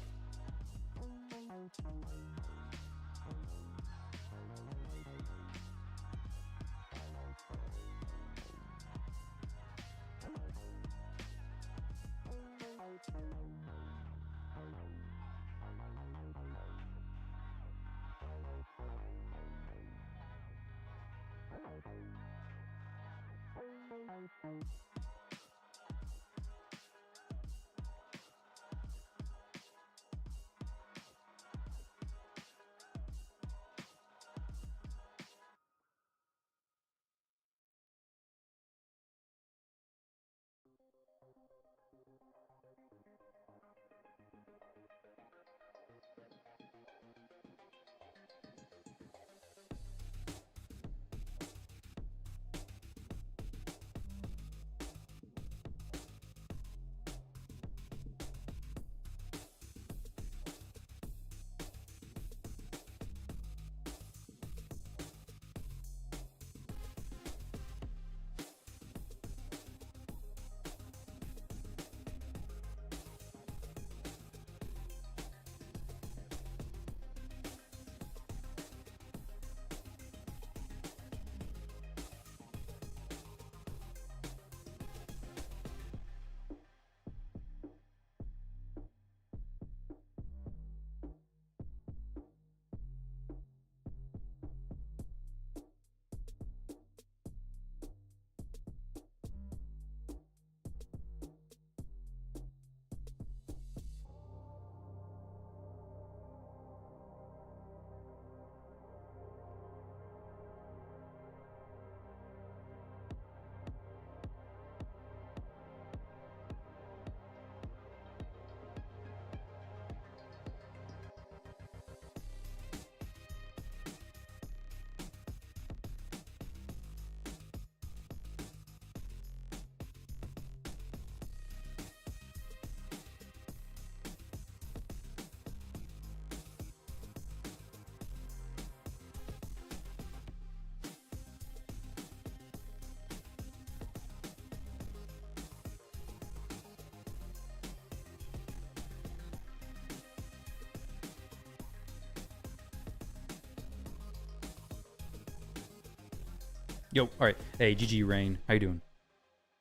Yo, all right. Hey, GG Rain. How you doing?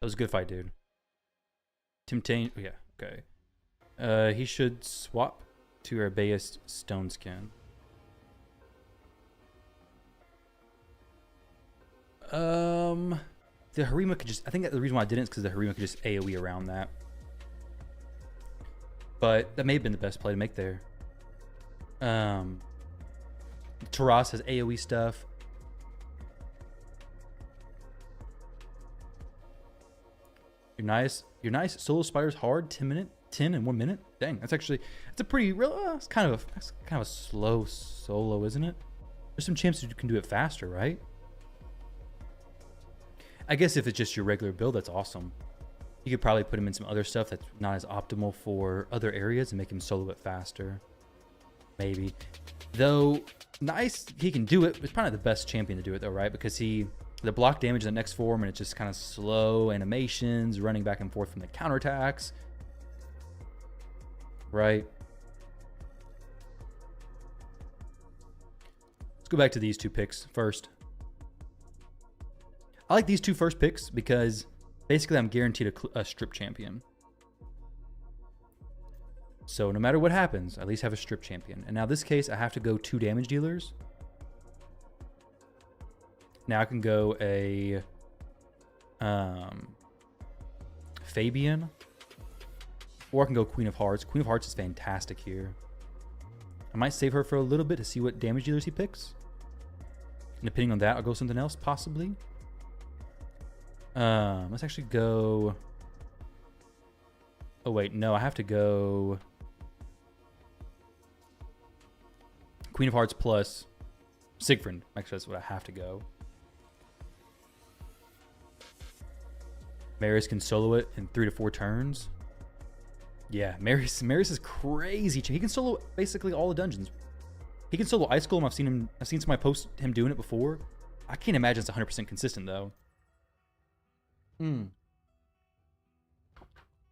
That was a good fight, dude. Timtane. Oh, yeah, okay. He should swap to Arbaeus Stone Skin. The Harima could just... I think that the reason why I didn't is because the Harima could just AoE around that. But that may have been the best play to make there. Taras has AoE stuff. You're nice. Solo Spider's hard. 10 in 1 minute. Dang, that's a pretty real. It's kind of a slow solo, isn't it? There's some chances you can do it faster, right? I guess if it's just your regular build, that's awesome. You could probably put him in some other stuff that's not as optimal for other areas and make him solo it faster. Maybe. Though, nice, he can do it. It's probably the best champion to do it though, right? Because the block damage in the next form, and it's just kind of slow animations, running back and forth from the counterattacks. Right? Let's go back to these two picks first. I like these two first picks because basically I'm guaranteed a strip champion. So no matter what happens, I at least have a strip champion. And now this case, I have to go 2 damage dealers. Now I can go a Fabian, or I can go Queen of Hearts. Queen of Hearts is fantastic here. I might save her for a little bit to see what damage dealers he picks. And depending on that, I'll go something else, possibly. Let's actually go... Oh, wait, no, I have to go... Queen of Hearts plus Siegfried. Actually, that's what I have to go. Maris can solo it in 3 to 4 turns. Yeah, Maris is crazy. He can solo basically all the dungeons. He can solo Ice Golem. I've seen somebody post him doing it before. I can't imagine it's 100% consistent though. It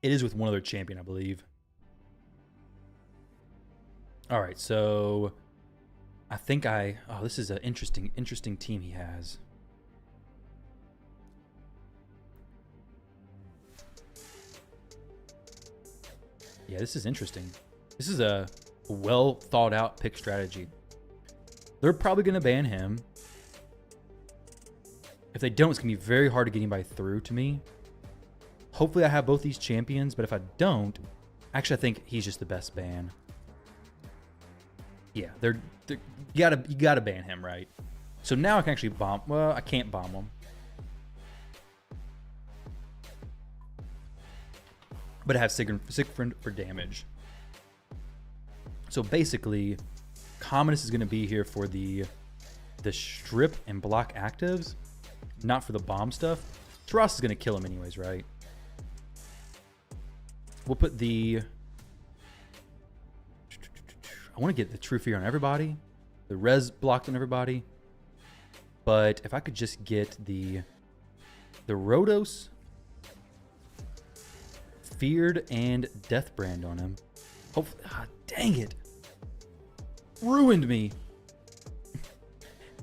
is with one other champion, I believe. All right, so I think oh, this is an interesting team he has. Yeah, this is interesting. This is a well thought out pick strategy. They're probably going to ban him. If they don't, it's going to be very hard to get anybody through to me. Hopefully I have both these champions, but if I don't, actually I think he's just the best ban. Yeah, you gotta ban him, right? So now I can actually bomb. Well, I can't bomb him. But I have Siegfried for damage. So basically, Commodus is going to be here for the strip and block actives, not for the bomb stuff. Taras is going to kill him anyways, right? We'll put the... I want to get the True Fear on everybody, the res blocked on everybody, but if I could just get the Rhodos, Feared, and Deathbrand on him. Hopefully, dang it. Ruined me.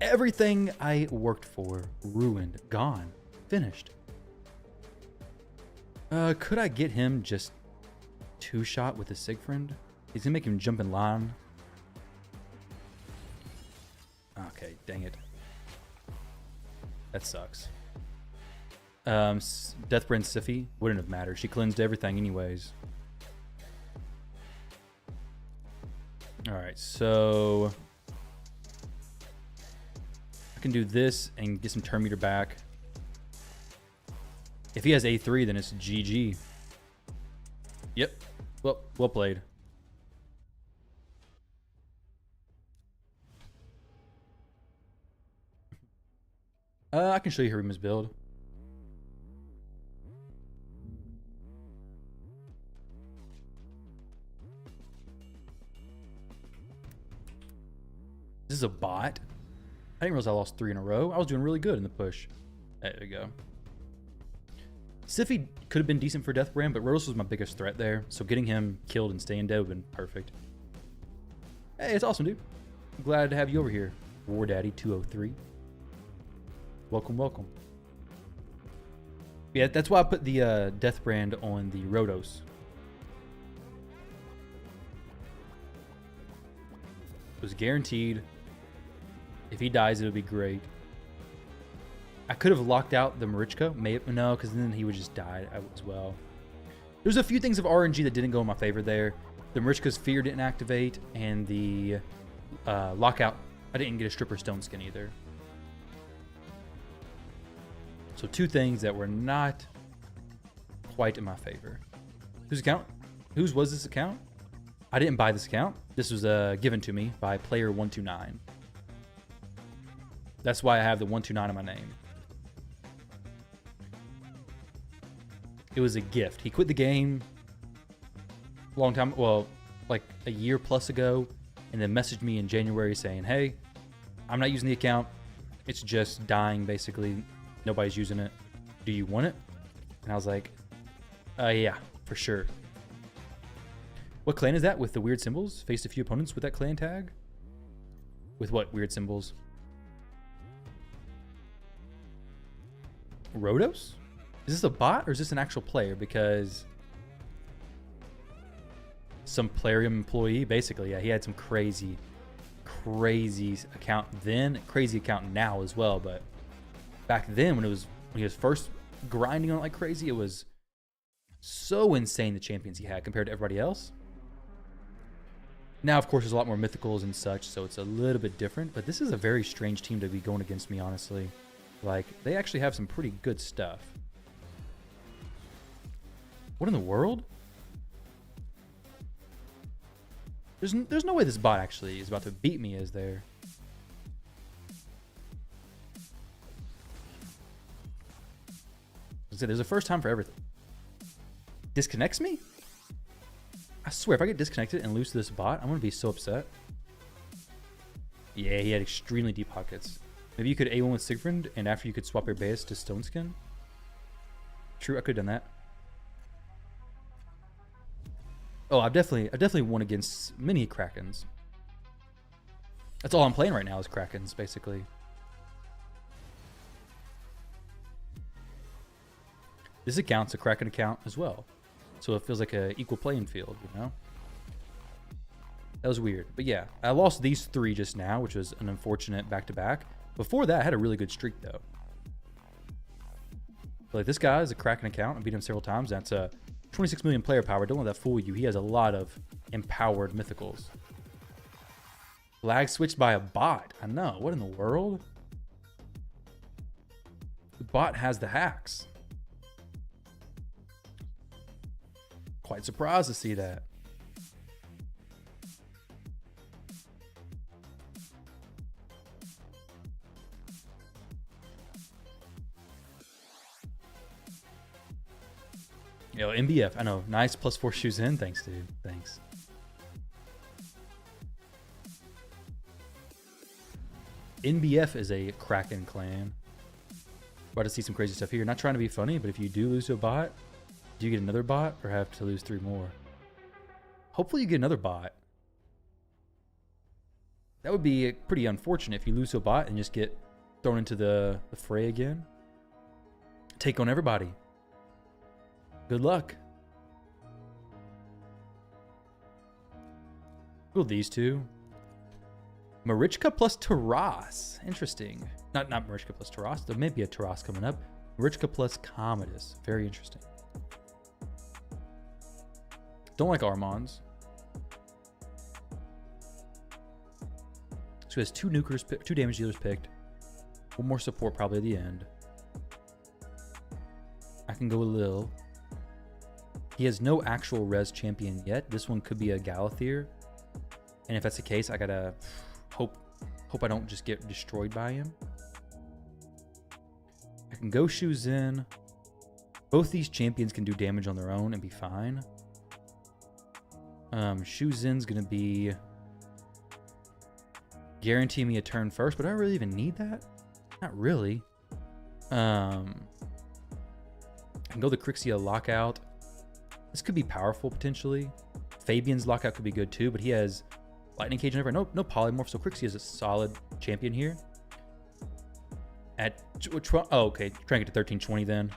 Everything I worked for, ruined, gone, finished. Could I get him just two-shot with a Siegfried? He's gonna make him jump in line. Okay, dang it. That sucks. Deathbrand Siphi wouldn't have mattered. She cleansed everything anyways. Alright, so I can do this and get some turn meter back. If he has A3, then it's GG. Yep. Well played. I can show you Harima's build. This is a bot. I didn't realize I lost 3 in a row. I was doing really good in the push. There we go. Siphi could have been decent for Deathbrand, but Rhodos was my biggest threat there. So getting him killed and staying dead would have been perfect. Hey, it's awesome, dude. I'm glad to have you over here. War Daddy 203. Welcome, welcome. Yeah, that's why I put the Deathbrand on the Rhodos. It was guaranteed. If he dies, it'll be great. I could have locked out the Marichka. No, because then he would just die as well. There's a few things of RNG that didn't go in my favor there. The Marichka's Fear didn't activate, and the lockout, I didn't get a Stripper Stone Skin either. So 2 things that were not quite in my favor. Whose account? Whose was this account? I didn't buy this account. This was given to me by player 129. That's why I have the 129 in my name. It was a gift. He quit the game a long time, well, like a year plus ago, and then messaged me in January saying, hey, I'm not using the account. It's just dying, basically. Nobody's using it. Do you want it? And I was like, yeah, for sure. What clan is that with the weird symbols? Faced a few opponents with that clan tag? With what weird symbols? Rhodos? Is this a bot or is this an actual player? Because some Plarium employee, basically, yeah, he had some crazy account then, crazy account now as well. But back then, when he was first grinding on it like crazy, it was so insane the champions he had compared to everybody else. Now, of course, there's a lot more mythicals and such, so it's a little bit different. But this is a very strange team to be going against me, honestly. Like, they actually have some pretty good stuff. What in the world? There's no way this bot actually is about to beat me, is there? There's a first time for everything. Disconnects me? I swear, if I get disconnected and lose to this bot, I'm going to be so upset. Yeah, he had extremely deep pockets. Maybe you could A1 with Siegfried, and after you could swap your base to Stone Skin. True, I could have done that. Oh, I've definitely won against many Krakens. That's all I'm playing right now is Krakens, basically. This account's a Kraken account as well. So it feels like an equal playing field, you know? That was weird. But yeah, I lost these 3 just now, which was an unfortunate back-to-back. Before that, I had a really good streak, though. Like, this guy is a cracking account. I beat him several times. That's a 26 million player power. Don't let that fool you. He has a lot of empowered mythicals. Lag switched by a bot. I know. What in the world? The bot has the hacks. Quite surprised to see that. Yo, MBF, I know. Nice +4 shoes in. Thanks, dude. Thanks. NBF is a Kraken clan. About to see some crazy stuff here. Not trying to be funny, but if you do lose to a bot, do you get another bot or have to lose 3 more? Hopefully you get another bot. That would be pretty unfortunate if you lose to a bot and just get thrown into the fray again. Take on everybody. Good luck. Cool, these two. Marichka plus Taras. Interesting. Not Marichka plus Taras. There may be a Taras coming up. Marichka plus Commodus. Very interesting. Don't like Armons. So he has 2 nukers, 2 damage dealers picked. 1 more support probably at the end. I can go a little. He has no actual res champion yet. This one could be a Galathier. And if that's the case, I gotta hope I don't just get destroyed by him. I can go shoes in. Both these champions can do damage on their own and be fine. Shoes in's gonna be guarantee me a turn first, but do I really even need that? Not really. I can go the Crixia lockout. This could be powerful potentially. Fabian's lockout could be good too, but he has lightning cage and everything. No polymorph, so Crixia is a solid champion here. Oh, okay. Try and get to 1320 then.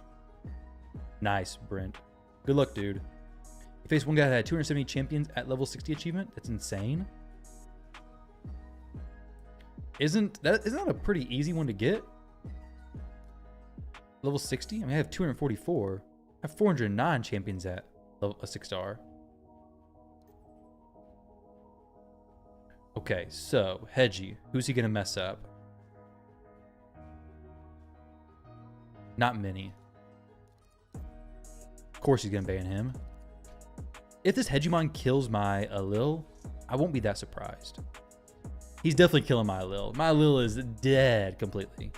Nice, Brent. Good luck, dude. You faced one guy that had 270 champions at level 60 achievement. That's insane. Isn't that a pretty easy one to get? Level 60? I mean, I have 244. I have 409 champions at level a 6-star. Okay, so Hedgie, who's he gonna mess up? Not many. Of course he's gonna ban him. If this Hegemon kills my Alil, I won't be that surprised. He's definitely killing my Alil. My Alil is dead completely.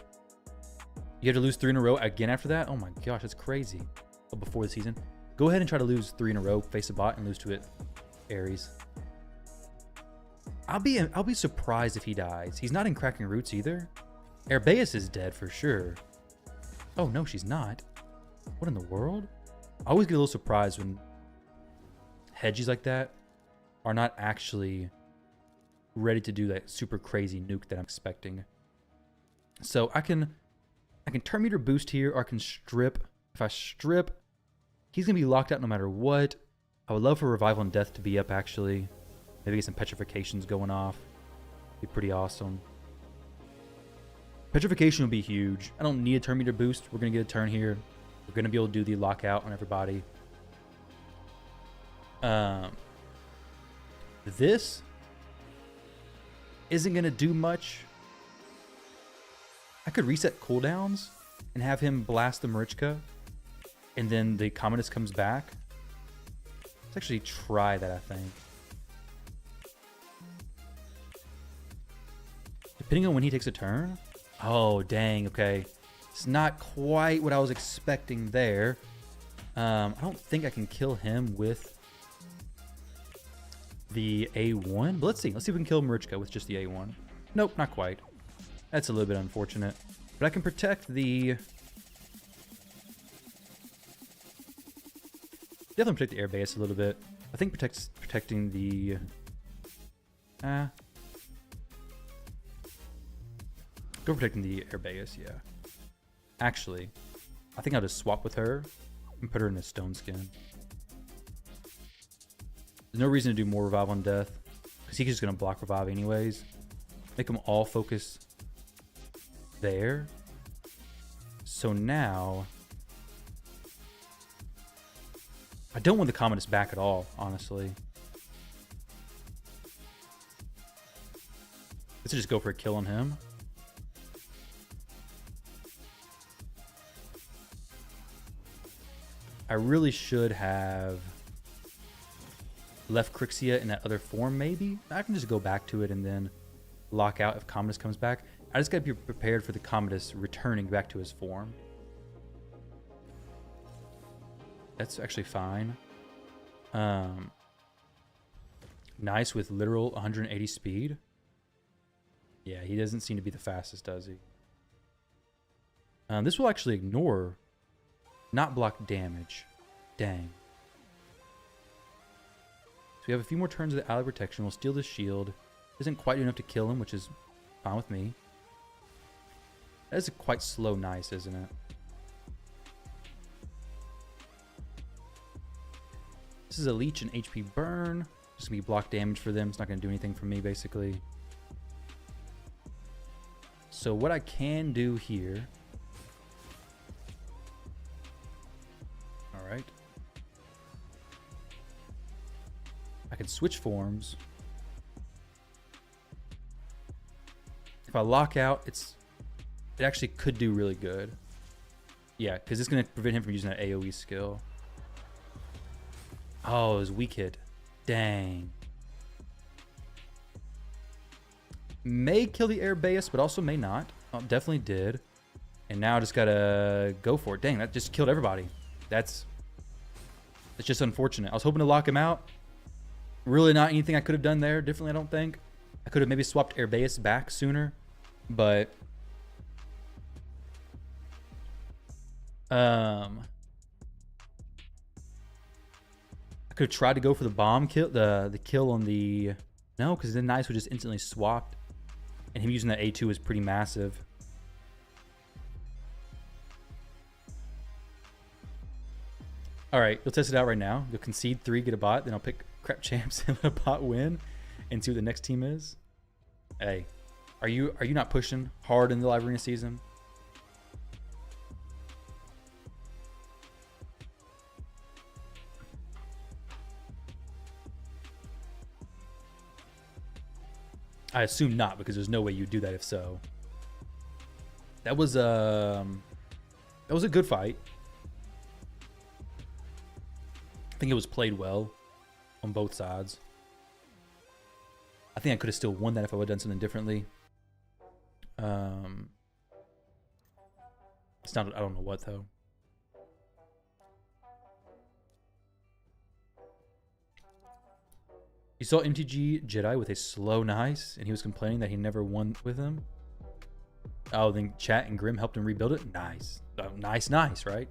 You have to lose 3 in a row again after that? Oh my gosh, that's crazy. But before the season. Go ahead and try to lose 3 in a row, face a bot, and lose to it. Ares. I'll be surprised if he dies. He's not in Cracking Roots either. Herbaeus is dead for sure. Oh no, she's not. What in the world? I always get a little surprised when hedgies like that are not actually ready to do that super crazy nuke that I'm expecting. So I can turn meter boost here, or I can strip. If I strip, he's gonna be locked out no matter what. I would love for Revival and Death to be up actually. Maybe get some petrifications going off. Be pretty awesome. Petrification would be huge. I don't need a turn meter boost. We're gonna get a turn here. We're gonna be able to do the lockout on everybody. This isn't gonna do much. I could reset cooldowns and have him blast the Marichka, and then the Commodus comes back. Let's actually try that, I think. Depending on when he takes a turn. Oh, dang, okay. It's not quite what I was expecting there. I don't think I can kill him with the A1. But let's see. Let's see if we can kill Marichka with just the A1. Nope, not quite. That's a little bit unfortunate. But I can protect the... Definitely protect the Herbaeus a little bit. I think protecting the... Go protecting the Herbaeus, yeah. Actually, I think I'll just swap with her and put her in a stone skin. There's no reason to do more Revive on Death, because he's just going to block Revive anyways. Make them all focus there. So now, I don't want the Commodus back at all, honestly. Let's just go for a kill on him. I really should have left Crixia in that other form, maybe. I can just go back to it and then lock out if Commodus comes back. I just gotta be prepared for the Commodus returning back to his form. That's actually fine. Nice with literal 180 speed. Yeah, he doesn't seem to be the fastest, does he? This will actually ignore, not block damage. Dang. So we have a few more turns of the ally protection. We'll steal the shield. Isn't quite enough to kill him, which is fine with me. That is a quite slow nice, isn't it? This is a leech and HP burn. Just gonna be block damage for them. It's not gonna do anything for me, basically. So what I can do here. All right. I can switch forms. If I lock out, it actually could do really good. Yeah, because it's gonna prevent him from using that AoE skill. Oh, it was weak hit. Dang. May kill the air base, but also may not. Oh, definitely did. And now I just gotta go for it. Dang, that just killed everybody. That's just unfortunate. I was hoping to lock him out. Really not anything I could have done there differently, I don't think. I could have maybe swapped air base back sooner, but I could have tried to go for the bomb kill, the kill on the... No, because then Nice would just instantly swapped. And him using that A2 was pretty massive. All right, you'll test it out right now. You'll concede 3, get a bot. Then I'll pick crap champs and let a bot win and see what the next team is. Hey, are you not pushing hard in the live arena season? I assume not, because there's no way you'd do that if so. That was a good fight. I think it was played well on both sides. I think I could have still won that if I would have done something differently. It's not, I don't know what though. You saw MTG Jedi with a slow nice, and he was complaining that he never won with him. Oh, then Chat and Grim helped him rebuild it. Nice. Nice, right?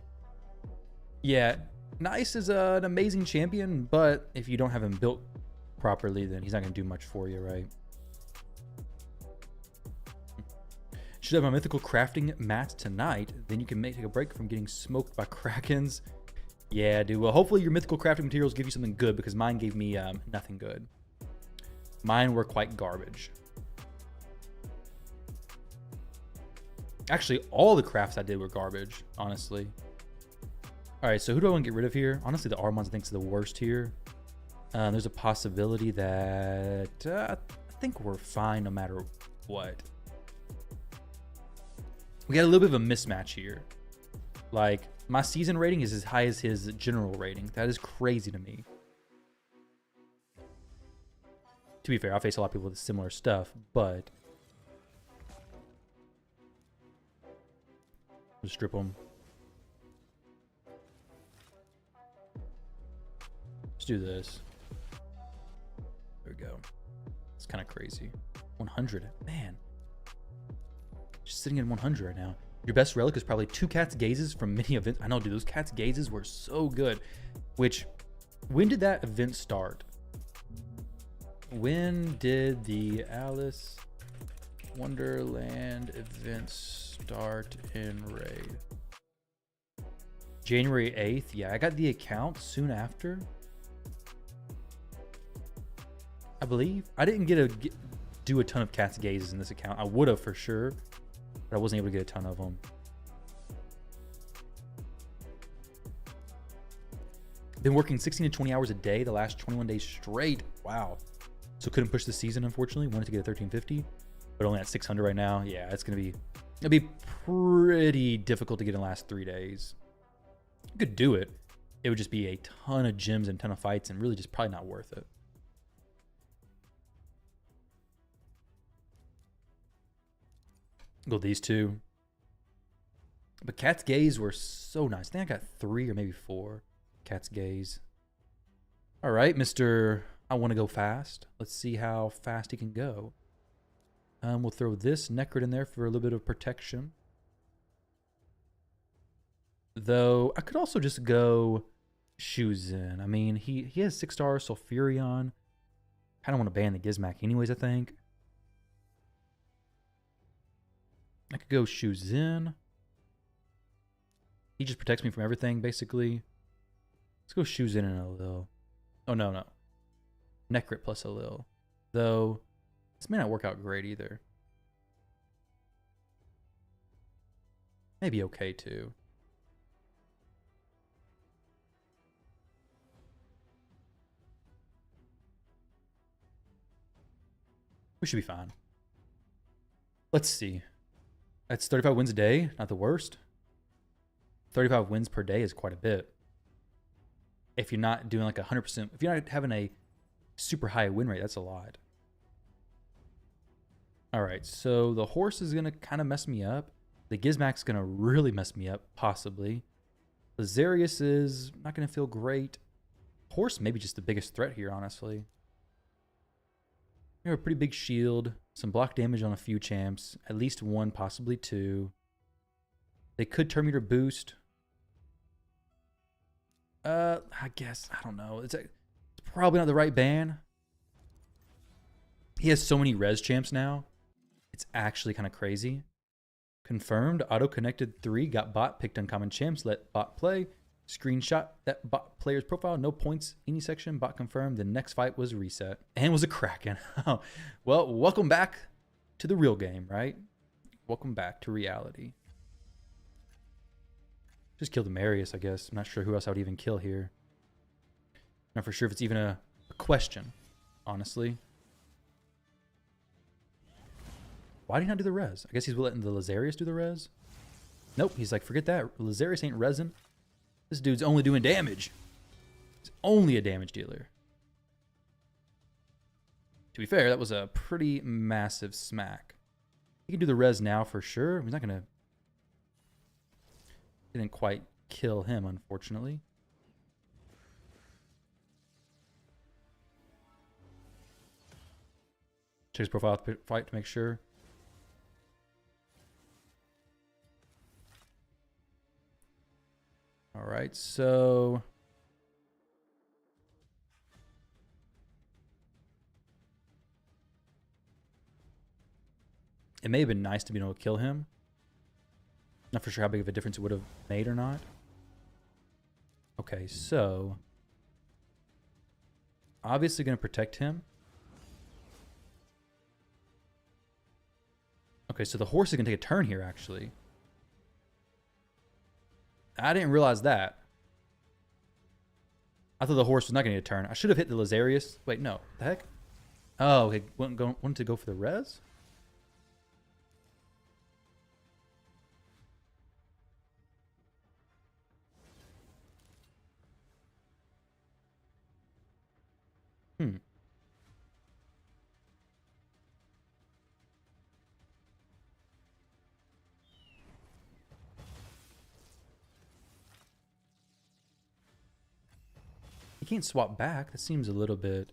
Yeah, Nice is an amazing champion, but if you don't have him built properly, then he's not going to do much for you, right? Should have my mythical crafting mat tonight. Then you can take a break from getting smoked by krakens. Yeah, dude. Well, hopefully your mythical crafting materials give you something good, because mine gave me nothing good. Mine were quite garbage. Actually, all the crafts I did were garbage, honestly. All right, so who do I want to get rid of here? Honestly, the Armons I think is the worst here. There's a possibility that I think we're fine no matter what. We got a little bit of a mismatch here. Like, my season rating is as high as his general rating. That is crazy to me. To be fair, I face a lot of people with similar stuff, but... Just strip them. Let's do this. There we go. It's kind of crazy. 100. Man. Just sitting in 100 right now. Your best relic is probably 2 cat's gazes from many events. I know, dude. Those cat's gazes were so good. Which, when did that event start? When did the Alice Wonderland event start in Raid? January 8th. Yeah, I got the account soon after. I believe. I didn't do a ton of cat's gazes in this account. I would have for sure, but I wasn't able to get a ton of them. Been working 16 to 20 hours a day the last 21 days straight. Wow. So couldn't push the season, unfortunately. Wanted to get a 1350, but only at 600 right now. Yeah, it'll be pretty difficult to get in the last 3 days. You could do it. It would just be a ton of gyms and a ton of fights and really just probably not worth it. Go these two. But Cat's Gaze were so nice. I think I got 3 or maybe 4 Cat's Gaze. All right, Mr. I want to go fast. Let's see how fast he can go. We'll throw this Necrit in there for a little bit of protection. Though, I could also just go Shuzin. I mean, he has 6-star Sulfurion. Kind of want to ban the Gizmac anyways, I think. I could go Shuzin. He just protects me from everything, basically. Let's go Shuzin and Alil. Oh, no. Necrit plus Alil. Though, this may not work out great either. Maybe okay, too. We should be fine. Let's see. That's 35 wins a day. Not the worst. 35 wins per day is quite a bit. If you're not doing like 100%, if you're not having a super high win rate, that's a lot. All right, so the horse is going to kind of mess me up. The Gizmac's going to really mess me up, possibly. Lazarius is not going to feel great. Horse maybe just the biggest threat here, honestly. You have a pretty big shield, some block damage on a few champs, at least 1, possibly 2. They could turn meter boost. I guess, I don't know. It's probably not the right ban. He has so many res champs now. It's actually kind of crazy. Confirmed, auto-connected 3, got bot, picked uncommon champs, let bot play. Screenshot that bot player's profile, no points, any section, bot confirmed. The next fight was reset and was a Kraken. Well, welcome back to the real game, right? Welcome back to reality. Just killed the Marius, I guess. I'm not sure who else I would even kill here. Not for sure if it's even a question, honestly. Why did he not do the res? I guess he's letting the Lazarius do the res. Nope, he's like, forget that. Lazarius ain't resin. This dude's only doing damage. He's only a damage dealer. To be fair, that was a pretty massive smack. He can do the res now for sure. He's not going to... Didn't quite kill him, unfortunately. Check his profile fight to make sure. All right, so... It may have been nice to be able to kill him. Not for sure how big of a difference it would have made or not. Okay, so... Obviously going to protect him. Okay, so the horse is going to take a turn here, actually. I didn't realize that. I thought the horse was not going to get a turn. I should have hit the Lazarius. Wait, no. The heck? Oh, okay. Wanted to go for the res? You can't swap back. That seems a little bit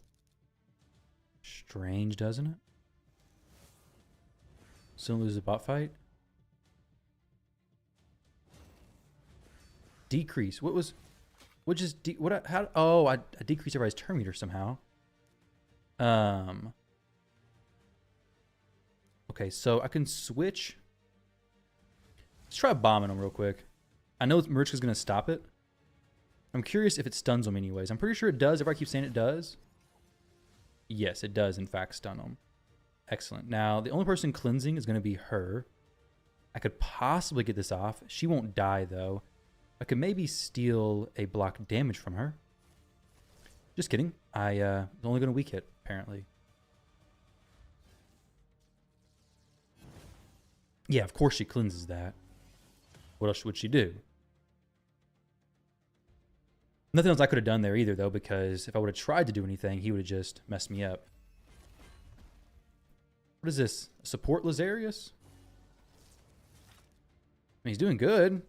strange, doesn't it? Still lose a bot fight. Decrease. What just how? Oh, I decreased everybody's turn meter somehow. Okay, so I can switch. Let's try bombing him real quick. I know Marichka's gonna stop it. I'm curious if it stuns him anyways. I'm pretty sure it does. Everybody keeps saying it does. Yes, it does in fact stun him. Excellent. Now, the only person cleansing is going to be her. I could possibly get this off. She won't die, though. I could maybe steal a block damage from her. Just kidding. I was only going to weak hit, apparently. Yeah, of course she cleanses that. What else would she do? Nothing else I could have done there either, though, because if I would have tried to do anything, he would have just messed me up. What is this? Support Lazarius? I mean, he's doing good.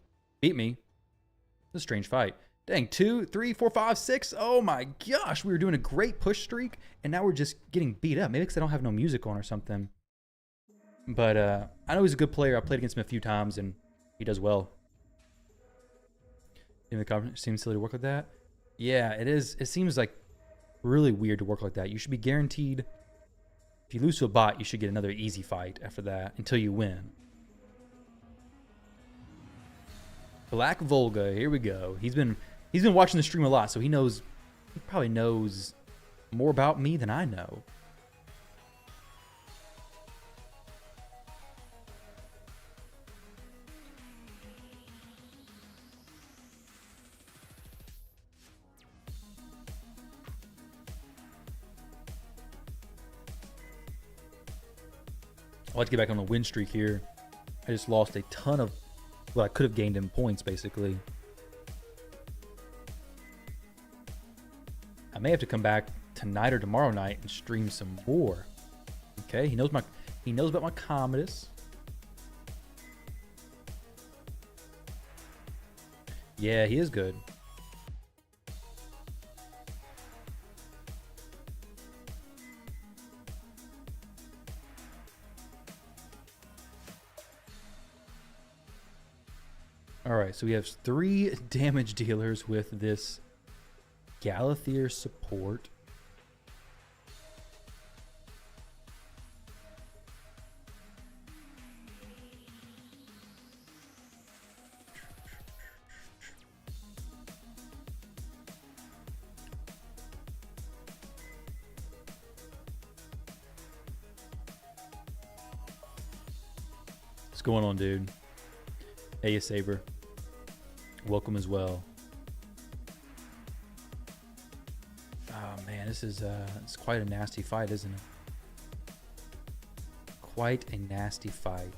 Beat me. It's a strange fight. Dang, 2, 3, 4, 5, 6. Oh my gosh, we were doing a great push streak, and now we're just getting beat up. Maybe because I don't have no music on or something. But I know he's a good player. I played against him a few times, and he does well. In the conference, seems silly to work like that. Yeah, it is. It seems like really weird to work like that. You should be guaranteed. If you lose to a bot, you should get another easy fight after that until you win. Black Volga, here we go. He's been watching the stream a lot, so he probably knows more about me than I know. I'll have to get back on the win streak here. I just lost a ton of what I could have gained in points, basically. I may have to come back tonight or tomorrow night and stream some more. Okay, he knows about my Commodus. Yeah, he is good. Alright, so we have 3 damage dealers with this Galathier support. What's going on, dude? Hey, Saber. Welcome as well. Oh man, this is it's quite a nasty fight, isn't it? Quite a nasty fight.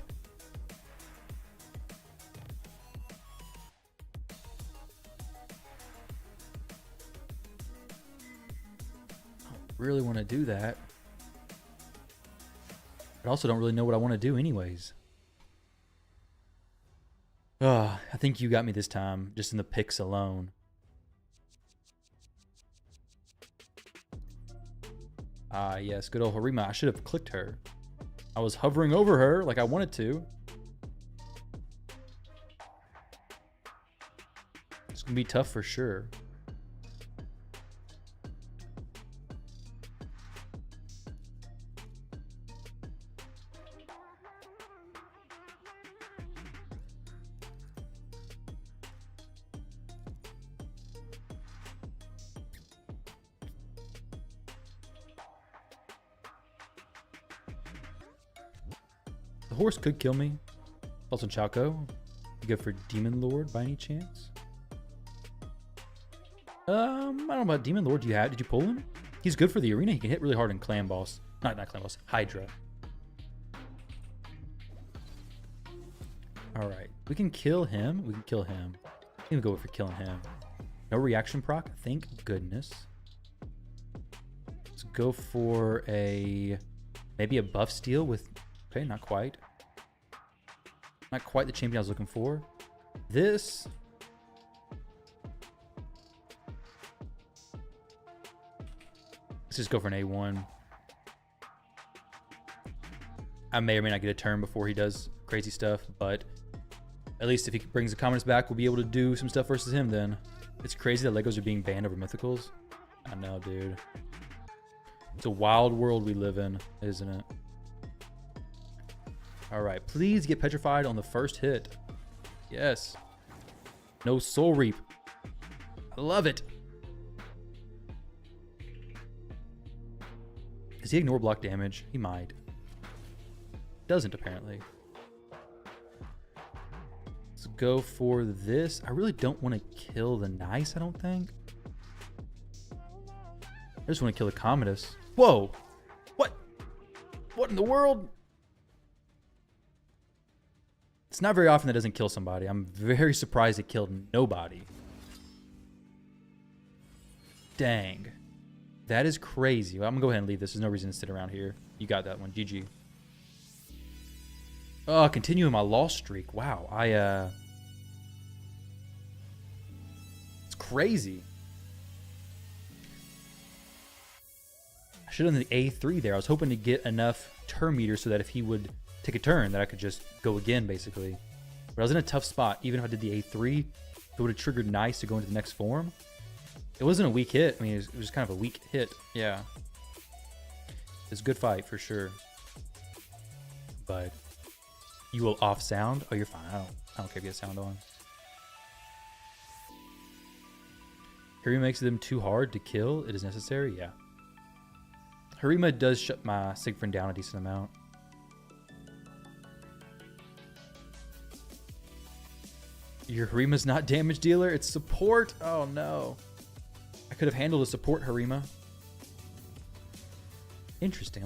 I don't really want to do that. I also don't really know what I want to do anyways. I think you got me this time, just in the picks alone. Yes, good old Harima. I should have clicked her. I was hovering over her like I wanted to. It's gonna be tough for sure. The horse could kill me. Also Chaco. Good for Demon Lord by any chance? I don't know about Demon Lord. Did you pull him? He's good for the arena. He can hit really hard in Clan Boss. Not Clan Boss. Hydra. Alright. We can kill him. We can kill him. I think we'll go for killing him. No reaction proc. Thank goodness. Let's go for maybe a buff steal with... Okay, not quite. Not quite the champion I was looking for. This... Let's just go for an A1. I may or may not get a turn before he does crazy stuff, but at least if he brings the Commodus back, we'll be able to do some stuff versus him then. It's crazy that Legos are being banned over Mythicals. I know, dude. It's a wild world we live in, isn't it? Alright, please get petrified on the first hit. Yes. No Soul Reap. I love it. Does he ignore block damage? He might. Doesn't, apparently. Let's go for this. I really don't want to kill the Nice, I don't think. just want to kill the Commodus. Whoa! What? What in the world? It's not very often that doesn't kill somebody. I'm very surprised it killed nobody. Dang. That is crazy. Well, I'm going to go ahead and leave this. There's no reason to sit around here. You got that one. GG. Oh, continuing my loss streak. Wow. It's crazy. I should have done the A3 there. I was hoping to get enough turn meters so that if he would take a turn that I could just go again, basically. But I was in a tough spot. Even if I did the A3, it would have triggered nice to go into the next form. It wasn't a weak hit. I mean, it was kind of a weak hit. Yeah. It's a good fight for sure. But you will off sound? Oh, you're fine. I don't care if you have sound on. Harima makes them too hard to kill. It is necessary. Yeah. Harima does shut my Siegfried down a decent amount. Your Harima's not damage dealer. It's support. Oh no. I could have handled a support Harima. Interesting.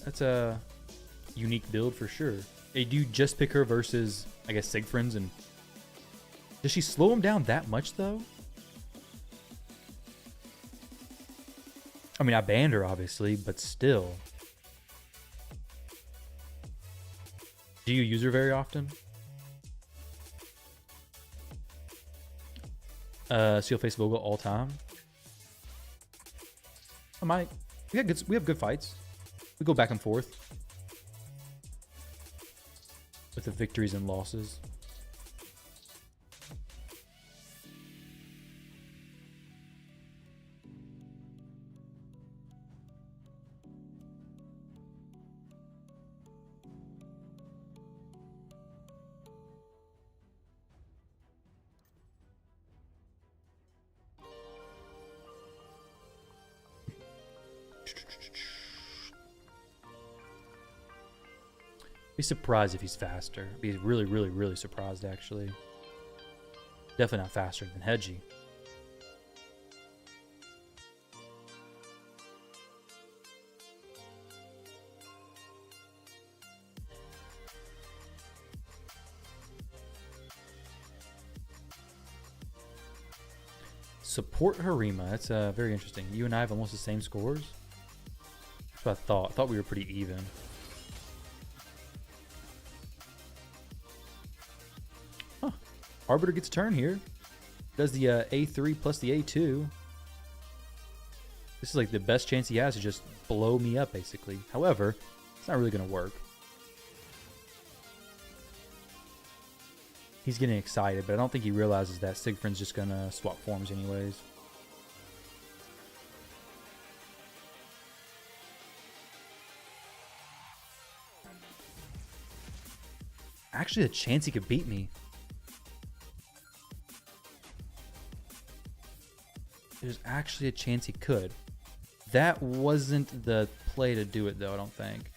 That's a unique build for sure. Hey, do you just pick her versus, I guess, Siegfried's? And does she slow him down that much though? I mean, I banned her obviously, but still. Do you use her very often? Seal face Vogel all time. I might. We have good fights. We go back and forth with the victories and losses. Be surprised if he's faster. Be really, really, really surprised, actually. Definitely not faster than Hedgie. Support Harima. That's very interesting. You and I have almost the same scores. That's what I thought. I thought we were pretty even. Arbiter gets a turn here. Does the A3 plus the A2. This is like the best chance he has to just blow me up, basically. However, it's not really going to work. He's getting excited, but I don't think he realizes that Siegfried's just going to swap forms anyways. Actually, a chance he could beat me. There's actually a chance he could. That wasn't the play to do it, though, I don't think.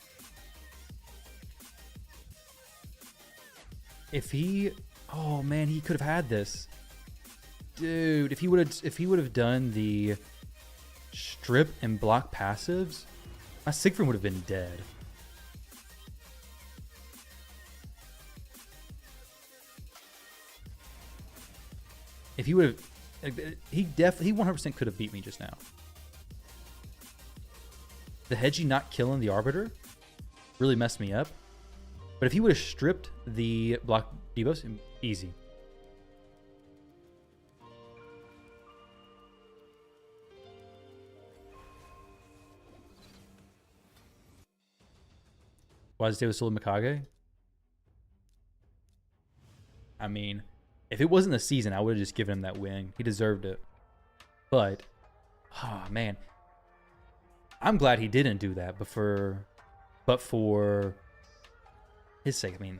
If he... Oh, man, he could have had this. Dude, if he would have done the strip and block passives, my Siegfried would have been dead. If he would have... He 100% could have beat me just now. The Hedgie not killing the Arbiter really messed me up. But if he would have stripped the block debuffs, easy. Why does it stay with Solo Mikage? I mean... If it wasn't the season, I would have just given him that win. He deserved it. But, oh man. I'm glad he didn't do that, but for his sake, I mean,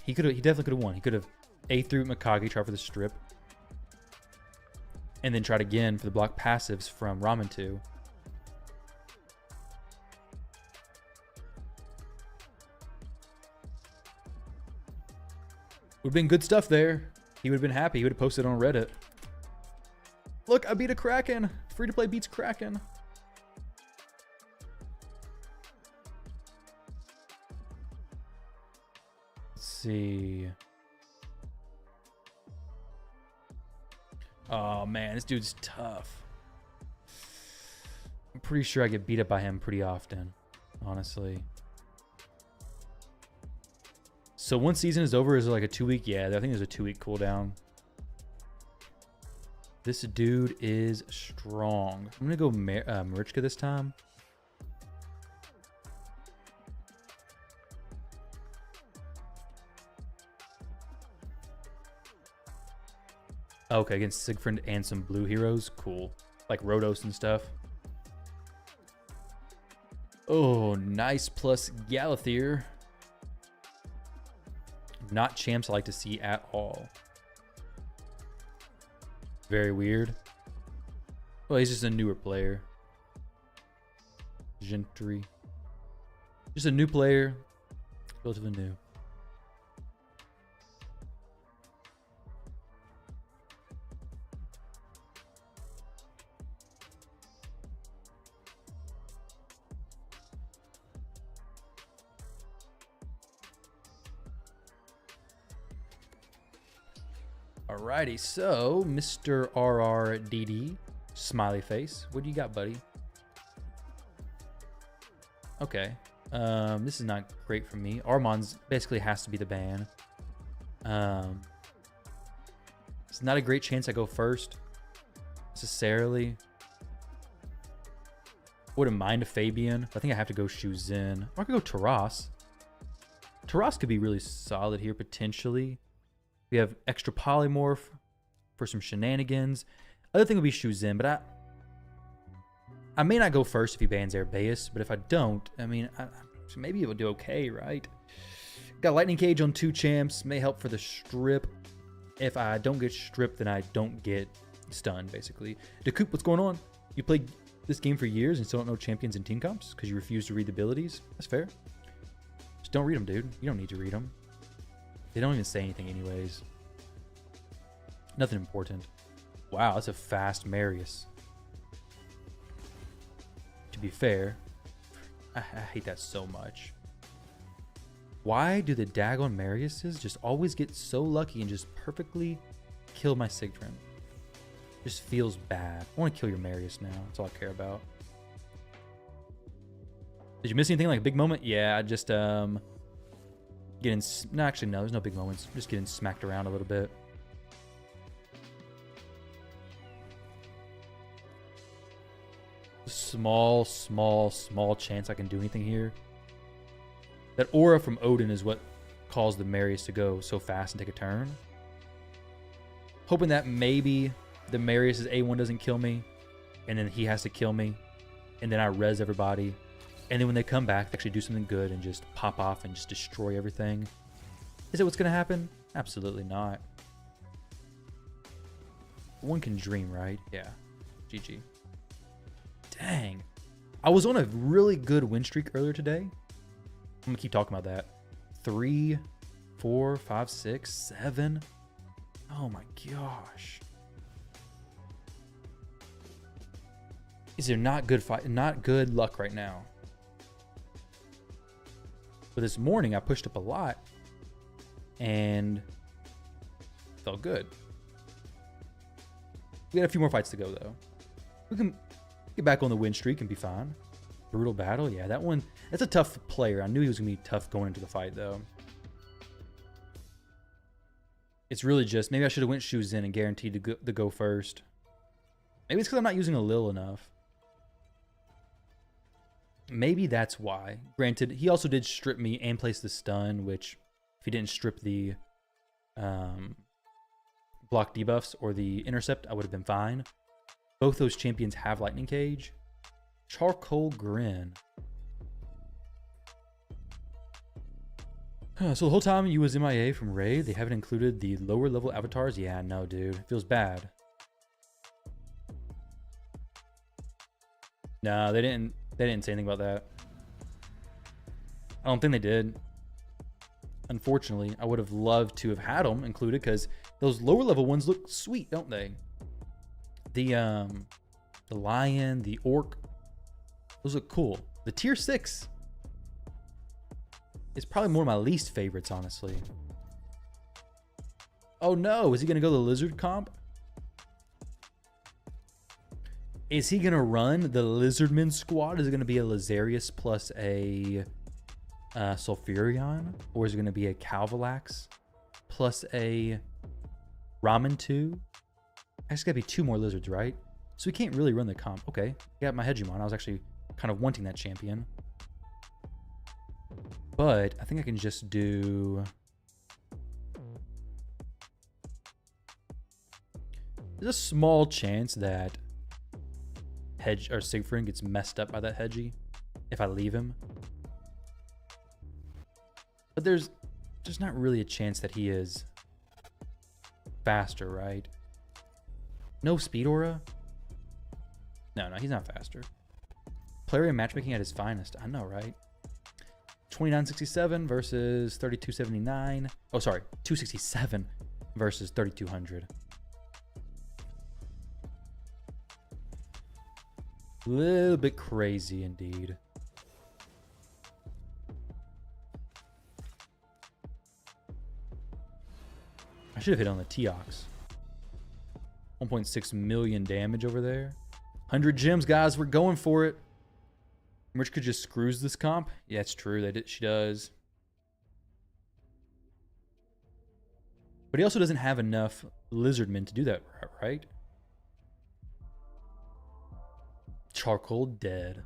he definitely could have won. He could have A through Mikage, try for the strip. And then tried again for the block passives from Ramen 2. Would have been good stuff there. He would have been happy. He would have posted on Reddit. Look, I beat a Kraken. Free to play beats Kraken. see. Oh man, this dude's tough. I'm pretty sure I get beat up by him pretty often, honestly. So once season is over, is it like a 2 week? Yeah, I think there's a 2 week cooldown. This dude is strong. I'm gonna go Marichka this time. Okay, against Siegfried and some blue heroes. Cool. Like Rhodos and stuff. Oh, nice plus Galathier. Not champs I like to see at all. Very weird. Well, he's just a newer player. Gentry. Just a new player. Relatively new. Alrighty, so Mr. RRDD, smiley face. What do you got, buddy? Okay, this is not great for me. Armand's basically has to be the ban. It's not a great chance I go first, necessarily. Wouldn't mind a Fabian. I think I have to go Shuzin. Or I could go Taras. Taras could be really solid here, potentially. We have extra polymorph for some shenanigans. Other thing would be Shuzin, but I may not go first if he bans Airbeus, but if I don't, I mean, maybe it would do okay, right? Got Lightning Cage on 2 champs, may help for the strip. If I don't get stripped, then I don't get stunned, basically. Decoup, what's going on? You played this game for years and still don't know champions and team comps because you refuse to read the abilities? That's fair. Just don't read them, dude. You don't need to read them. They don't even say anything anyways. Nothing important. Wow, that's a fast Marius. To be fair, I hate that so much. Why do the daggone Mariuses just always get so lucky and just perfectly kill my Siegfried? Just feels bad. I want to kill your Marius now. That's all I care about. Did you miss anything like a big moment? Yeah, I just getting, no, actually no, there's no big moments. I'm just getting smacked around a little bit. Small chance I can do anything here. That aura from Odin is what caused the Marius to go so fast and take a turn. Hoping that maybe the Marius's A1 doesn't kill me, and then he has to kill me, and then I res everybody. And then when they come back, they actually do something good and just pop off and just destroy everything. Is it what's going to happen? Absolutely not. One can dream, right? Yeah. GG. Dang. I was on a really good win streak earlier today. I'm going to keep talking about that. 3, 4, 5, 6, 7. Oh my gosh. Is there not good fight? Not good luck right now. But this morning I pushed up a lot and felt good. We got a few more fights to go though. We can get back on the win streak and be fine. Brutal battle, yeah, that one, that's a tough player. I knew he was gonna be tough going into the fight though. It's really just, maybe I should have went Shuzin and guaranteed to go first. Maybe it's because I'm not using a Lil enough. Maybe that's why. Granted, he also did strip me and place the stun, which if he didn't strip the block debuffs or the intercept, I would have been fine. Both those champions have Lightning Cage. Charcoal Grin. So the whole time you was MIA from Raid, they haven't included the lower level avatars? Yeah, no, dude. It feels bad. No, they didn't say anything about that. I don't think they did. Unfortunately, I would have loved to have had them included because those lower level ones look sweet, don't they? The lion, the orc, those look cool. The tier 6 is probably more of my least favorites, honestly. Oh no, is he going to go the lizard comp? Is he going to run the Lizardman squad? Is it going to be a Lazarius plus a Sulfurion? Or is it going to be a Calvalax plus a Ramen 2? Actually, got to be 2 more lizards, right? So we can't really run the comp. Okay, got my Hegemon. I was actually kind of wanting that champion. But I think I can just do... There's a small chance that Hedge or Siegfried gets messed up by that Hedgie if I leave him. But there's not really a chance that he is faster, right? No speed aura? No, he's not faster. Player matchmaking at his finest. I know, right? 2967 versus 3279. Oh, sorry. 267 versus 3200. A little bit crazy indeed. I should have hit on the Teox. 1.6 million damage over there. 100 gems, guys. We're going for it. Rich could just screws this comp. Yeah, it's true. She does. But he also doesn't have enough Lizardmen to do that, right? Charcoal dead.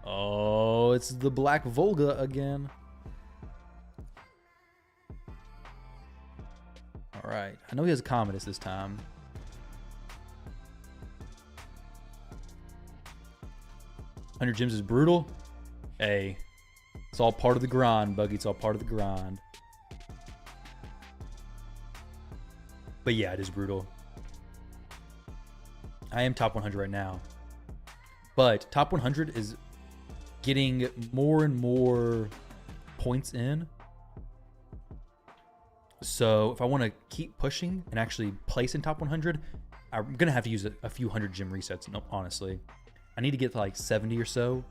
Oh, it's the Black Volga again. All right. I know he has a Commodus this time. $100 gems is brutal. Hey, it's all part of the grind, Buggy. It's all part of the grind. But yeah, it is brutal. I am top 100 right now. But top 100 is getting more and more points in. So if I want to keep pushing and actually place in top 100, I'm going to have to use a few hundred gem resets, honestly. I need to get to like 70 or so.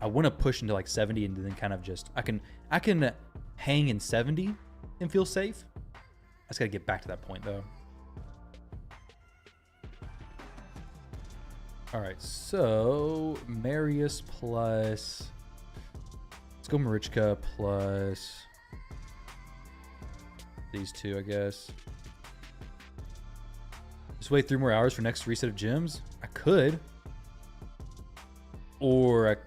I want to push into like 70 and then kind of just... I can hang in 70 and feel safe. I just got to get back to that point, though. All right, so Marius plus... Let's go Marichka plus... these two, I guess. Just wait 3 more hours for next reset of gems? I could. Or if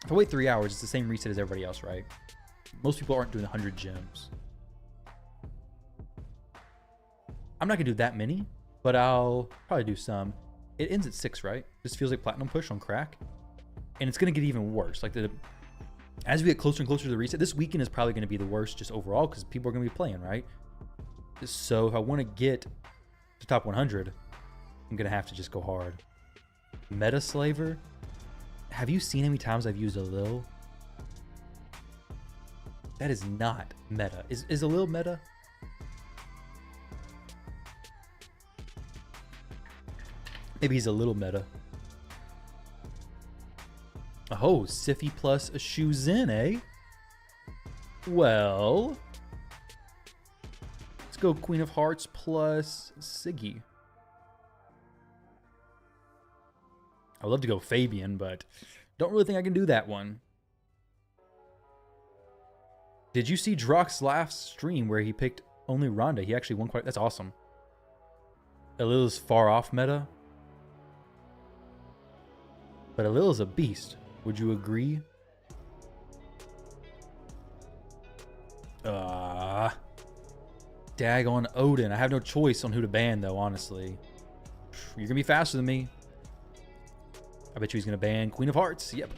I wait 3 hours, it's the same reset as everybody else, right? Most people aren't doing 100 gems. I'm not gonna do that many, but I'll probably do some. It ends at 6, right? This feels like platinum push on crack. And it's gonna get even worse. Like as we get closer and closer to the reset, this weekend is probably gonna be the worst just overall because people are gonna be playing, right? So if I wanna get to top 100, I'm gonna have to just go hard. Meta Slaver? Have you seen how many times I've used a Lil? That is not meta. Is a Lil meta? Maybe he's a little meta. Oh, Siffy plus a Shuzin, eh? Well, let's go Queen of Hearts plus Siggy. I would love to go Fabian, but don't really think I can do that one. Did you see Drock's last stream where he picked only Ronda? He actually won quite... That's awesome. Alil's far off meta. But Alil's a beast. Would you agree? Daggone Odin. I have no choice on who to ban, though, honestly. You're going to be faster than me. I bet you he's going to ban Queen of Hearts. Yep.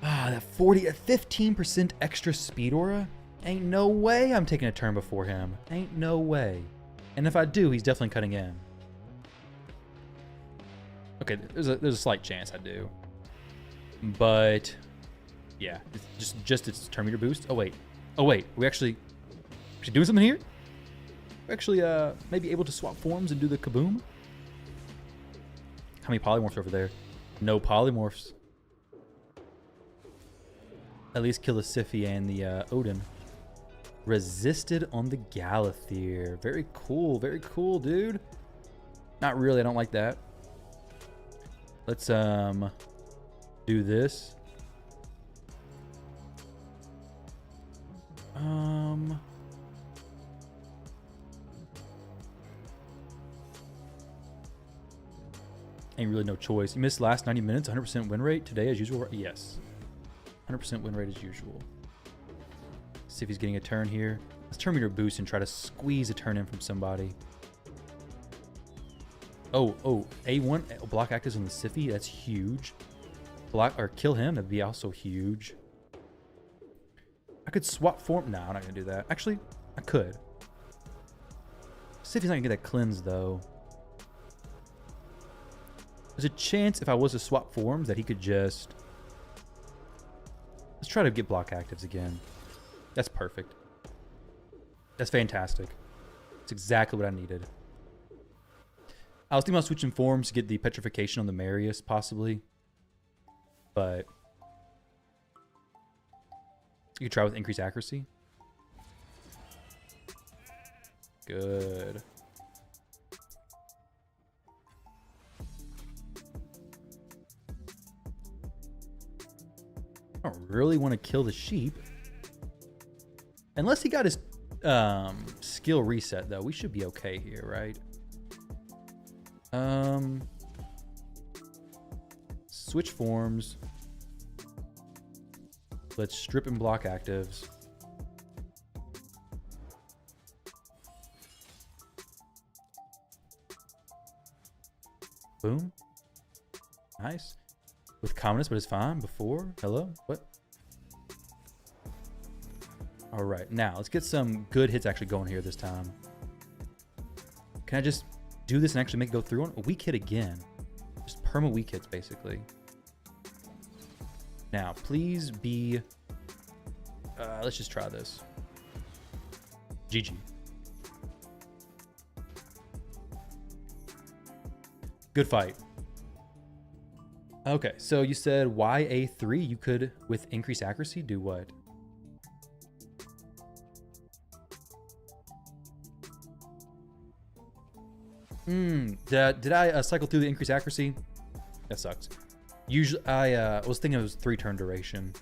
That 15% extra speed aura? Ain't no way I'm taking a turn before him. Ain't no way. And if I do, he's definitely cutting in. Okay, there's a slight chance I do. But yeah, it's just its turn meter boost. Oh wait. We actually doing something here? We're actually maybe able to swap forms and do the kaboom. How many polymorphs over there? No polymorphs. At least kill the Siphi and the Odin. Resisted on the Galathir. Very cool, dude. Not really, I don't like that. Let's do this. Ain't really no choice. You missed last 90 minutes, 100% win rate today as usual. Yes. 100% win rate as usual. See if he's getting a turn here. Let's turn meter boost and try to squeeze a turn in from somebody. Oh, A1 block actives on the Siphi. That's huge. Block or kill him. That'd be also huge. I could swap form. No, I'm not gonna do that. Actually, I could. Siphi's not gonna get that cleanse though. There's a chance if I was to swap forms that he could just. Let's try to get block actives again. That's perfect. That's fantastic. That's exactly what I needed. I was thinking about switching forms to get the petrification on the Marius, possibly. But you could try with increased accuracy. Good. I don't really want to kill the sheep. Unless he got his skill reset, though. We should be okay here, right? Switch forms. Let's strip and block actives. Boom. Nice. With commonest, but it's fine. Before. Hello? What? All right. Now, let's get some good hits actually going here this time. Can I just do this and actually make it go through on a weak hit again? Just perma weak hits, basically. Now, please be... let's just try this. GG. Good fight. Okay, so you said YA3, you could, with increased accuracy, do what? Did I cycle through the increased accuracy? That sucks. Usually, I was thinking it was 3-turn duration.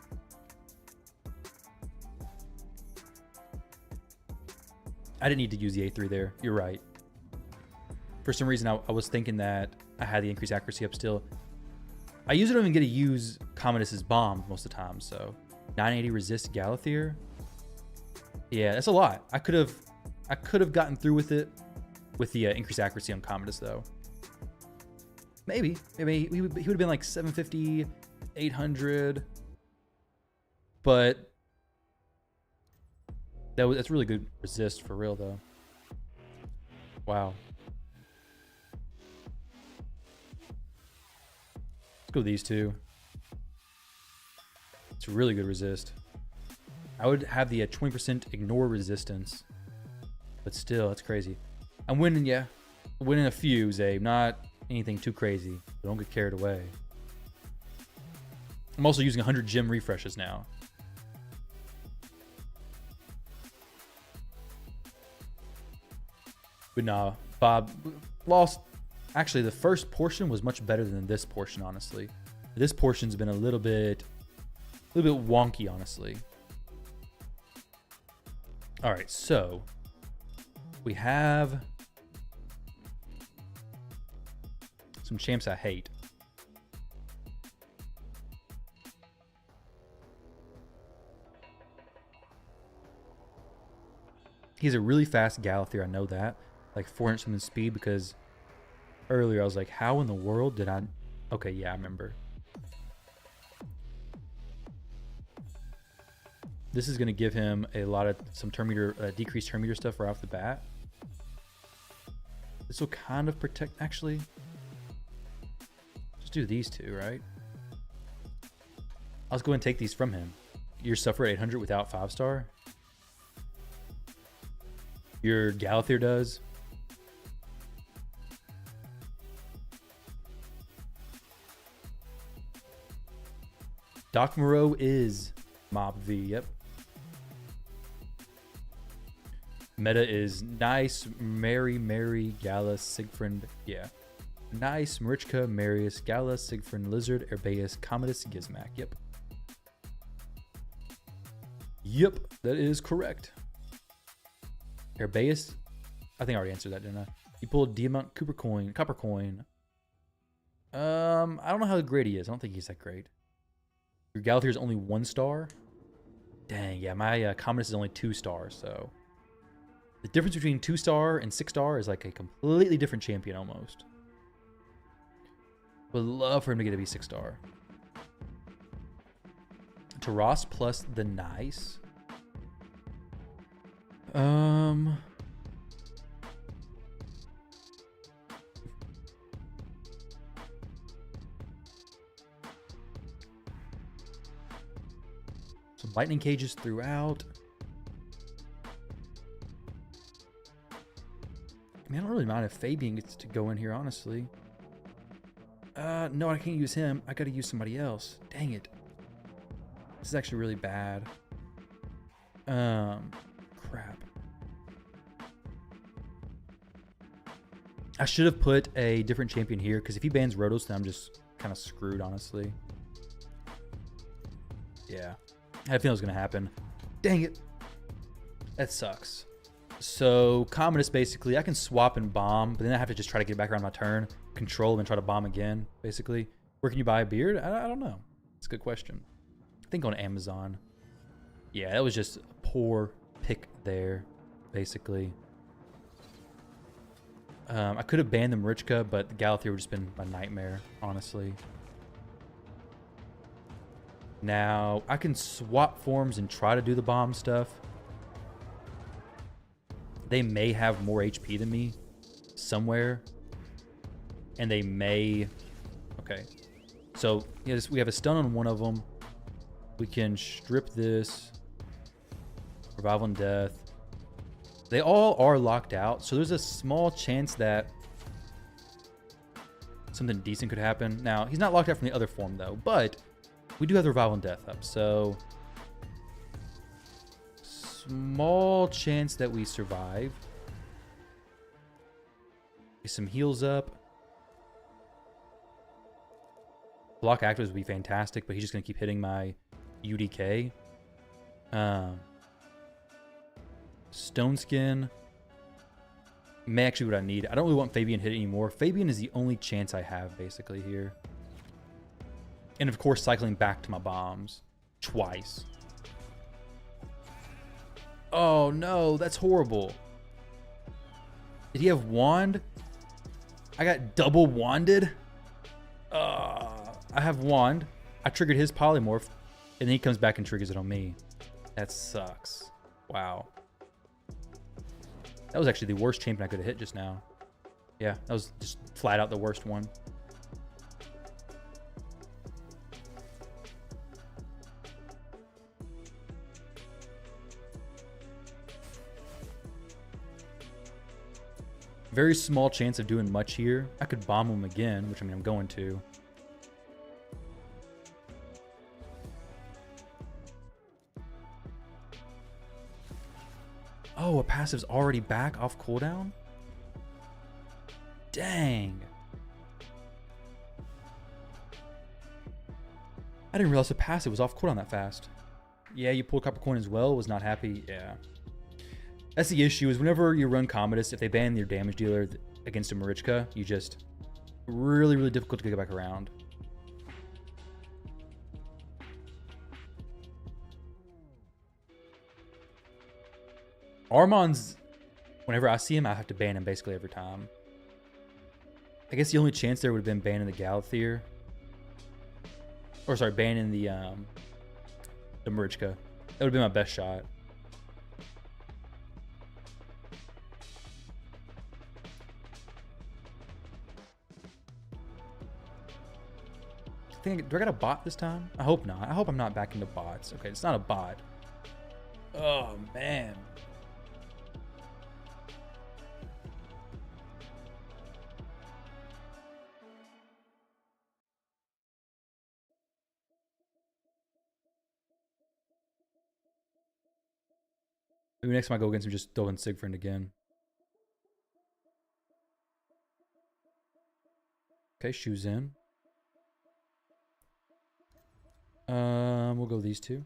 I didn't need to use the A3 there. You're right. For some reason, I was thinking that I had the increased accuracy up still. I usually don't even get to use Commodus's bomb most of the time, so 980 resist Galathir. Yeah, that's a lot. I could have gotten through with it with the increased accuracy on Commodus though. Maybe he would have been like 750, 800, but that's really good resist for real though. Wow. Let's go with these two. It's a really good resist. I would have the 20% ignore resistance, but still, that's crazy. I'm winning, yeah. Winning a few, Zabe. Not anything too crazy. Don't get carried away. I'm also using 100 gem refreshes now. But nah, Bob lost. Actually, the first portion was much better than this portion, honestly. This portion's been a little bit wonky, honestly. All right, so we have some champs I hate. He's a really fast Galathir, I know that. Like 400 something speed, because earlier I was like, how in the world did I... Okay, yeah, I remember. This is going to give him a lot of some turn meter, decreased turn meter stuff right off the bat. This will kind of protect, actually. Just do these two, right? I'll just go ahead and take these from him. Your suffer 800 without 5-star. Your Galathir does. Doc Moreau is Mob V, yep. Meta is Nice, Mary, Gala, Siegfried, yeah. Nice, Marichka, Marius, Gala, Siegfried, Lizard, Herbaeus, Commodus, Gizmac, yep. Yep, that is correct. Herbaeus, I think I already answered that, didn't I? You pulled Diamond, Copper coin. I don't know how great he is. I don't think he's that great. Your Galathir is only 1 star. Dang, yeah, my Commodus is only 2 stars, so the difference between 2 star and 6 star is like a completely different champion almost. Would love for him to get to be 6 star. Taras plus the Nice. Some lightning cages throughout. I mean, I don't really mind if Fabian gets to go in here, honestly. No, I can't use him. I gotta use somebody else. Dang it. This is actually really bad. Crap. I should have put a different champion here, because if he bans Rotos, then I'm just kind of screwed, honestly. Yeah. I had a feeling it was going to happen. Dang it. That sucks. So, Commodus, basically, I can swap and bomb, but then I have to just try to get back around my turn, control, and then try to bomb again, basically. Where can you buy a beard? I don't know. It's a good question. I think on Amazon. Yeah, that was just a poor pick there, basically. I could have banned the Marichka, but the Galathir would have just been a nightmare, honestly. Now, I can swap forms and try to do the bomb stuff. They may have more HP than me somewhere. And they may... Okay. So, yes, we have a stun on one of them. We can strip this. Revival and Death. They all are locked out, so there's a small chance that something decent could happen. Now, he's not locked out from the other form, though, but we do have the Revival and Death up, so small chance that we survive. Get some heals up. Block actives would be fantastic, but he's just going to keep hitting my UDK. Stone Skin may actually what I need. I don't really want Fabian hit anymore. Fabian is the only chance I have basically here. And of course cycling back to my bombs twice. Oh no, that's horrible. Did he have wand? I got double wanded. I have wand. I triggered his polymorph and then he comes back and triggers it on me. That sucks. Wow. That was actually the worst champion I could have hit just now. Yeah, that was just flat out the worst one. Very small chance of doing much here. I could bomb him again, which I mean I'm going to. Oh, a passive's already back off cooldown? Dang. I didn't realize the passive was off cooldown that fast. Yeah, you pulled Copper Coin as well. Was not happy. Yeah. That's the issue, is whenever you run Commodus, if they ban your damage dealer against a Marichka, you just... Really, really difficult to get back around. Armon's, whenever I see him, I have to ban him basically every time. I guess the only chance there would have been banning the Galathir. Or sorry, banning the Marichka. That would have been my best shot. Do I got a bot this time? I hope not. I hope I'm not back into bots. Okay, it's not a bot. Oh, man. Maybe next time I go against him, just throw in Siegfried again. Okay, shoes in. We'll go these two.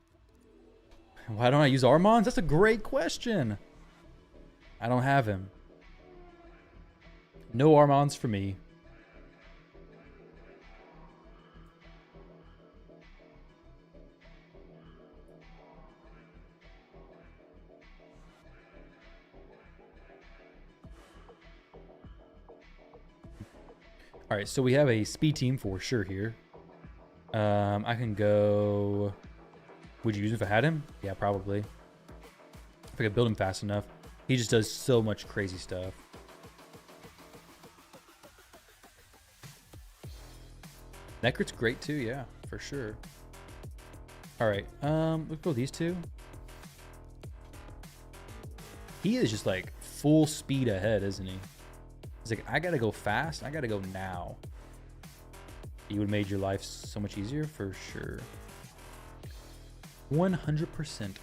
Why don't I use Armand's? That's a great question. I don't have him. No Armand's for me. All right, so we have a speed team for sure here. I can go... Would you use him if I had him? Yeah, probably. If I could build him fast enough. He just does so much crazy stuff. Necrit's great too, yeah, for sure. All right, let's go these two. He is just like full speed ahead, isn't he? He's like, I gotta go fast. I gotta go now. He would have made your life so much easier for sure. 100%.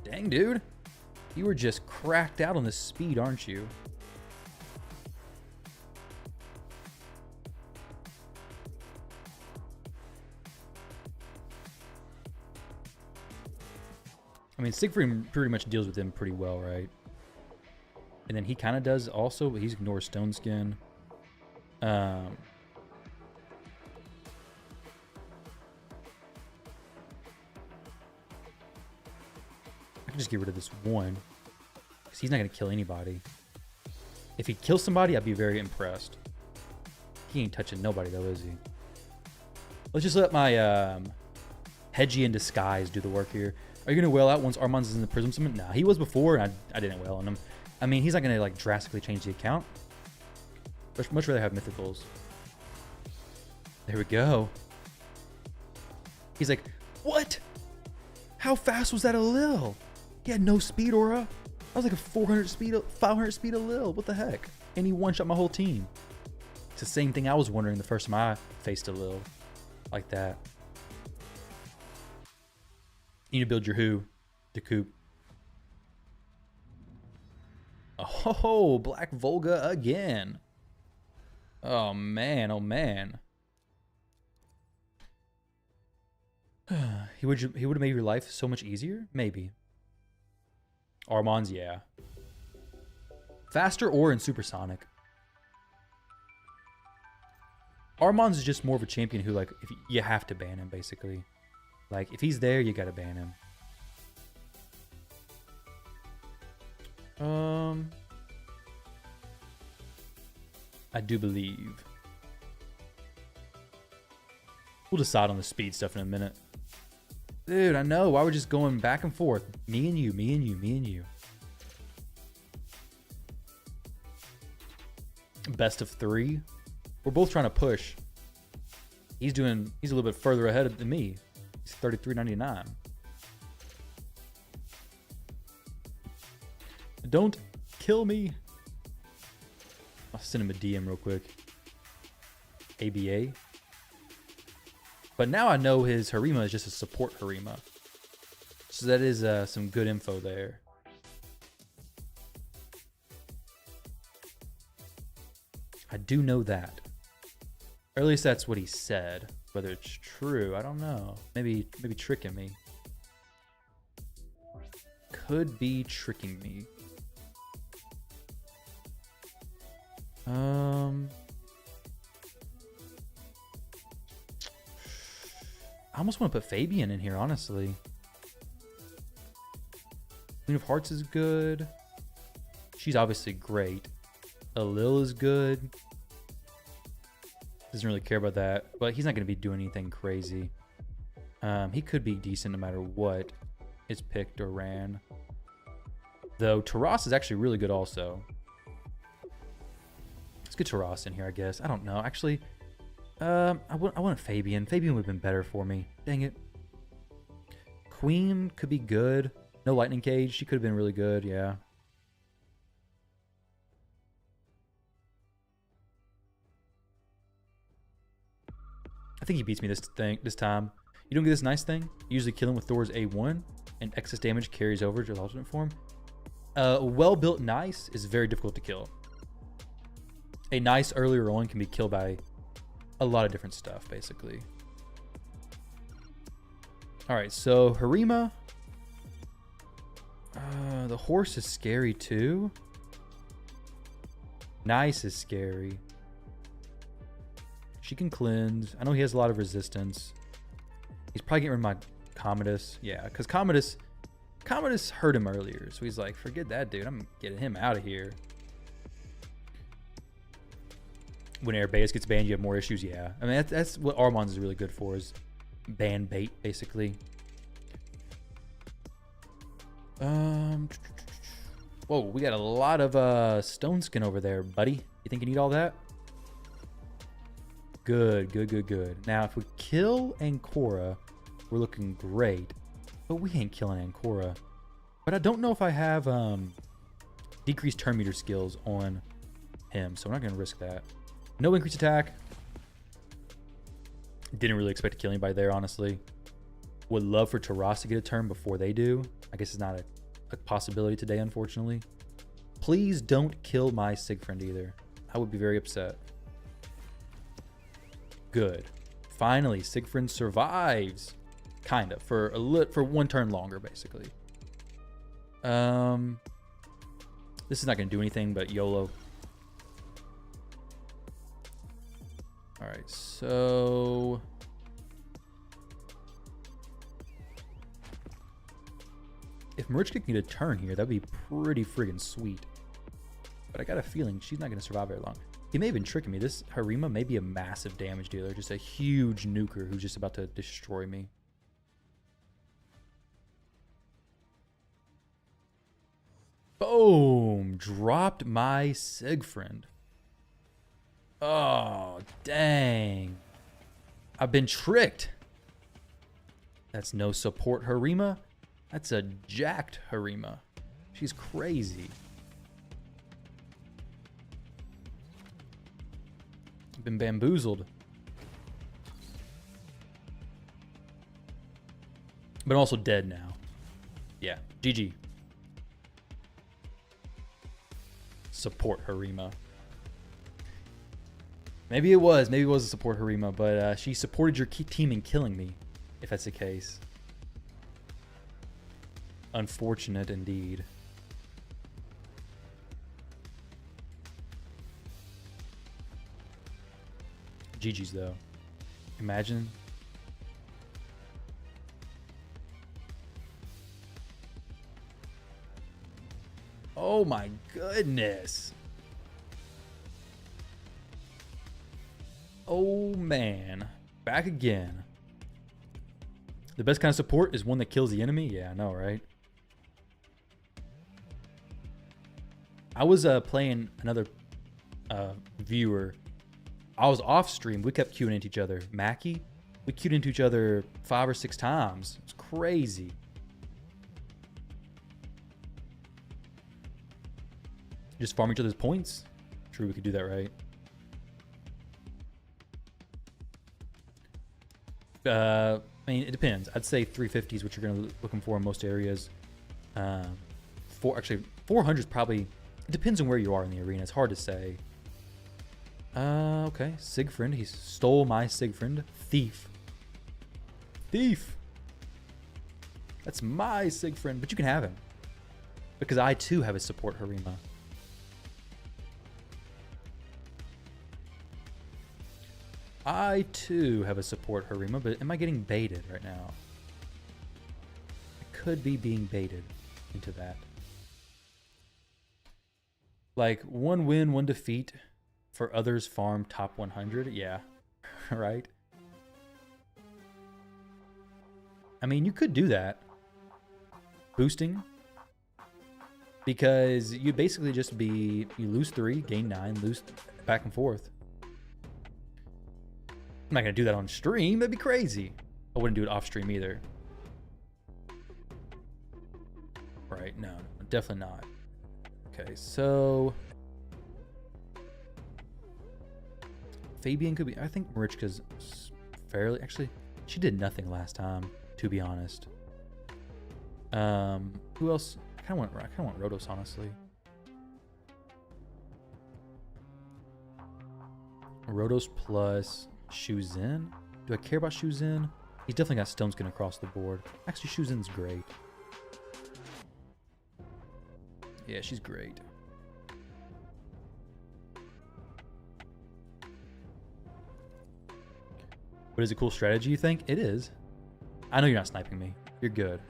Dang, dude. You were just cracked out on the speed, aren't you? I mean, Siegfried pretty much deals with him pretty well, right? And then he kind of does also, but he's ignores Stone Skin. I can just get rid of this one, because he's not going to kill anybody. If he kills somebody, I'd be very impressed. He ain't touching nobody, though, is he? Let's just let my Hedgie in Disguise do the work here. Are you going to wail out once Armand's in the Prism Summon? Nah, he was before, and I didn't wail on him. I mean, he's not going to like drastically change the account. I'd much rather have Mythicals. There we go. He's like, what? How fast was that a Lil? He had no speed aura. I was like a 400 speed, 500 speed a Lil. What the heck? And he one-shot my whole team. It's the same thing I was wondering the first time I faced a Lil. Like that. You need to build your who? The coop. Oh, Black Volga again. Oh, man. Oh, man. He would have made your life so much easier? Maybe. Armand's, yeah. Faster or in Supersonic. Armand's is just more of a champion who, like, if you have to ban him, basically. Like, if he's there, you gotta ban him. I do believe. We'll decide on the speed stuff in a minute. Dude, I know. Why we're just going back and forth. Me and you, me and you, me and you. Best of 3. We're both trying to push. He's a little bit further ahead than me. He's 33.99. Don't kill me. I'll send him a DM real quick. ABA. But now I know his Harima is just a support Harima. So that is some good info there. I do know that. Or at least that's what he said. Whether it's true, I don't know. Maybe tricking me. Could be tricking me. I almost want to put Fabian in here, honestly. Queen of Hearts is good. She's obviously great. Alil is good. Doesn't really care about that, but he's not going to be doing anything crazy. He could be decent no matter what is picked or ran. Though Taras is actually really good also. Let's get Taras in here, I guess. I don't know. Actually, I want Fabian. Fabian would have been better for me. Dang it. Queen could be good. No Lightning Cage. She could have been really good, yeah. I think he beats me this time. You don't get this nice thing? You usually kill him with Thor's A1. and excess damage carries over to the alternate form. Well-built nice is very difficult to kill. A nice earlier on can be killed by a lot of different stuff, basically. All right, so Harima. The horse is scary too. Nice is scary. She can cleanse. I know he has a lot of resistance. He's probably getting rid of my Commodus. Yeah, because Commodus hurt him earlier. So he's like, forget that dude. I'm getting him out of here. When Airbeus gets banned, you have more issues. Yeah. I mean, that's what Armand's is really good for, is ban bait, basically. Whoa, we got a lot of stone skin over there, buddy. You think you need all that? Good, good, good, good. Now, if we kill Ancora, we're looking great. But we ain't killing Ancora. But I don't know if I have decreased turn meter skills on him, so I'm not going to risk that. No increased attack. Didn't really expect to kill anybody there, honestly. Would love for Taras to get a turn before they do. I guess it's not a possibility today, unfortunately. Please don't kill my Sigfriend either. I would be very upset. Good. Finally, Sigfriend survives. Kind of. For one turn longer, basically. This is not going to do anything but YOLO. Alright, so... if Marichka can get a turn here, that'd be pretty friggin' sweet. But I got a feeling she's not going to survive very long. He may have been tricking me. This Harima may be a massive damage dealer. Just a huge nuker who's just about to destroy me. Boom! Dropped my Sigfriend. Oh, dang. I've been tricked. That's no support Harima. That's a jacked Harima. She's crazy. I've been bamboozled. But I'm also dead now. Yeah, GG. Support Harima. Maybe it was a support Harima, but she supported your team in killing me, if that's the case. Unfortunate indeed. GG's though. Imagine. Oh my goodness. Oh man. Back again. The best kind of support is one that kills the enemy? Yeah, I know, right? I was playing another viewer. I was off stream. We kept queuing into each other. Mackie, we queued into each other 5 or 6 times. It's crazy. Just farm each other's points? True, we could do that, right? I mean, it depends. I'd say 350 is what you're going to looking for in most areas. Actually, 400 is probably... it depends on where you are in the arena. It's hard to say. Okay. Sigfriend. He stole my Sigfriend. Thief. Thief. That's my Sigfriend. But you can have him. Because I, too, have a support Harima. I, too, have a support Harima. But am I getting baited right now? I could be being baited into that. Like, 1 win, 1 defeat for others farm top 100? Yeah, right? I mean, you could do that. Boosting. Because you'd basically just be, you lose 3, gain 9, lose back and forth. I'm not going to do that on stream. That'd be crazy. I wouldn't do it off stream either. Right, no, definitely not. Okay, so Fabian could be... I think Marichka's fairly... actually, she did nothing last time, to be honest. Who else? I kind of want Rotos, honestly. Rotos plus Shuzin. Do I care about Shuzin? He's definitely got Stone Skin across the board. Actually, Shuzin's great. Yeah, she's great. But is it a cool strategy, you think? It is. I know you're not sniping me. You're good.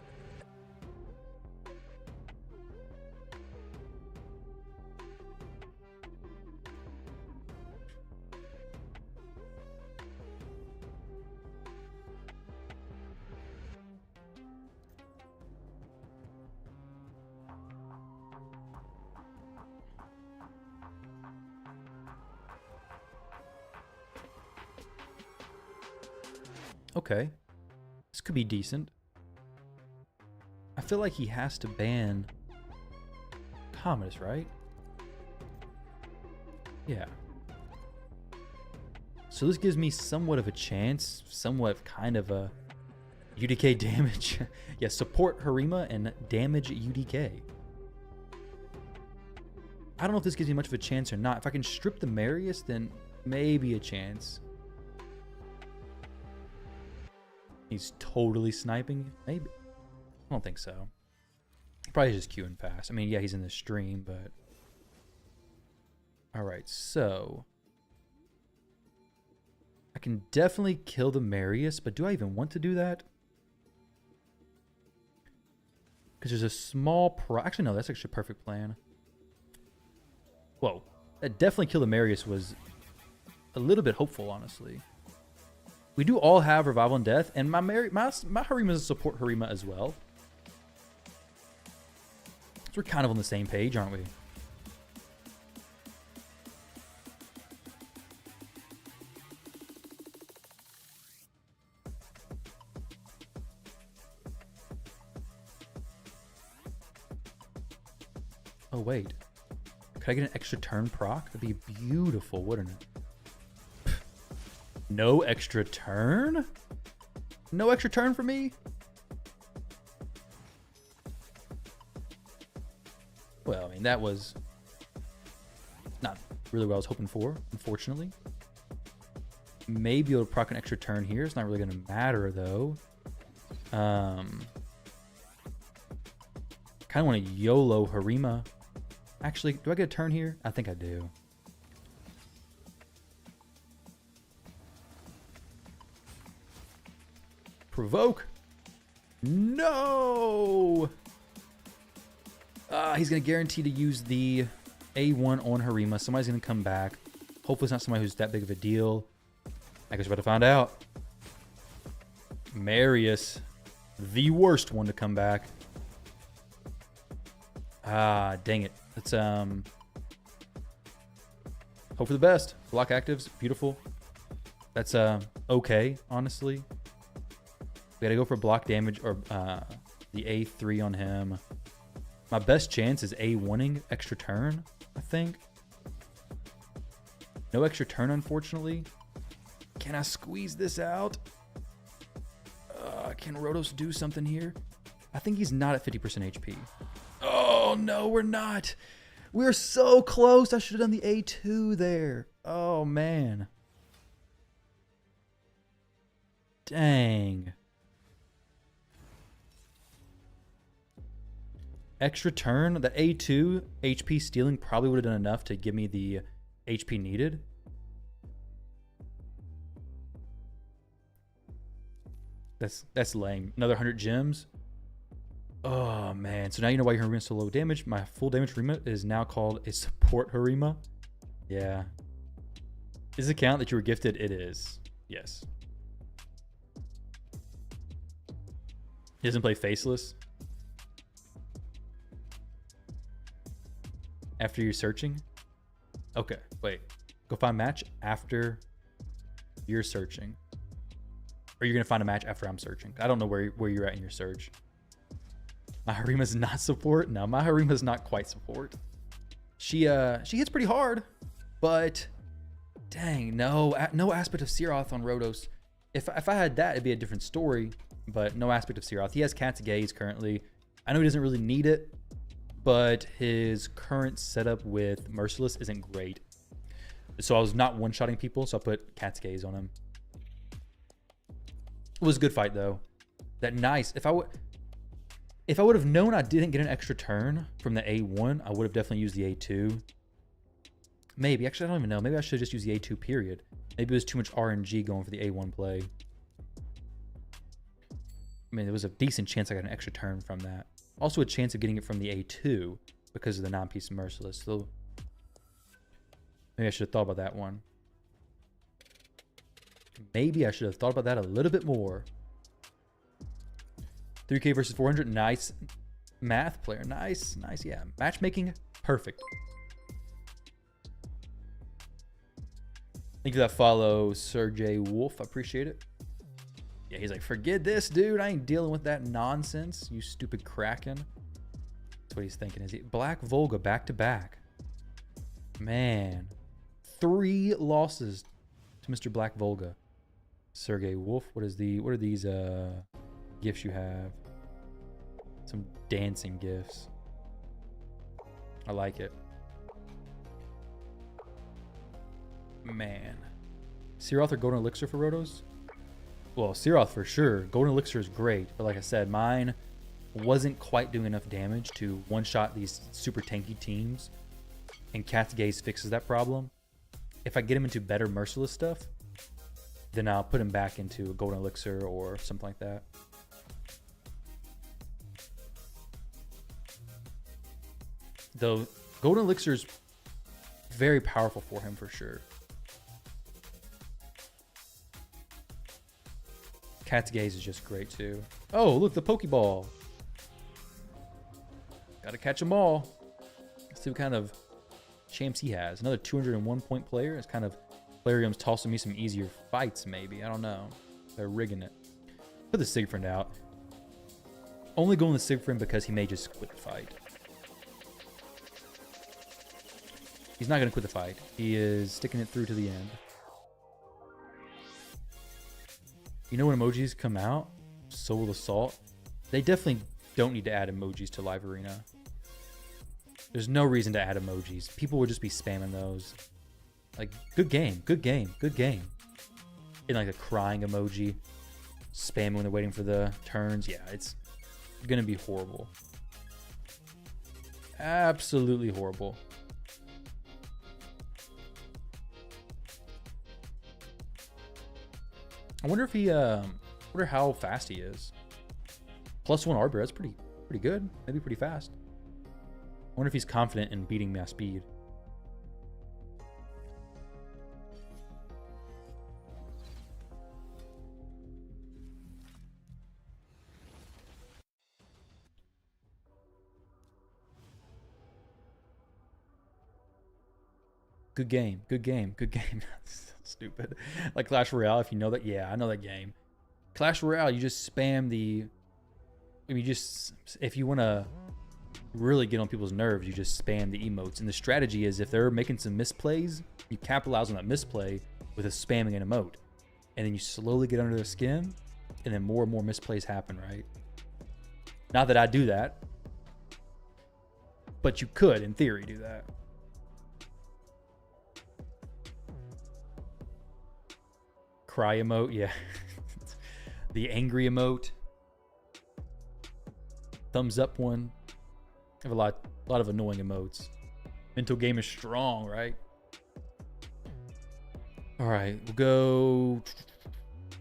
Okay. This could be decent. I feel like he has to ban Commodus, right? Yeah. So this gives me somewhat of a chance, somewhat kind of a UDK damage. Yeah, support Harima and damage UDK. I don't know if this gives me much of a chance or not. If I can strip the Marius, then maybe a chance. He's totally sniping? Maybe. I don't think so. He probably just queuing fast. I mean, yeah, he's in the stream, but... Alright, so... I can definitely kill the Marius, but do I even want to do that? Because there's a small... Actually, no, that's actually a perfect plan. Whoa. Definitely kill the Marius was a little bit hopeful, honestly. We do all have Revival and Death, and my Harima is a support Harima as well. So we're kind of on the same page, aren't we? Oh, wait. Could I get an extra turn proc? That'd be beautiful, wouldn't it? No extra turn? No extra turn for me? Well, I mean, that was not really what I was hoping for, unfortunately. Maybe it'll proc an extra turn here. It's not really going to matter, though. Kind of want to YOLO Harima. Actually, do I get a turn here? I think I do. Provoke. No! He's going to guarantee to use the A1 on Harima. Somebody's going to come back. Hopefully it's not somebody who's that big of a deal. I guess we're about to find out. Marius. The worst one to come back. Ah, dang it. Let's hope for the best. Block actives. Beautiful. That's okay, honestly. We gotta go for block damage or the A3 on him. My best chance is A1ing extra turn, I think. No extra turn, unfortunately. Can I squeeze this out? Can Rotos do something here? I think he's not at 50% HP. Oh, no, we're not. We're so close. I should have done the A2 there. Oh, man. Dang. Extra turn, the A2 HP stealing probably would have done enough to give me the HP needed. That's lame. Another 100 gems. Oh man, so now you know why your Harima is so low damage. My full damage Harima is now called a support Harima. Yeah. Is it count that you were gifted? It is. Yes. He doesn't play Faceless. After you're searching? Okay, wait. Go find match after you're searching. Or you're going to find a match after I'm searching. I don't know where you're at in your search. My Harima's not support? No, my Harima's not quite support. She hits pretty hard, but dang, no aspect of Searoth on Rotos. If I had that, it'd be a different story, but no aspect of Searoth. He has Cat's Gaze currently. I know he doesn't really need it, but his current setup with Merciless isn't great. So I was not one-shotting people, so I put Cat's Gaze on him. It was a good fight, though. That nice. If I would have known I didn't get an extra turn from the A1, I would have definitely used the A2. Maybe. Actually, I don't even know. Maybe I should have just used the A2, period. Maybe it was too much RNG going for the A1 play. I mean, there was a decent chance I got an extra turn from that. Also a chance of getting it from the A2 because of the non-piece Merciless. So maybe I should have thought about that one. Maybe I should have thought about that a little bit more. 3K versus 400. Nice math player. Nice. Nice. Yeah. Matchmaking. Perfect. Thank you for that follow, Sergey Wolf. I appreciate it. Yeah, he's like, forget this, dude. I ain't dealing with that nonsense. You stupid Kraken. That's what he's thinking. Is he Black Volga back to back? Man. 3 losses to Mr. Black Volga. Sergey Wolf. What are these gifts you have? Some dancing gifts. I like it. Man. Searoth or Golden Elixir for Rotos? Well, Searoth for sure. Golden Elixir is great, but like I said, mine wasn't quite doing enough damage to one-shot these super tanky teams, and Cat's Gaze fixes that problem. If I get him into better Merciless stuff, then I'll put him back into a Golden Elixir or something like that. Though Golden Elixir is very powerful for him for sure. Cat's Gaze is just great too. Oh, look, the Pokeball. Gotta catch them all. Let's see what kind of champs he has. Another 201 point player. It's kind of Plarium's tossing me some easier fights, maybe. I don't know. They're rigging it. Put the Siegfried out. Only going the Siegfried because he may just quit the fight. He's not going to quit the fight. He is sticking it through to the end. You know when emojis come out? Soul Assault. They definitely don't need to add emojis to Live Arena. There's no reason to add emojis. People would just be spamming those. Like, good game, good game, good game. And like a crying emoji. Spamming when they're waiting for the turns. Yeah, it's going to be horrible. Absolutely horrible. I wonder if he, wonder how fast he is. +1 arbor, that's pretty good. Maybe pretty fast. I wonder if he's confident in beating my speed. Good game, good game, good game. Stupid. Like Clash Royale, if you know that. Yeah, I know that game. Clash Royale, you just spam the... I mean, if you want to really get on people's nerves, you just spam the emotes. And the strategy is if they're making some misplays, you capitalize on that misplay with a spamming an emote. And then you slowly get under their skin, and then more and more misplays happen, right? Not that I do that, but you could, in theory, do that. Cry emote, yeah. The angry emote. Thumbs up one. I have a lot of annoying emotes. Mental game is strong, right? All right, we'll go.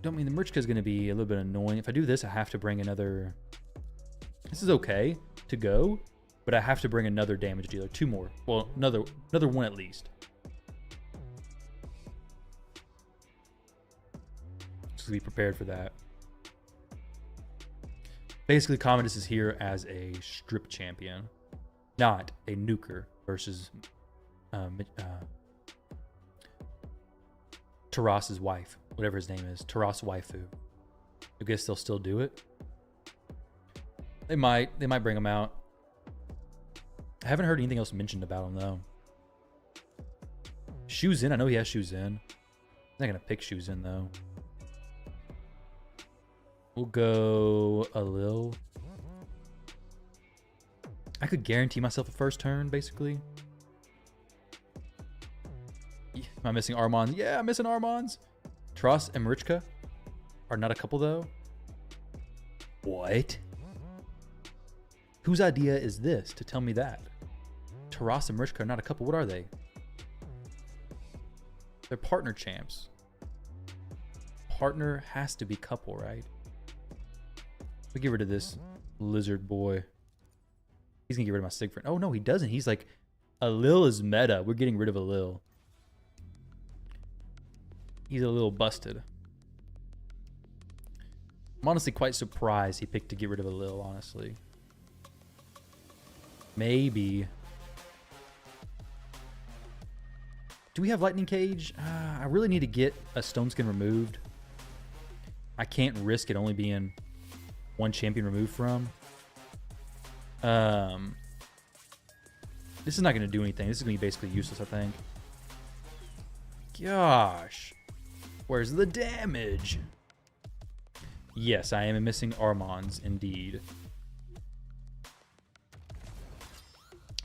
Don't mean the merch is going to be a little bit annoying. If I do this, I have to bring another. This is okay to go, but I have to bring another damage dealer. 2 more. Well, another one at least. Just be prepared for that. Basically, Commodus is here as a strip champion, not a nuker versus Taras's wife, whatever his name is, Taras waifu. I guess they'll still do it. They might bring him out. I haven't heard anything else mentioned about him though. Shoes in, I know he has shoes in. I'm not gonna pick shoes in though. We'll go a little. I could guarantee myself a first turn, basically. Am I missing Armons? Yeah, I'm missing Armons. Tross and Marichka are not a couple, though. What? Whose idea is this to tell me that? Taras and Marichka are not a couple. What are they? They're partner champs. Partner has to be couple, right? We get rid of this lizard boy. He's gonna get rid of my Siegfried. Oh no, he doesn't. He's like, Alil is meta. We're getting rid of Alil. He's a little busted. I'm honestly quite surprised he picked to get rid of Alil, honestly. Maybe. Do we have Lightning Cage? I really need to get a Stone Skin removed. I can't risk it only being one champion removed from. This is not going to do anything. This is going to be basically useless, I think. Gosh. Where's the damage? Yes, I am missing Armons, indeed.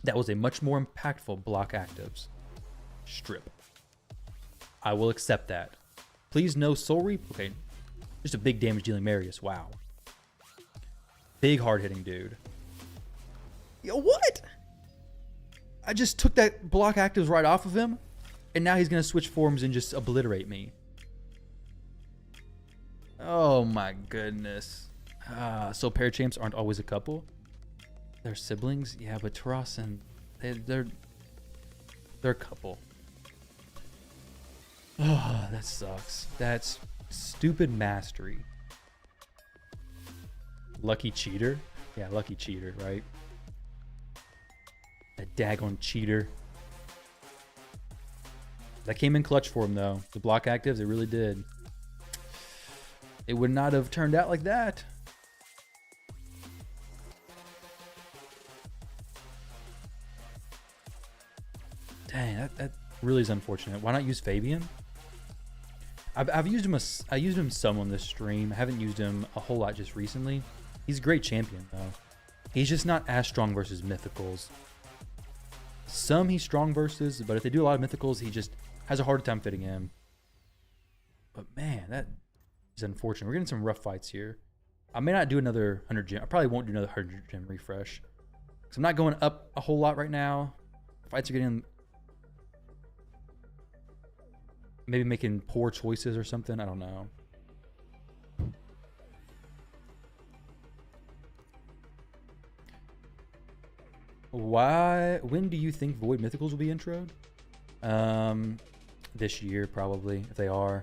That was a much more impactful block actives. Strip. I will accept that. Please no Soul Reap. Okay. Just a big damage dealing Marius. Wow. Big hard hitting dude. Yo, what? I just took that block actives right off of him, and now he's going to switch forms and just obliterate me. Oh my goodness. So pair champs aren't always a couple. They're siblings? Yeah, but Taras and they're a couple. Oh, that sucks. That's stupid mastery. Lucky cheater? Yeah, lucky cheater, right? A daggone cheater. That came in clutch for him, though. The block actives, it really did. It would not have turned out like that. Dang, that really is unfortunate. Why not use Fabian? I've used him. I used him some on this stream. I haven't used him a whole lot just recently. He's a great champion though. He's just not as strong versus mythicals. Some he's strong versus, but if they do a lot of mythicals, he just has a harder time fitting in. But man, that is unfortunate. We're getting some rough fights here. I may not do another 100 gem. I probably won't do another 100 gem refresh. Because I'm not going up a whole lot right now. Fights are getting... Maybe making poor choices or something. I don't know. When do you think Void Mythicals will be introed? This year, probably, if they are.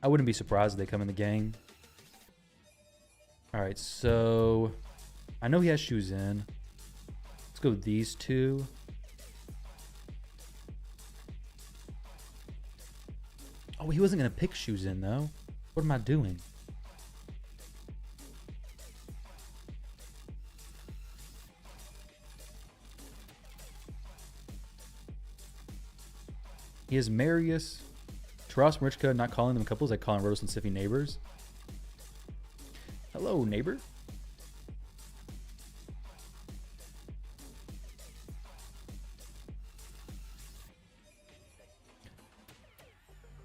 I wouldn't be surprised if they come in the game. Alright, so... I know he has shoes in. Let's go with these two. Oh, he wasn't going to pick shoes in, though. What am I doing? He has Marius, Taras, Marichka, not calling them couples, like calling Rotos and Siffy neighbors. Hello, neighbor.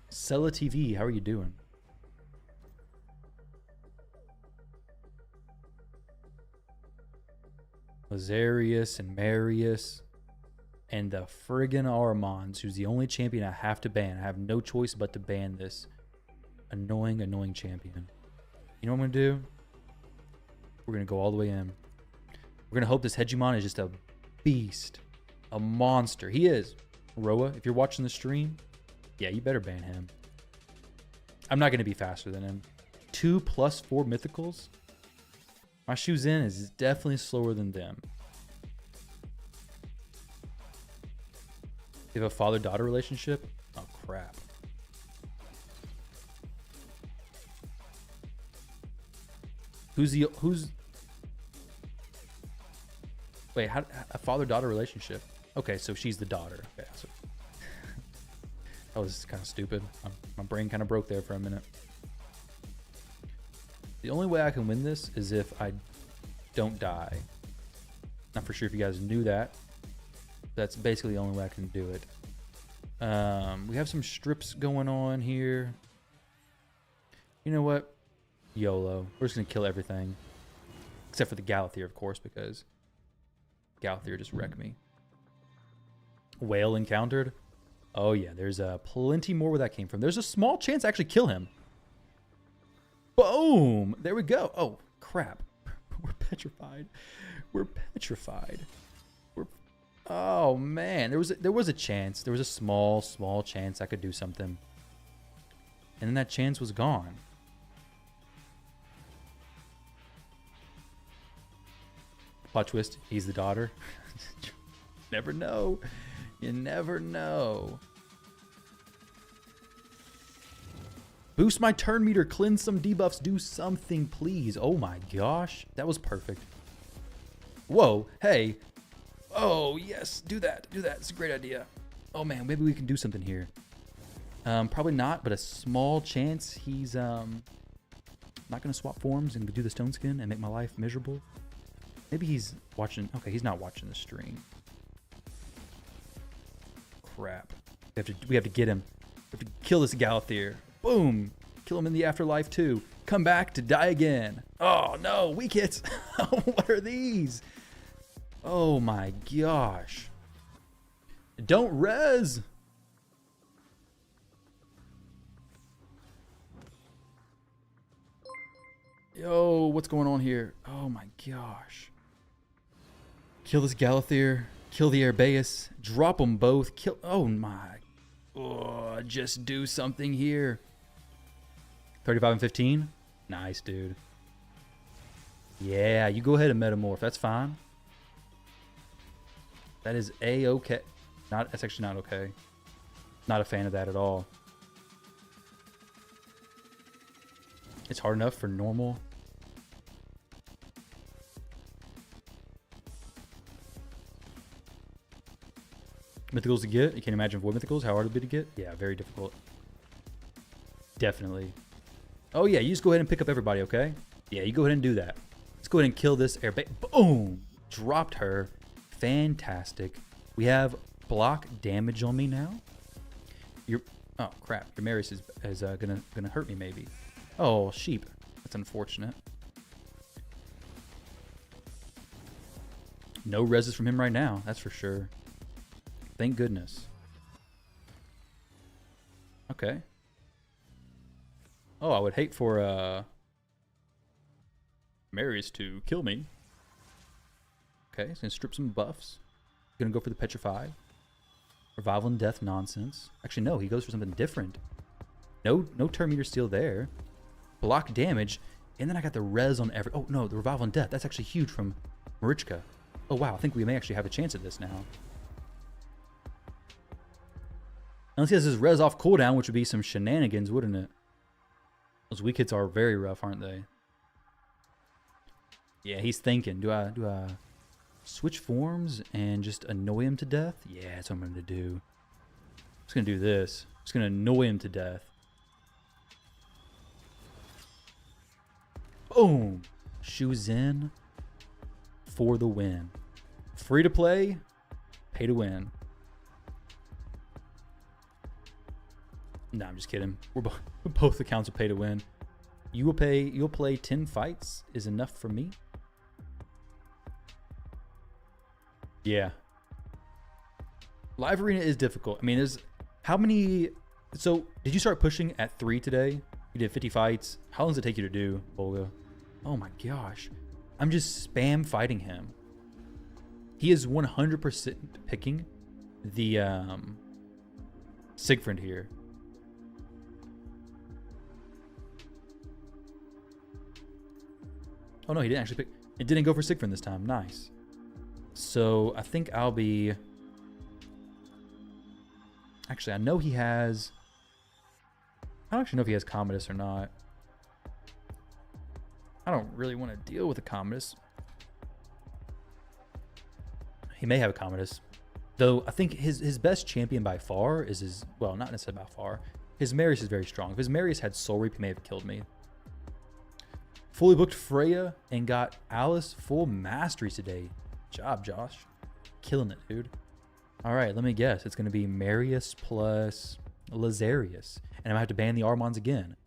Sella TV, how are you doing? Lazarius and Marius and the friggin' Armons, who's the only champion I have to ban. I have no choice but to ban this annoying champion. You know what I'm gonna do? We're gonna go all the way in. We're gonna hope this Hegemon is just a beast, a monster. He is. Roa, if you're watching the stream, yeah, you better ban him. I'm not going to be faster than him. 2 + 4 mythicals? My shoes in is definitely slower than them. You have a father-daughter relationship? Oh, crap. Who's... Wait, how... A father-daughter relationship? Okay, so she's the daughter. Okay, so... That was kind of stupid. My brain kind of broke there for a minute. The only way I can win this is if I don't die. Not for sure if you guys knew that. That's basically the only way I can do it. We have some strips going on here. You know what? YOLO. We're just going to kill everything. Except for the Galathier, of course, because Galathier just wrecked me. Whale encountered. Oh, yeah. There's plenty more where that came from. There's a small chance to actually kill him. Boom! There we go. Oh, crap. We're petrified. We're petrified. Oh, man. There was a chance. There was a small chance I could do something. And then that chance was gone. Plot twist, he's the daughter. Never know. You never know. Boost my turn meter, cleanse some debuffs, do something, please. Oh my gosh, that was perfect. Whoa, hey. Oh, yes, do that. It's a great idea. Oh man, maybe we can do something here. Probably not, but a small chance he's not going to swap forms and do the stone skin and make my life miserable. Maybe he's watching. Okay, he's not watching the stream. Crap. We have to get him. We have to kill this Galathier. Boom. Kill him in the afterlife too. Come back to die again. Oh no, weak hits. What are these? Oh my gosh. Don't res. Yo, what's going on here? Oh my gosh. Kill this Galathier. Kill the Herbaeus. Drop them both. Kill. Oh my. Oh, just do something here. 35 and 15. Nice, dude. Yeah, you go ahead and metamorph. That's fine. That is A-okay. That's actually not okay. Not a fan of that at all. It's hard enough for normal. Mythicals to get. You can't imagine void mythicals. How hard it would be to get? Yeah, very difficult. Definitely. Oh yeah, you just go ahead and pick up everybody, okay? Yeah, you go ahead and do that. Let's go ahead and kill this airbase. Boom! Dropped her. Fantastic. We have block damage on me now. Oh crap! Your Marius is gonna hurt me maybe. Oh sheep. That's unfortunate. No reses from him right now. That's for sure. Thank goodness. Okay. Oh, I would hate for Marius to kill me. Okay, he's gonna strip some buffs. Gonna go for the Petrify. Revival and Death nonsense. Actually, no, he goes for something different. No turn meter steal there. Block damage. And then I got the res on every... Oh, no, the Revival and Death. That's actually huge from Marichka. Oh, wow, I think we may actually have a chance at this now. Unless he has his res off cooldown, which would be some shenanigans, wouldn't it? Those weak hits are very rough, aren't they? Yeah, he's thinking, do I switch forms and just annoy him to death? Yeah, that's what I'm going to do. I'm just going to do this. I'm just going to annoy him to death. Boom! Shoes in for the win. Free to play, pay to win. No, I'm just kidding. Both accounts will pay to win. You'll play 10 fights is enough for me. Yeah. Live arena is difficult. I mean, there's how many? So did you start pushing at 3 today? You did 50 fights. How long does it take you to do, Volga? Oh my gosh. I'm just spam fighting him. He is 100% picking the Siegfried here. Oh no, he didn't actually pick. It didn't go for Siegfried this time. Nice. So I think I'll be... Actually, I know he has... I don't actually know if he has Commodus or not. I don't really want to deal with a Commodus. He may have a Commodus. Though I think his best champion by far is his... Well, not necessarily by far. His Marius is very strong. If his Marius had Soul Reap, he may have killed me. Fully booked Freya and got Alice full mastery today. Good job, Josh. Killing it, dude. All right, let me guess. It's going to be Marius plus Lazarius. And I'm going to have to ban the Armons again.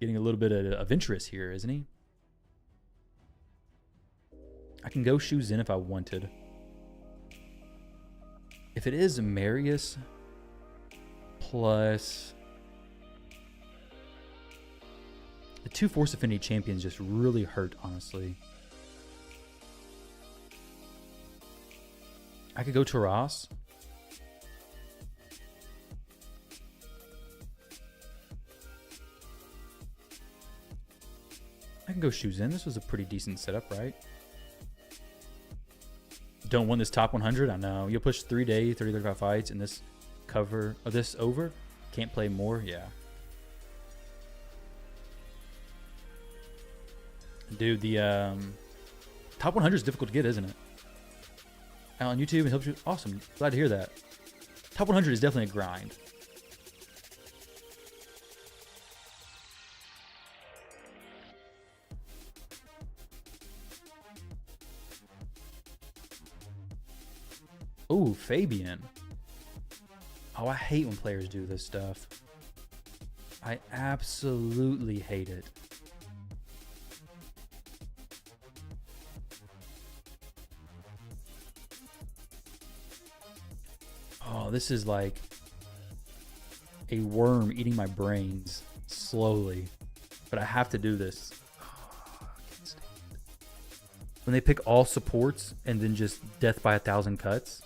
Getting a little bit of interest here, isn't he? I can go shoes in if I wanted. If it is Marius plus... The 2 Force Affinity champions just really hurt, honestly. I could go Taras. I can go shoes in. This was a pretty decent setup, right? Don't want this top 100? I know. You'll push 3 days, 30, 35 fights in this cover of this over. Can't play more? Yeah. Dude, the top 100 is difficult to get, isn't it? On YouTube, it helps you. Awesome. Glad to hear that. Top 100 is definitely a grind. Ooh, Fabian. Oh, I hate when players do this stuff. I absolutely hate it. Oh, this is like a worm eating my brains slowly. But I have to do this. Oh, I can't stand it. When they pick all supports and then just death by 1,000 cuts.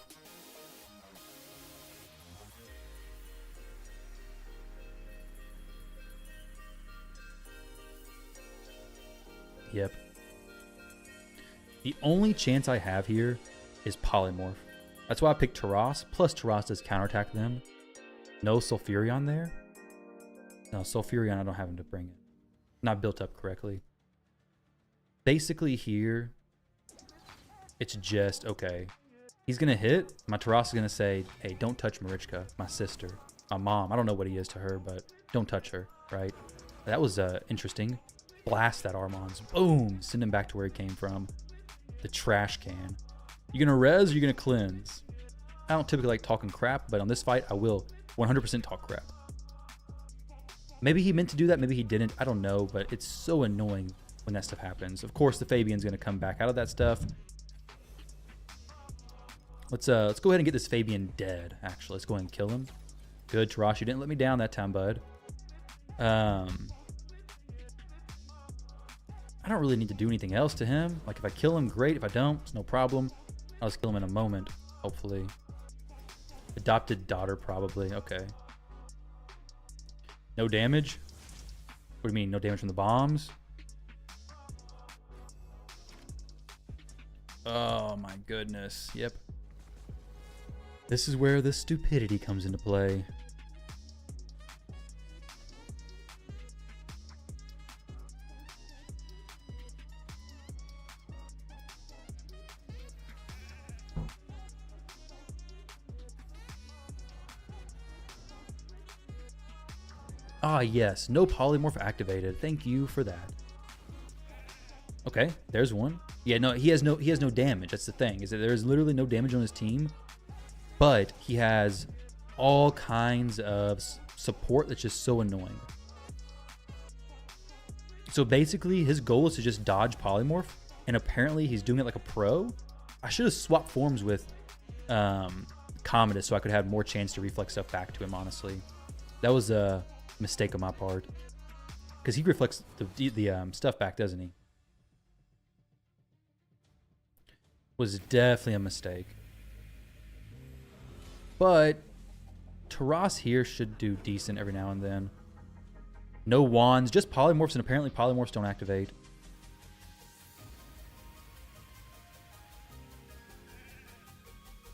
Yep. The only chance I have here is Polymorph. That's why I picked Taras. Plus Taras does counterattack them. No Sulfurion there. No, Sulfurion I don't have him to bring it. Not built up correctly. Basically here, it's just, okay. He's going to hit. My Taras is going to say, hey, don't touch Marichka, my sister. My mom. I don't know what he is to her, but don't touch her, right? That was interesting. Blast that Armons. Boom. Send him back to where he came from. The trash can. You gonna res or you gonna cleanse? I don't typically like talking crap, but on this fight, I will 100% talk crap. Maybe he meant to do that. Maybe he didn't. I don't know, but it's so annoying when that stuff happens. Of course, the Fabian's gonna come back out of that stuff. Let's go ahead and get this Fabian dead, actually. Let's go ahead and kill him. Good, Tarash. You didn't let me down that time, bud. I don't really need to do anything else to him. Like, if I kill him, great. If I don't, it's no problem. I'll just kill him in a moment, hopefully. Adopted daughter, probably. Okay. No damage? What do you mean, no damage from the bombs? Oh, my goodness. Yep. This is where the stupidity comes into play. Ah, yes. No polymorph activated. Thank you for that. Okay, there's one. Yeah, no, he has no damage. That's the thing. Is that there's literally no damage on his team, but he has all kinds of support that's just so annoying. So basically, his goal is to just dodge polymorph, and apparently he's doing it like a pro. I should have swapped forms with Commodus so I could have more chance to reflect stuff back to him, honestly. That was a mistake on my part. Because he reflects the stuff back, doesn't he? Was definitely a mistake. But Taras here should do decent every now and then. No wands, just polymorphs, and apparently polymorphs don't activate.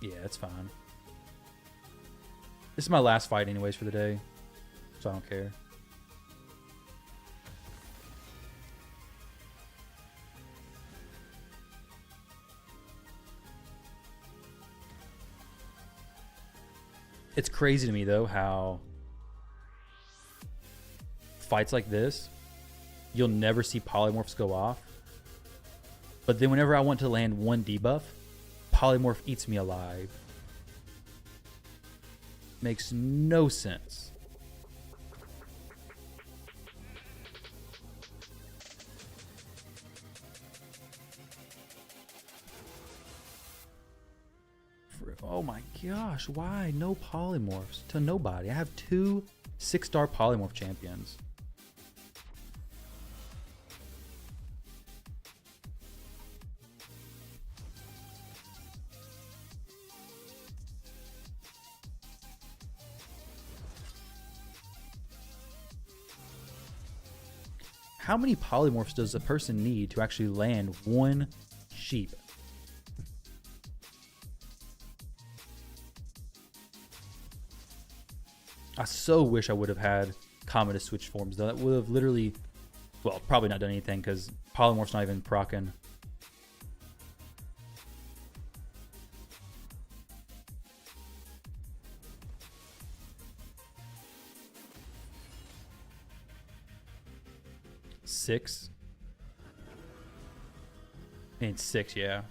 Yeah, it's fine. This is my last fight anyways for the day, so I don't care. It's crazy to me, though, how fights like this, you'll never see polymorphs go off. But then whenever I want to land one debuff, polymorph eats me alive. Makes no sense. Oh my gosh, why no polymorphs to nobody? I have 2 6-star polymorph champions. How many polymorphs does a person need to actually land one sheep? I so wish I would have had Commodus switch forms, though. That would have literally, well, probably not done anything because polymorph's not even proccing. Six. And 6, yeah.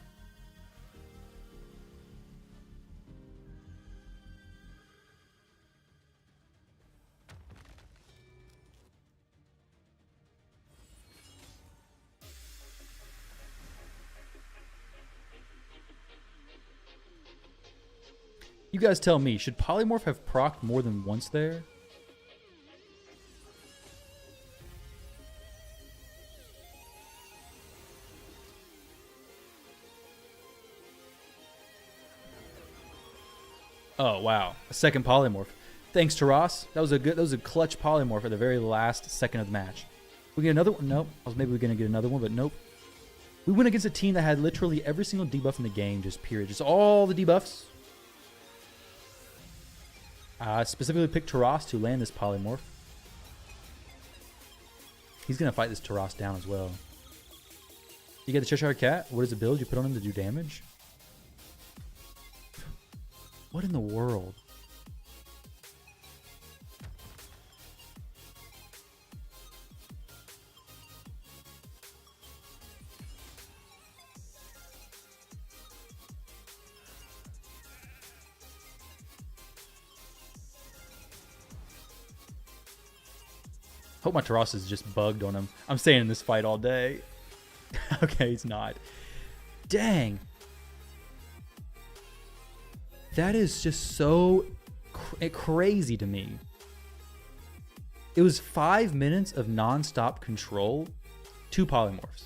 You guys tell me, should polymorph have procced more than once there? Oh wow, a second polymorph. Thanks to Ross. That was a clutch polymorph at the very last second of the match. We get another one? Nope. I was maybe gonna get another one, but nope. We went against a team that had literally every single debuff in the game, just period. Just all the debuffs. I specifically picked Taras to land this polymorph. He's going to fight this Taras down as well. You get the Cheshire Cat. What is the build you put on him to do damage? What in the world? Hope my Taras is just bugged on him. I'm staying in this fight all day. Okay, he's not. Dang. That is just so crazy to me. It was 5 minutes of non-stop control. 2 polymorphs.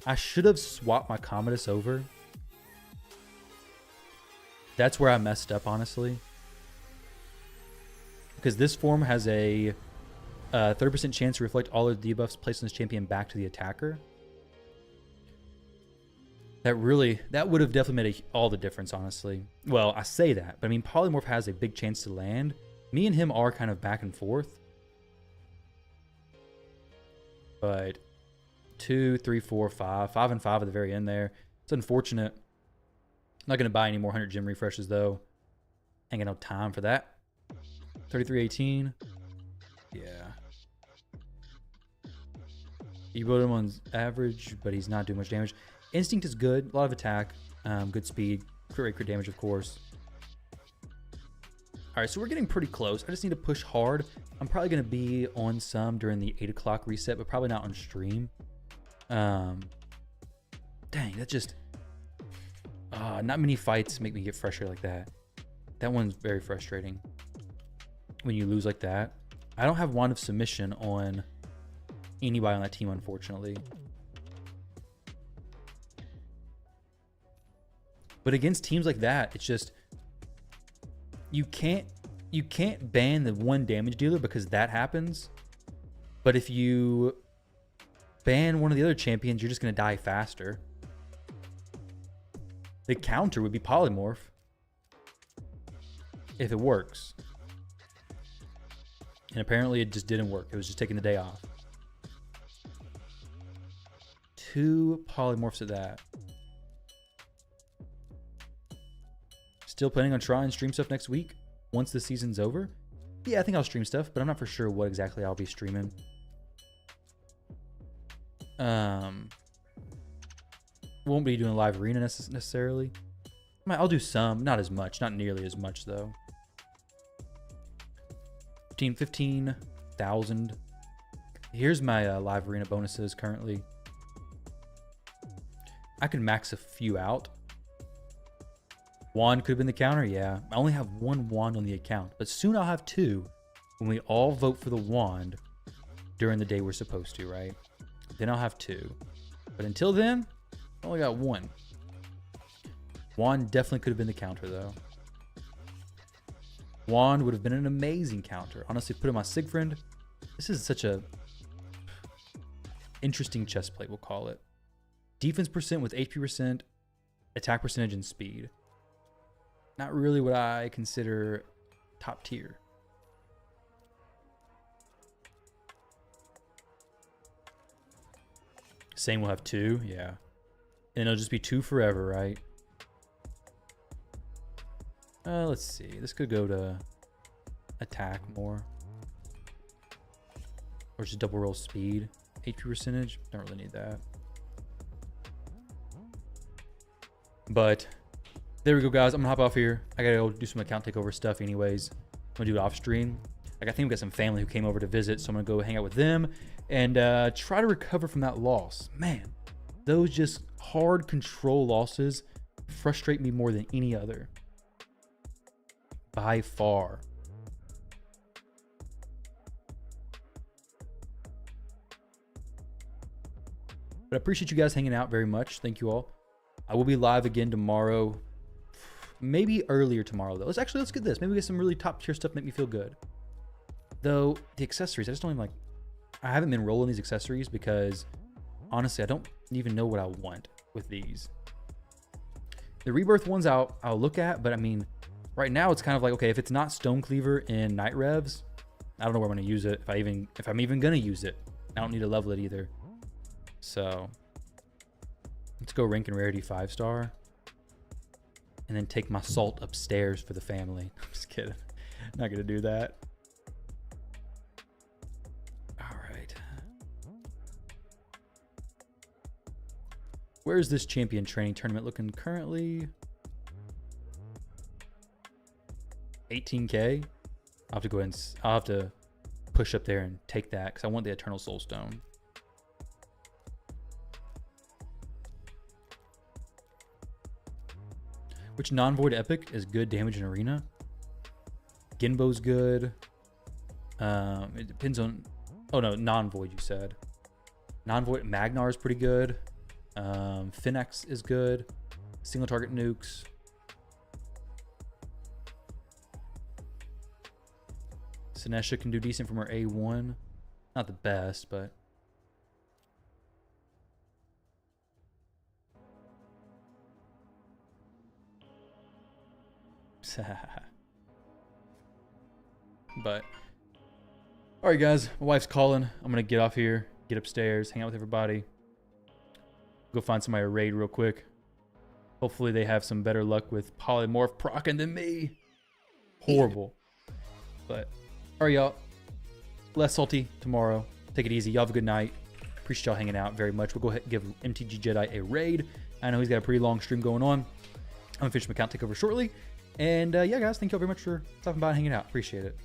I should have swapped my Commodus over. That's where I messed up, honestly. Because this form has a 30% chance to reflect all of the debuffs placed on this champion back to the attacker. That would have definitely made all the difference, honestly. Well, I say that, but I mean, polymorph has a big chance to land. Me and him are kind of back and forth. But 2, 3, 4, 5. 5 and 5 at the very end there. It's unfortunate. I'm not going to buy any more 100 gem refreshes, though. Ain't got no time for that. 3318. Yeah. You build him on average, but he's not doing much damage. Instinct is good. A lot of attack. Good speed. Crit rate, crit damage, of course. Alright, so we're getting pretty close. I just need to push hard. I'm probably going to be on some during the 8 o'clock reset, but probably not on stream. Dang, that just... not many fights make me get frustrated like that. That one's very frustrating. When you lose like that. I don't have Wand of Submission on anybody on that team, unfortunately. But against teams like that, it's just you can't ban the one damage dealer because that happens. But if you ban one of the other champions, you're just going to die faster. The counter would be polymorph if it works. And apparently it just didn't work. It was just taking the day off. 2 polymorphs of that. Still planning on trying stream stuff next week once the season's over. Yeah, I think I'll stream stuff, but I'm not for sure what exactly I'll be streaming. Won't be doing a live arena necessarily. I'll do some, not as much, not nearly as much though. 15,000. Here's my live arena bonuses currently. I can max a few out. Wand could have been the counter, yeah. I only have one wand on the account, but soon I'll have two when we all vote for the wand during the day we're supposed to, right? Then I'll have two. But until then, I only got one. Wand definitely could have been the counter though. Wand would have been an amazing counter. Honestly, put in my Sigfriend. This is such a interesting chest plate, we'll call it. Defense percent with HP percent, attack percentage, and speed. Not really what I consider top tier. Same will have two, yeah. And it'll just be two forever, right? Let's see. This could go to attack more. Or just double roll speed. HP percentage. Don't really need that. But there we go, guys. I'm gonna hop off here. I gotta go do some account takeover stuff anyways. I'm gonna do it off stream. Like, I think we got some family who came over to visit, so I'm gonna go hang out with them and try to recover from that loss. Man, those just hard control losses frustrate me more than any other. By far. But I appreciate you guys hanging out very much. Thank you all. I will be live again tomorrow. Maybe earlier tomorrow, though. Let's get this. Maybe we get some really top tier stuff, make me feel good. Though, the accessories, I just don't even like... I haven't been rolling these accessories because, honestly, I don't even know what I want with these. The Rebirth ones I'll look at, but I mean, right now it's kind of like, okay, if it's not Stone Cleaver in Night Revs, I don't know where I'm going to use it. If I'm even going to use it. I don't need to level it either. So, let's go rank and rarity 5-star. And then take my salt upstairs for the family. I'm just kidding. Not going to do that. All right. Where's this champion training tournament looking currently? 18K. I'll have to go ahead and I'll have to push up there and take that because I want the Eternal Soul Stone. Which non-void epic is good damage in arena? Genbo's good. It depends on... Oh no, non-void you said. Non-void Magnar is pretty good. Finnex is good. Single target nukes. Sinesha can do decent from her A1. Not the best, but... But all right, guys, my wife's calling. I'm gonna get off here, get upstairs, hang out with everybody, go find somebody to raid real quick. Hopefully they have some better luck with polymorph procking than me. Horrible. But all right, y'all, less salty tomorrow. Take it easy. Y'all have a good night. Appreciate y'all hanging out very much. We'll go ahead and give MTG Jedi a raid. I know he's got a pretty long stream going on. I'm gonna finish my account takeover shortly. And yeah, guys, thank you all very much for stopping by and hanging out. Appreciate it.